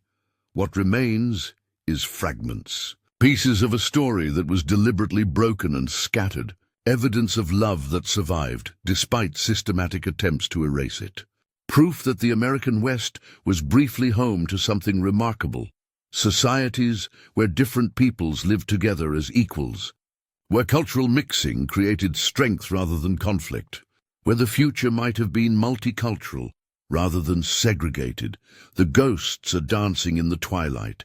What remains is fragments, pieces of a story that was deliberately broken and scattered, evidence of love that survived despite systematic attempts to erase it. Proof that the American West was briefly home to something remarkable. Societies where different peoples lived together as equals, where cultural mixing created strength rather than conflict, where the future might have been multicultural rather than segregated. The ghosts are dancing in the twilight,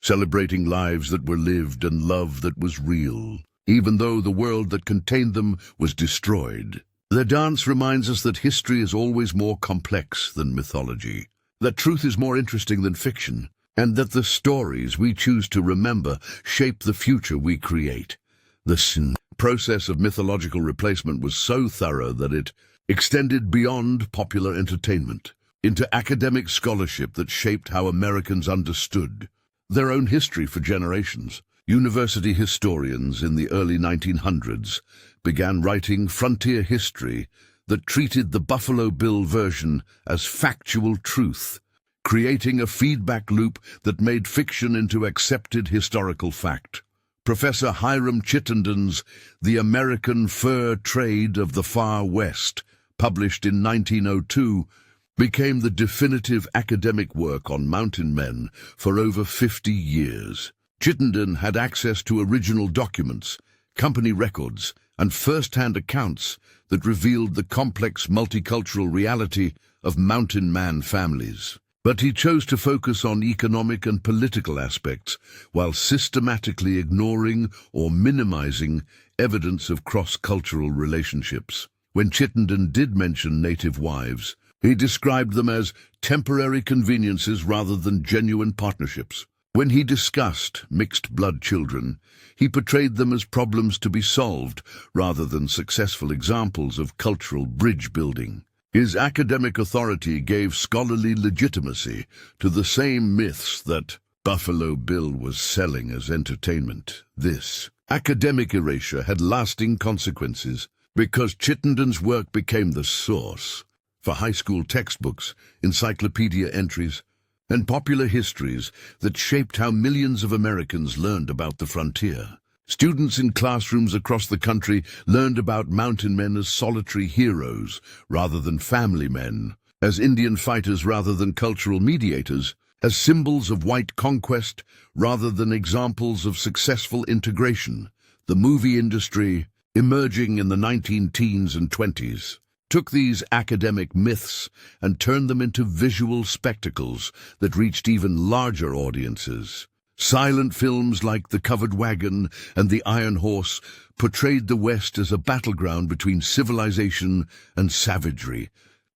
celebrating lives that were lived and love that was real, even though the world that contained them was destroyed. Their dance reminds us that history is always more complex than mythology, that truth is more interesting than fiction, and that the stories we choose to remember shape the future we create. The process of mythological replacement was so thorough that it extended beyond popular entertainment into academic scholarship that shaped how Americans understood their own history for generations. University historians in the early 1900s began writing frontier history that treated the Buffalo Bill version as factual truth, creating a feedback loop that made fiction into accepted historical fact. Professor Hiram Chittenden's The American Fur Trade of the Far West, published in 1902, became the definitive academic work on mountain men for over 50 years. Chittenden had access to original documents, company records, and first-hand accounts that revealed the complex multicultural reality of mountain man families. But he chose to focus on economic and political aspects while systematically ignoring or minimizing evidence of cross-cultural relationships. When Chittenden did mention native wives, he described them as temporary conveniences rather than genuine partnerships. When he discussed mixed-blood children, he portrayed them as problems to be solved rather than successful examples of cultural bridge building. His academic authority gave scholarly legitimacy to the same myths that Buffalo Bill was selling as entertainment. This academic erasure had lasting consequences because Chittenden's work became the source for high school textbooks, encyclopedia entries, and popular histories that shaped how millions of Americans learned about the frontier. Students in classrooms across the country learned about mountain men as solitary heroes rather than family men, as Indian fighters rather than cultural mediators, as symbols of white conquest rather than examples of successful integration. The movie industry, emerging in the 19-teens and 20s, took these academic myths and turned them into visual spectacles that reached even larger audiences. Silent films like The Covered Wagon and The Iron Horse portrayed the West as a battleground between civilization and savagery,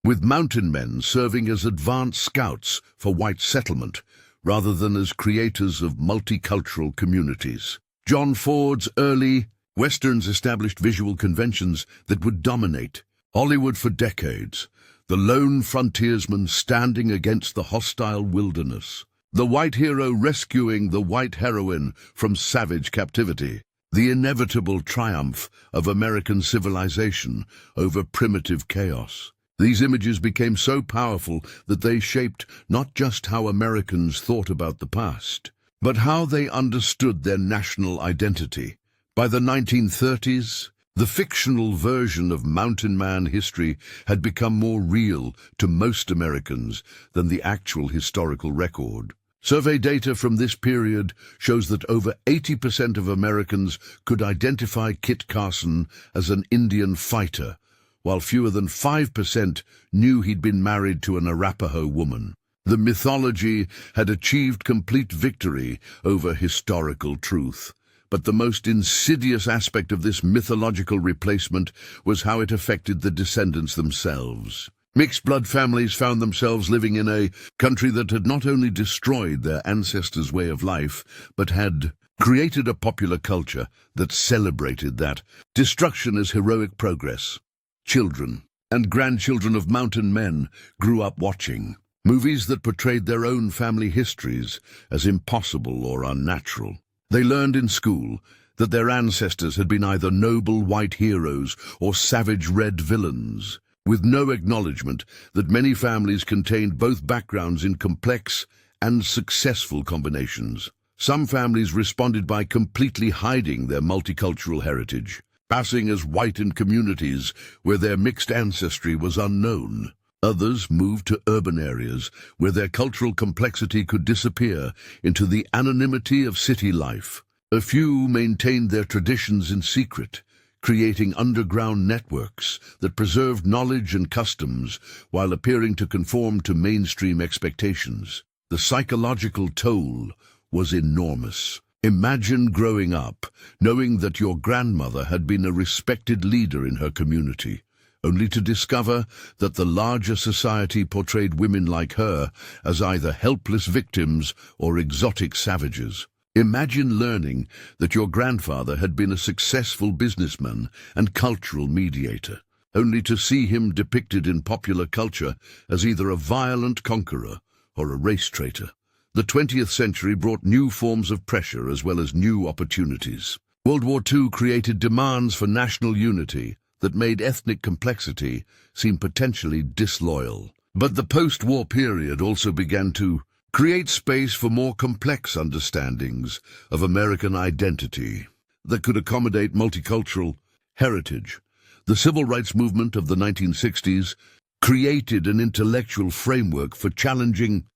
with mountain men serving as advanced scouts for white settlement rather than as creators of multicultural communities. John Ford's early Westerns established visual conventions that would dominate Hollywood for decades, the lone frontiersman standing against the hostile wilderness, the white hero rescuing the white heroine from savage captivity, the inevitable triumph of American civilization over primitive chaos. These images became so powerful that they shaped not just how Americans thought about the past, but how they understood their national identity. By the 1930s, the fictional version of mountain man history had become more real to most Americans than the actual historical record. Survey data from this period shows that over 80% of Americans could identify Kit Carson as an Indian fighter, while fewer than 5% knew he'd been married to an Arapaho woman. The mythology had achieved complete victory over historical truth. But the most insidious aspect of this mythological replacement was how it affected the descendants themselves. Mixed-blood families found themselves living in a country that had not only destroyed their ancestors' way of life, but had created a popular culture that celebrated that destruction as heroic progress. Children and grandchildren of mountain men grew up watching movies that portrayed their own family histories as impossible or unnatural. They learned in school that their ancestors had been either noble white heroes or savage red villains, with no acknowledgement that many families contained both backgrounds in complex and successful combinations. Some families responded by completely hiding their multicultural heritage, passing as white in communities where their mixed ancestry was unknown. Others moved to urban areas where their cultural complexity could disappear into the anonymity of city life. A few maintained their traditions in secret, creating underground networks that preserved knowledge and customs while appearing to conform to mainstream expectations. The psychological toll was enormous. Imagine growing up knowing that your grandmother had been a respected leader in her community, only to discover that the larger society portrayed women like her as either helpless victims or exotic savages. Imagine learning that your grandfather had been a successful businessman and cultural mediator, only to see him depicted in popular culture as either a violent conqueror or a race traitor. The 20th century brought new forms of pressure as well as new opportunities. World War II created demands for national unity that made ethnic complexity seem potentially disloyal. But the post-war period also began to create space for more complex understandings of American identity that could accommodate multicultural heritage. The civil rights movement of the 1960s created an intellectual framework for challenging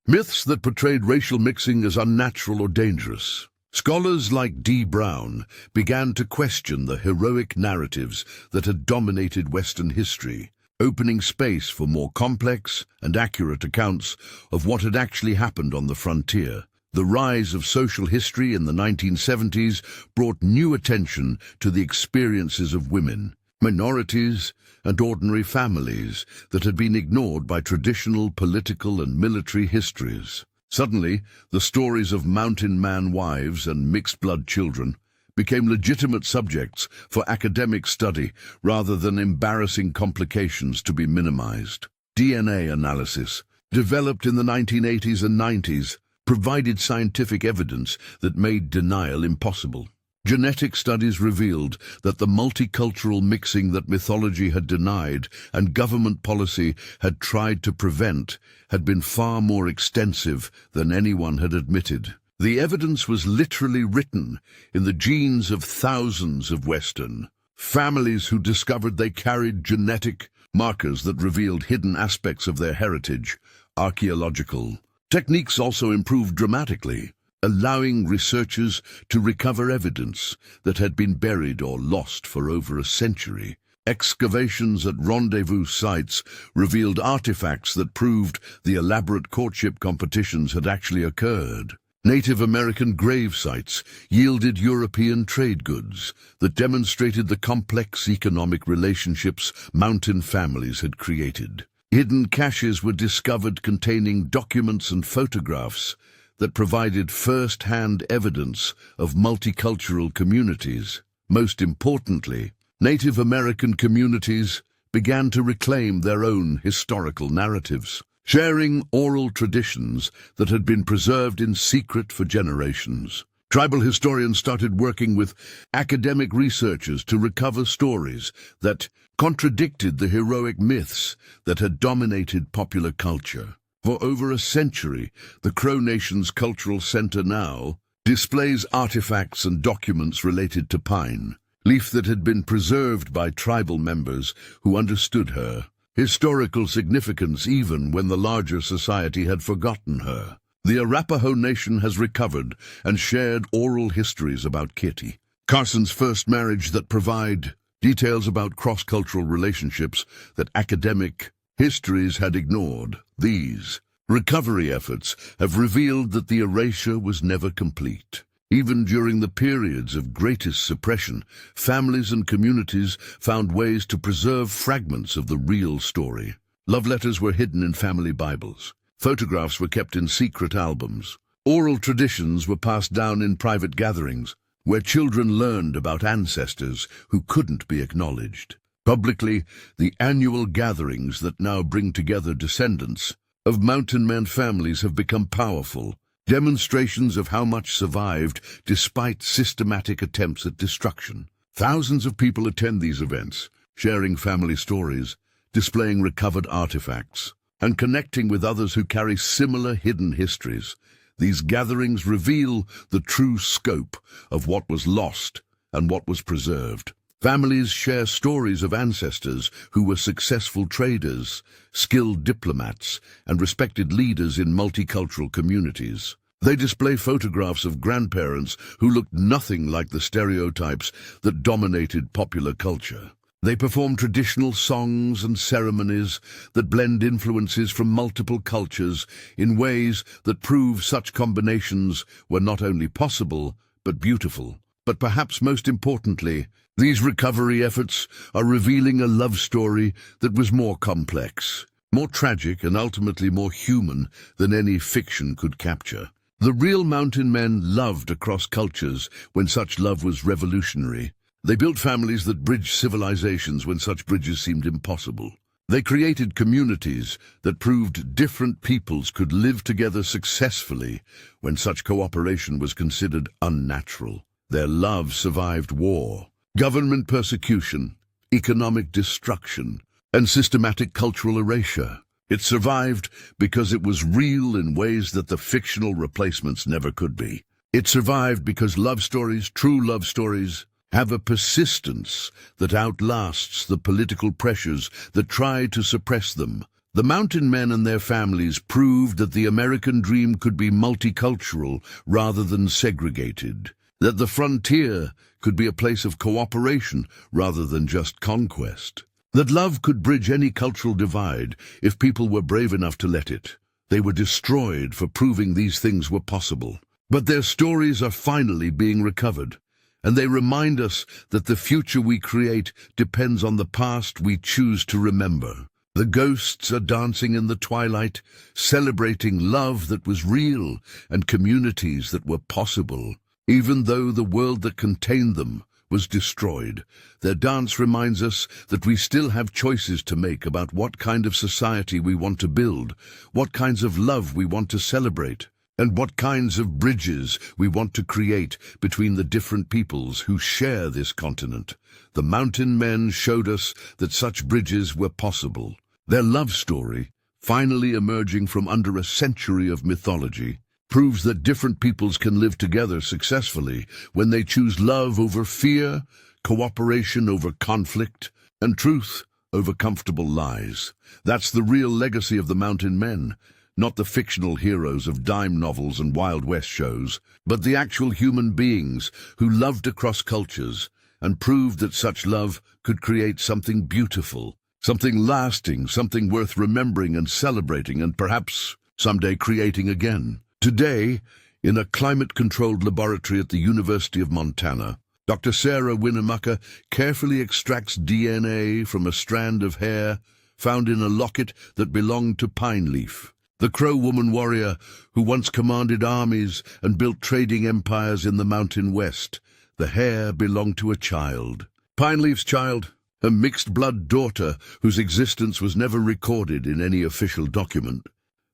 myths that portrayed racial mixing as unnatural or dangerous. Scholars like D. Brown began to question the heroic narratives that had dominated Western history, opening space for more complex and accurate accounts of what had actually happened on the frontier. The rise of social history in the 1970s brought new attention to the experiences of women, minorities, and ordinary families that had been ignored by traditional political and military histories. Suddenly, the stories of mountain man wives and mixed-blood children became legitimate subjects for academic study rather than embarrassing complications to be minimized. DNA analysis, developed in the 1980s and 90s, provided scientific evidence that made denial impossible. Genetic studies revealed that the multicultural mixing that mythology had denied and government policy had tried to prevent had been far more extensive than anyone had admitted. The evidence was literally written in the genes of thousands of Western families who discovered they carried genetic markers that revealed hidden aspects of their heritage. Archaeological techniques also improved dramatically, allowing researchers to recover evidence that had been buried or lost for over a century. Excavations at rendezvous sites revealed artifacts that proved the elaborate courtship competitions had actually occurred. Native American grave sites yielded European trade goods that demonstrated the complex economic relationships mountain families had created. Hidden caches were discovered containing documents and photographs that provided first-hand evidence of multicultural communities. Most importantly, Native American communities began to reclaim their own historical narratives, sharing oral traditions that had been preserved in secret for generations. Tribal historians started working with academic researchers to recover stories that contradicted the heroic myths that had dominated popular culture. For over a century, the Crow Nation's cultural center now displays artifacts and documents related to Pine Leaf that had been preserved by tribal members who understood her historical significance even when the larger society had forgotten her. The Arapaho Nation has recovered and shared oral histories about Kitty Carson's first marriage that provide details about cross-cultural relationships that academic histories had ignored. These recovery efforts have revealed that the erasure was never complete. Even during the periods of greatest suppression, families and communities found ways to preserve fragments of the real story. Love letters were hidden in family Bibles. Photographs were kept in secret albums. Oral traditions were passed down in private gatherings, where children learned about ancestors who couldn't be acknowledged. Publicly, the annual gatherings that now bring together descendants of mountain man families have become powerful demonstrations of how much survived despite systematic attempts at destruction. Thousands of people attend these events, sharing family stories, displaying recovered artifacts, and connecting with others who carry similar hidden histories. These gatherings reveal the true scope of what was lost and what was preserved. Families share stories of ancestors who were successful traders, skilled diplomats, and respected leaders in multicultural communities. They display photographs of grandparents who looked nothing like the stereotypes that dominated popular culture. They perform traditional songs and ceremonies that blend influences from multiple cultures in ways that prove such combinations were not only possible, but beautiful. But perhaps most importantly, these recovery efforts are revealing a love story that was more complex, more tragic, and ultimately more human than any fiction could capture. The real mountain men loved across cultures when such love was revolutionary. They built families that bridged civilizations when such bridges seemed impossible. They created communities that proved different peoples could live together successfully when such cooperation was considered unnatural. Their love survived war, government persecution, economic destruction, and systematic cultural erasure. It survived because it was real in ways that the fictional replacements never could be. It survived because love stories, true love stories, have a persistence that outlasts the political pressures that try to suppress them. The mountain men and their families proved that the American dream could be multicultural rather than segregated, that the frontier could be a place of cooperation rather than just conquest, that love could bridge any cultural divide if people were brave enough to let it. They were destroyed for proving these things were possible. But their stories are finally being recovered, and they remind us that the future we create depends on the past we choose to remember. The ghosts are dancing in the twilight, celebrating love that was real and communities that were possible. Even though the world that contained them was destroyed, their dance reminds us that we still have choices to make about what kind of society we want to build, what kinds of love we want to celebrate, and what kinds of bridges we want to create between the different peoples who share this continent. The mountain men showed us that such bridges were possible. Their love story, finally emerging from under a century of mythology, proves that different peoples can live together successfully when they choose love over fear, cooperation over conflict, and truth over comfortable lies. That's the real legacy of the mountain men, not the fictional heroes of dime novels and Wild West shows, but the actual human beings who loved across cultures and proved that such love could create something beautiful, something lasting, something worth remembering and celebrating, and perhaps someday creating again. Today, in a climate-controlled laboratory at the University of Montana, Dr. Sarah Winnemucca carefully extracts DNA from a strand of hair found in a locket that belonged to Pine Leaf, the Crow woman warrior who once commanded armies and built trading empires in the Mountain West. The hair belonged to a child, Pine Leaf's child, a mixed-blood daughter whose existence was never recorded in any official document,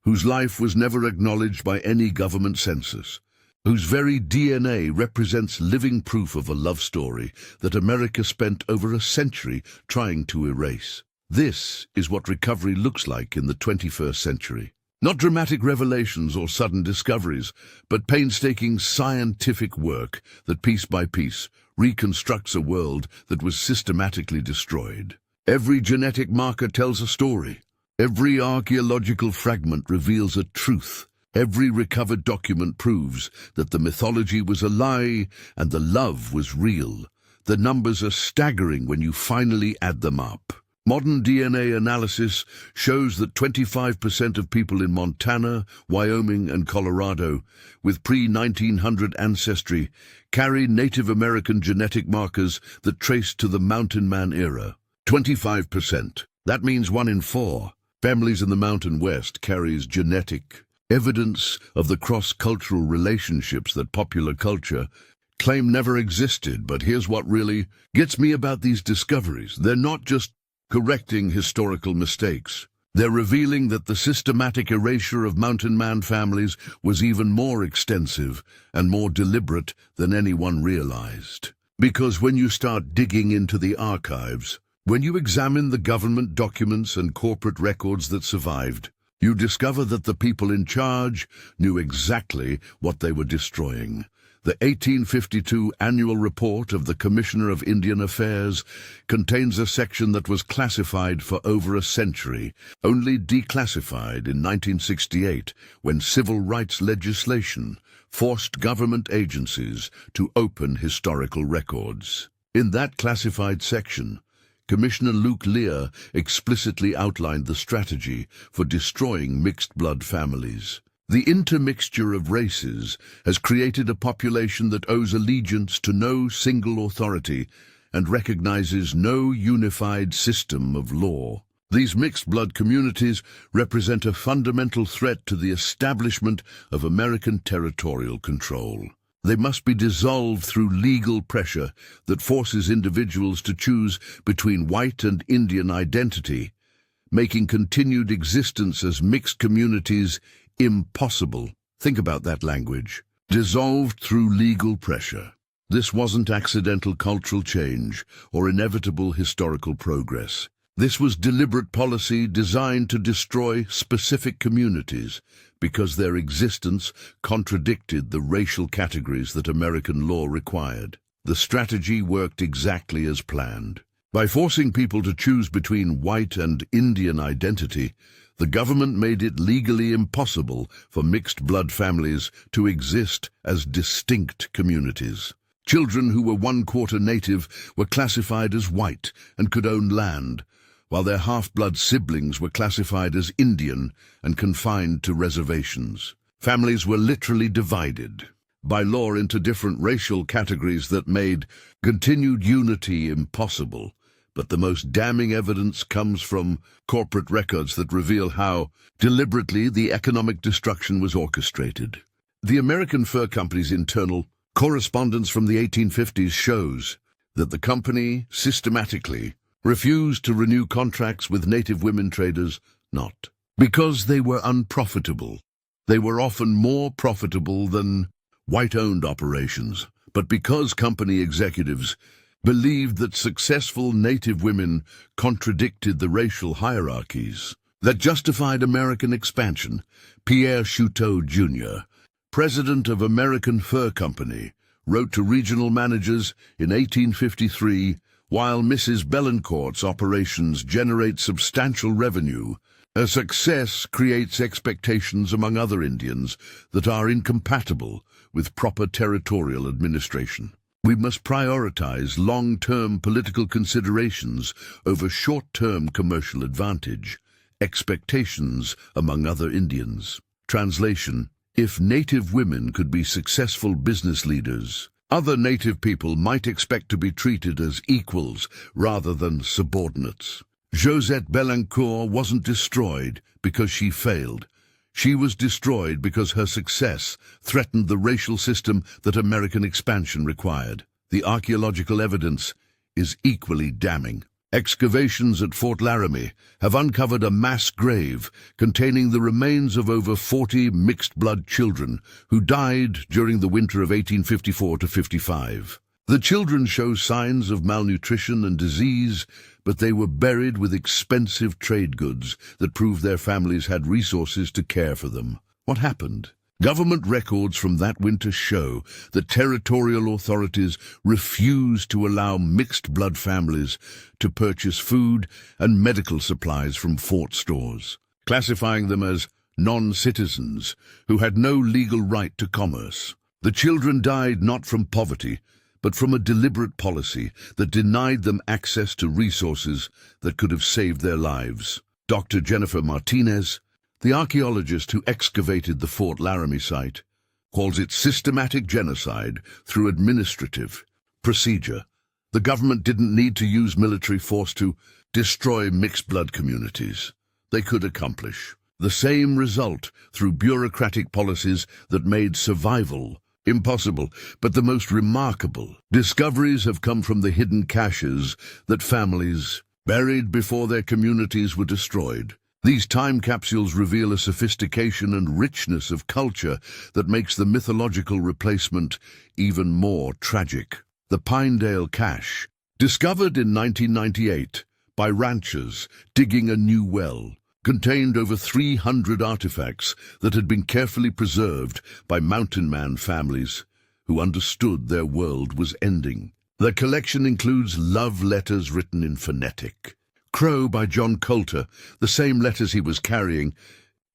whose life was never acknowledged by any government census, whose very DNA represents living proof of a love story that America spent over a century trying to erase. This is what recovery looks like in the 21st century. Not dramatic revelations or sudden discoveries, but painstaking scientific work that piece by piece reconstructs a world that was systematically destroyed. Every genetic marker tells a story. Every archaeological fragment reveals a truth. Every recovered document proves that the mythology was a lie and the love was real. The numbers are staggering when you finally add them up. Modern DNA analysis shows that 25% of people in Montana, Wyoming, and Colorado with pre-1900 ancestry carry Native American genetic markers that trace to the Mountain Man era. 25%. That means 1 in 4 families in the Mountain West carries genetic evidence of the cross-cultural relationships that popular culture claim never existed. But here's what really gets me about these discoveries. They're not just correcting historical mistakes. They're revealing that the systematic erasure of Mountain Man families was even more extensive and more deliberate than anyone realized. Because when you start digging into the archives, when you examine the government documents and corporate records that survived, you discover that the people in charge knew exactly what they were destroying. The 1852 annual report of the Commissioner of Indian Affairs contains a section that was classified for over a century, only declassified in 1968 when civil rights legislation forced government agencies to open historical records. In that classified section, Commissioner Luke Lear explicitly outlined the strategy for destroying mixed-blood families. The intermixture of races has created a population that owes allegiance to no single authority and recognizes no unified system of law. These mixed-blood communities represent a fundamental threat to the establishment of American territorial control. They must be dissolved through legal pressure that forces individuals to choose between white and Indian identity, making continued existence as mixed communities impossible. Think about that language. Dissolved through legal pressure. This wasn't accidental cultural change or inevitable historical progress. This was deliberate policy designed to destroy specific communities because their existence contradicted the racial categories that American law required. The strategy worked exactly as planned. By forcing people to choose between white and Indian identity, the government made it legally impossible for mixed-blood families to exist as distinct communities. Children who were one-quarter native were classified as white and could own land, while their half-blood siblings were classified as Indian and confined to reservations. Families were literally divided by law into different racial categories that made continued unity impossible. But the most damning evidence comes from corporate records that reveal how deliberately the economic destruction was orchestrated. The American Fur Company's internal correspondence from the 1850s shows that the company systematically refused to renew contracts with native women traders, not because they were unprofitable. They were often more profitable than white-owned operations, but because company executives believed that successful native women contradicted the racial hierarchies that justified American expansion. Pierre Chouteau, Jr., president of American Fur Company, wrote to regional managers in 1853, "While Mrs. Belancourt's operations generate substantial revenue, her success creates expectations among other Indians that are incompatible with proper territorial administration. We must prioritize long-term political considerations over short-term commercial advantage, expectations among other Indians." Translation: if native women could be successful business leaders, other native people might expect to be treated as equals rather than subordinates. Josette Belancourt wasn't destroyed because she failed. She was destroyed because her success threatened the racial system that American expansion required. The archaeological evidence is equally damning. Excavations at Fort Laramie have uncovered a mass grave containing the remains of over 40 mixed-blood children who died during the winter of 1854 to 55. The children show signs of malnutrition and disease, but they were buried with expensive trade goods that proved their families had resources to care for them. What happened? Government records from that winter show that territorial authorities refused to allow mixed-blood families to purchase food and medical supplies from fort stores, classifying them as non-citizens who had no legal right to commerce. The children died not from poverty, but from a deliberate policy that denied them access to resources that could have saved their lives. Dr. Jennifer Martinez, the archaeologist who excavated the Fort Laramie site, calls it systematic genocide through administrative procedure. The government didn't need to use military force to destroy mixed-blood communities. They could accomplish the same result through bureaucratic policies that made survival impossible. But the most remarkable discoveries have come from the hidden caches that families buried before their communities were destroyed. These time capsules reveal a sophistication and richness of culture that makes the mythological replacement even more tragic. The Pinedale Cache, discovered in 1998 by ranchers digging a new well, contained over 300 artifacts that had been carefully preserved by mountain man families who understood their world was ending. The collection includes love letters written in phonetic Crow by John Colter, the same letters he was carrying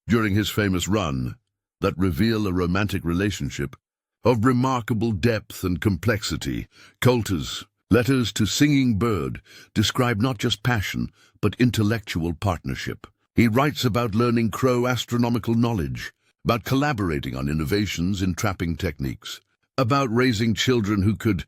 during his famous run, that reveal a romantic relationship of remarkable depth and complexity. Colter's letters to Singing Bird describe not just passion, but intellectual partnership. He writes about learning Crow astronomical knowledge, about collaborating on innovations in trapping techniques, about raising children who could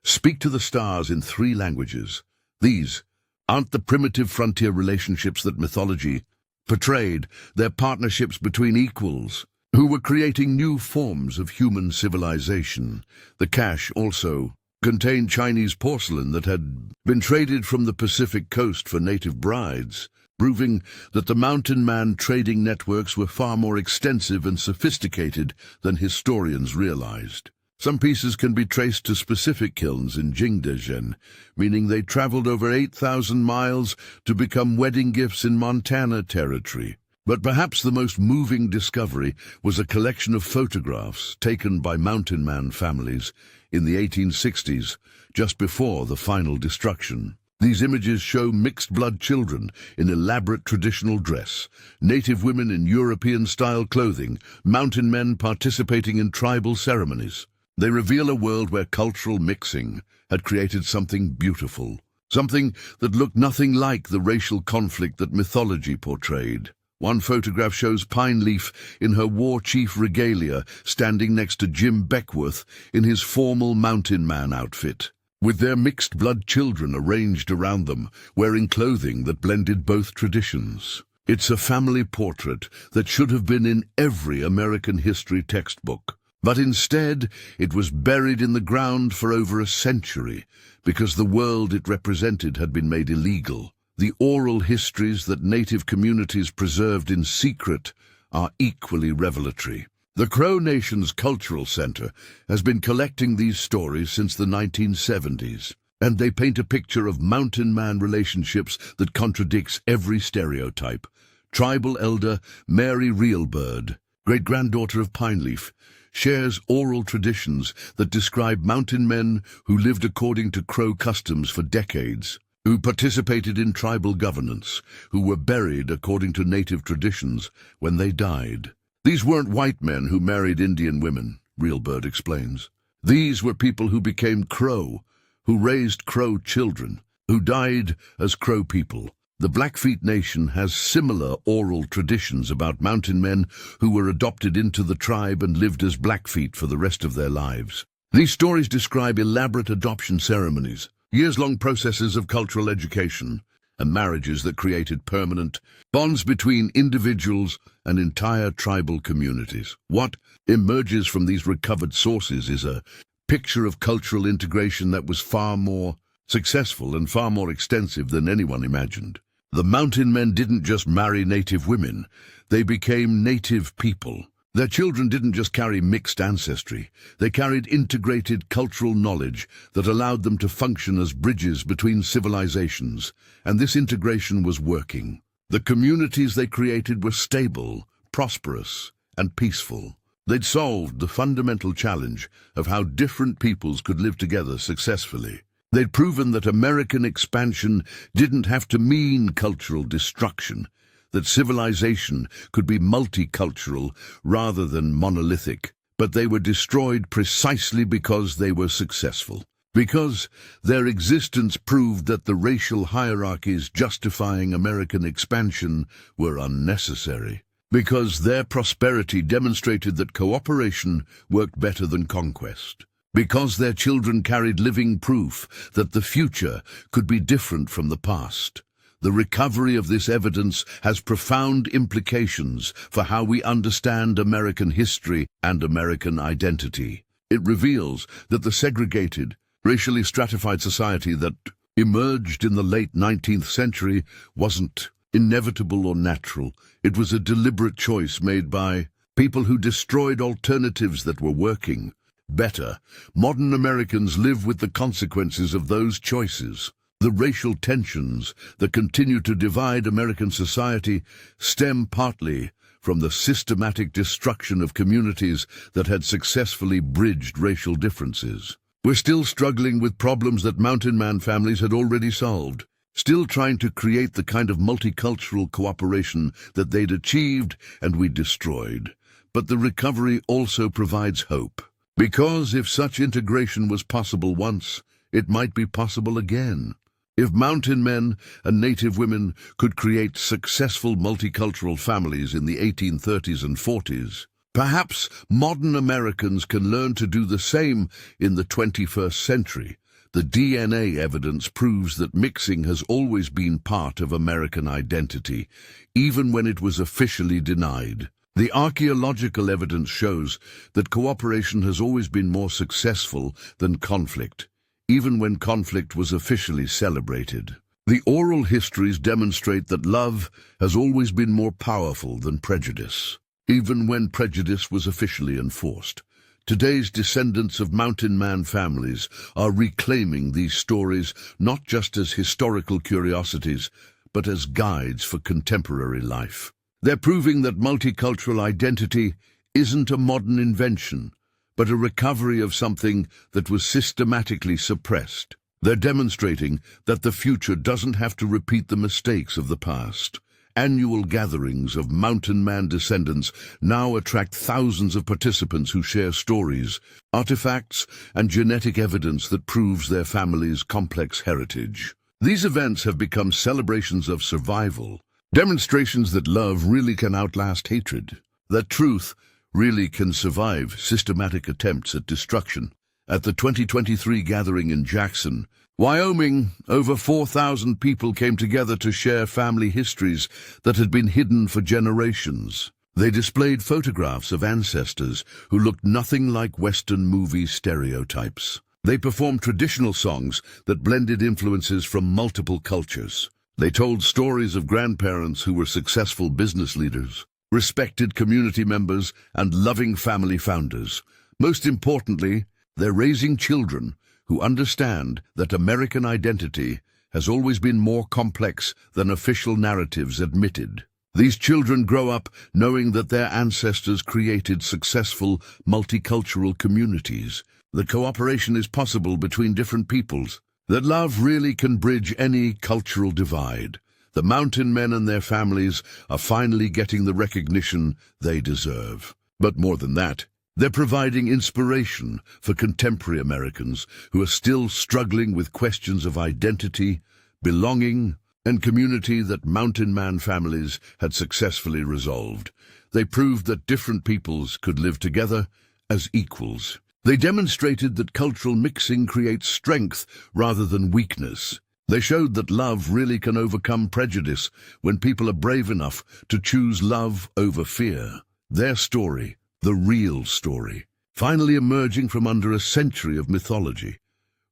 speak to the stars in 3 languages. These aren't the primitive frontier relationships that mythology portrayed. They're partnerships between equals who were creating new forms of human civilization. The cache also contained Chinese porcelain that had been traded from the Pacific coast for native brides, proving that the mountain man trading networks were far more extensive and sophisticated than historians realized. Some pieces can be traced to specific kilns in Jingdezhen, meaning they traveled over 8,000 miles to become wedding gifts in Montana territory. But perhaps the most moving discovery was a collection of photographs taken by mountain man families in the 1860s, just before the final destruction. These images show mixed-blood children in elaborate traditional dress, native women in European-style clothing, mountain men participating in tribal ceremonies. They reveal a world where cultural mixing had created something beautiful, something that looked nothing like the racial conflict that mythology portrayed. One photograph shows Pine Leaf in her war chief regalia standing next to Jim Beckworth in his formal mountain man outfit, with their mixed-blood children arranged around them, wearing clothing that blended both traditions. It's a family portrait that should have been in every American history textbook. But instead, it was buried in the ground for over a century because the world it represented had been made illegal. The oral histories that native communities preserved in secret are equally revelatory. The Crow Nation's Cultural Center has been collecting these stories since the 1970s, and they paint a picture of mountain man relationships that contradicts every stereotype. Tribal elder Mary Reelbird, great-granddaughter of Pine Leaf, shares oral traditions that describe mountain men who lived according to Crow customs for decades, who participated in tribal governance, who were buried according to native traditions when they died. These weren't white men who married Indian women, Reelbird explains. These were people who became Crow, who raised Crow children, who died as Crow people. The Blackfeet Nation has similar oral traditions about mountain men who were adopted into the tribe and lived as Blackfeet for the rest of their lives. These stories describe elaborate adoption ceremonies, years-long processes of cultural education, and marriages that created permanent bonds between individuals and entire tribal communities. What emerges from these recovered sources is a picture of cultural integration that was far more successful and far more extensive than anyone imagined. The mountain men didn't just marry native women, they became native people. Their children didn't just carry mixed ancestry, they carried integrated cultural knowledge that allowed them to function as bridges between civilizations, and this integration was working. The communities they created were stable, prosperous, and peaceful. They'd solved the fundamental challenge of how different peoples could live together successfully. They'd proven that American expansion didn't have to mean cultural destruction, that civilization could be multicultural rather than monolithic, but they were destroyed precisely because they were successful. Because their existence proved that the racial hierarchies justifying American expansion were unnecessary. Because their prosperity demonstrated that cooperation worked better than conquest. Because their children carried living proof that the future could be different from the past. The recovery of this evidence has profound implications for how we understand American history and American identity. It reveals that the segregated, racially stratified society that emerged in the late 19th century wasn't inevitable or natural. It was a deliberate choice made by people who destroyed alternatives that were working. Better, modern Americans live with the consequences of those choices. The racial tensions that continue to divide American society stem partly from the systematic destruction of communities that had successfully bridged racial differences. We're still struggling with problems that Mountain Man families had already solved, still trying to create the kind of multicultural cooperation that they'd achieved and we destroyed. But the recovery also provides hope. Because if such integration was possible once, it might be possible again. If mountain men and native women could create successful multicultural families in the 1830s and 40s, perhaps modern Americans can learn to do the same in the 21st century. The DNA evidence proves that mixing has always been part of American identity, even when it was officially denied. The archaeological evidence shows that cooperation has always been more successful than conflict, even when conflict was officially celebrated. The oral histories demonstrate that love has always been more powerful than prejudice, even when prejudice was officially enforced. Today's descendants of Mountain Man families are reclaiming these stories not just as historical curiosities, but as guides for contemporary life. They're proving that multicultural identity isn't a modern invention, but a recovery of something that was systematically suppressed. They're demonstrating that the future doesn't have to repeat the mistakes of the past. Annual gatherings of Mountain Man descendants now attract thousands of participants who share stories, artifacts, and genetic evidence that proves their family's complex heritage. These events have become celebrations of survival, demonstrations that love really can outlast hatred, that truth really can survive systematic attempts at destruction. At the 2023 gathering in Jackson, Wyoming, over 4,000 people came together to share family histories that had been hidden for generations. They displayed photographs of ancestors who looked nothing like Western movie stereotypes. They performed traditional songs that blended influences from multiple cultures. They told stories of grandparents who were successful business leaders, respected community members, and loving family founders. Most importantly, they're raising children who understand that American identity has always been more complex than official narratives admitted. These children grow up knowing that their ancestors created successful multicultural communities, that cooperation is possible between different peoples, that love really can bridge any cultural divide. The Mountain Men and their families are finally getting the recognition they deserve. But more than that, they're providing inspiration for contemporary Americans who are still struggling with questions of identity, belonging, and community that Mountain Man families had successfully resolved. They proved that different peoples could live together as equals. They demonstrated that cultural mixing creates strength rather than weakness. They showed that love really can overcome prejudice when people are brave enough to choose love over fear. Their story, the real story, finally emerging from under a century of mythology,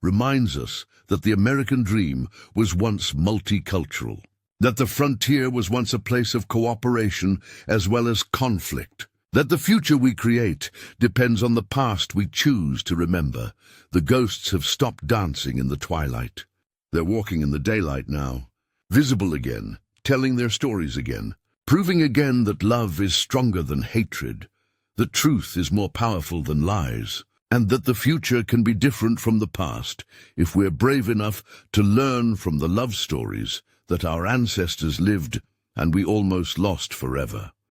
reminds us that the American dream was once multicultural, that the frontier was once a place of cooperation as well as conflict, That the future we create depends on the past we choose to remember. The ghosts have stopped dancing in the twilight. They're walking in the daylight now, visible again, telling their stories again, proving again that love is stronger than hatred, that truth is more powerful than lies, and that the future can be different from the past if we're brave enough to learn from the love stories that our ancestors lived and we almost lost forever.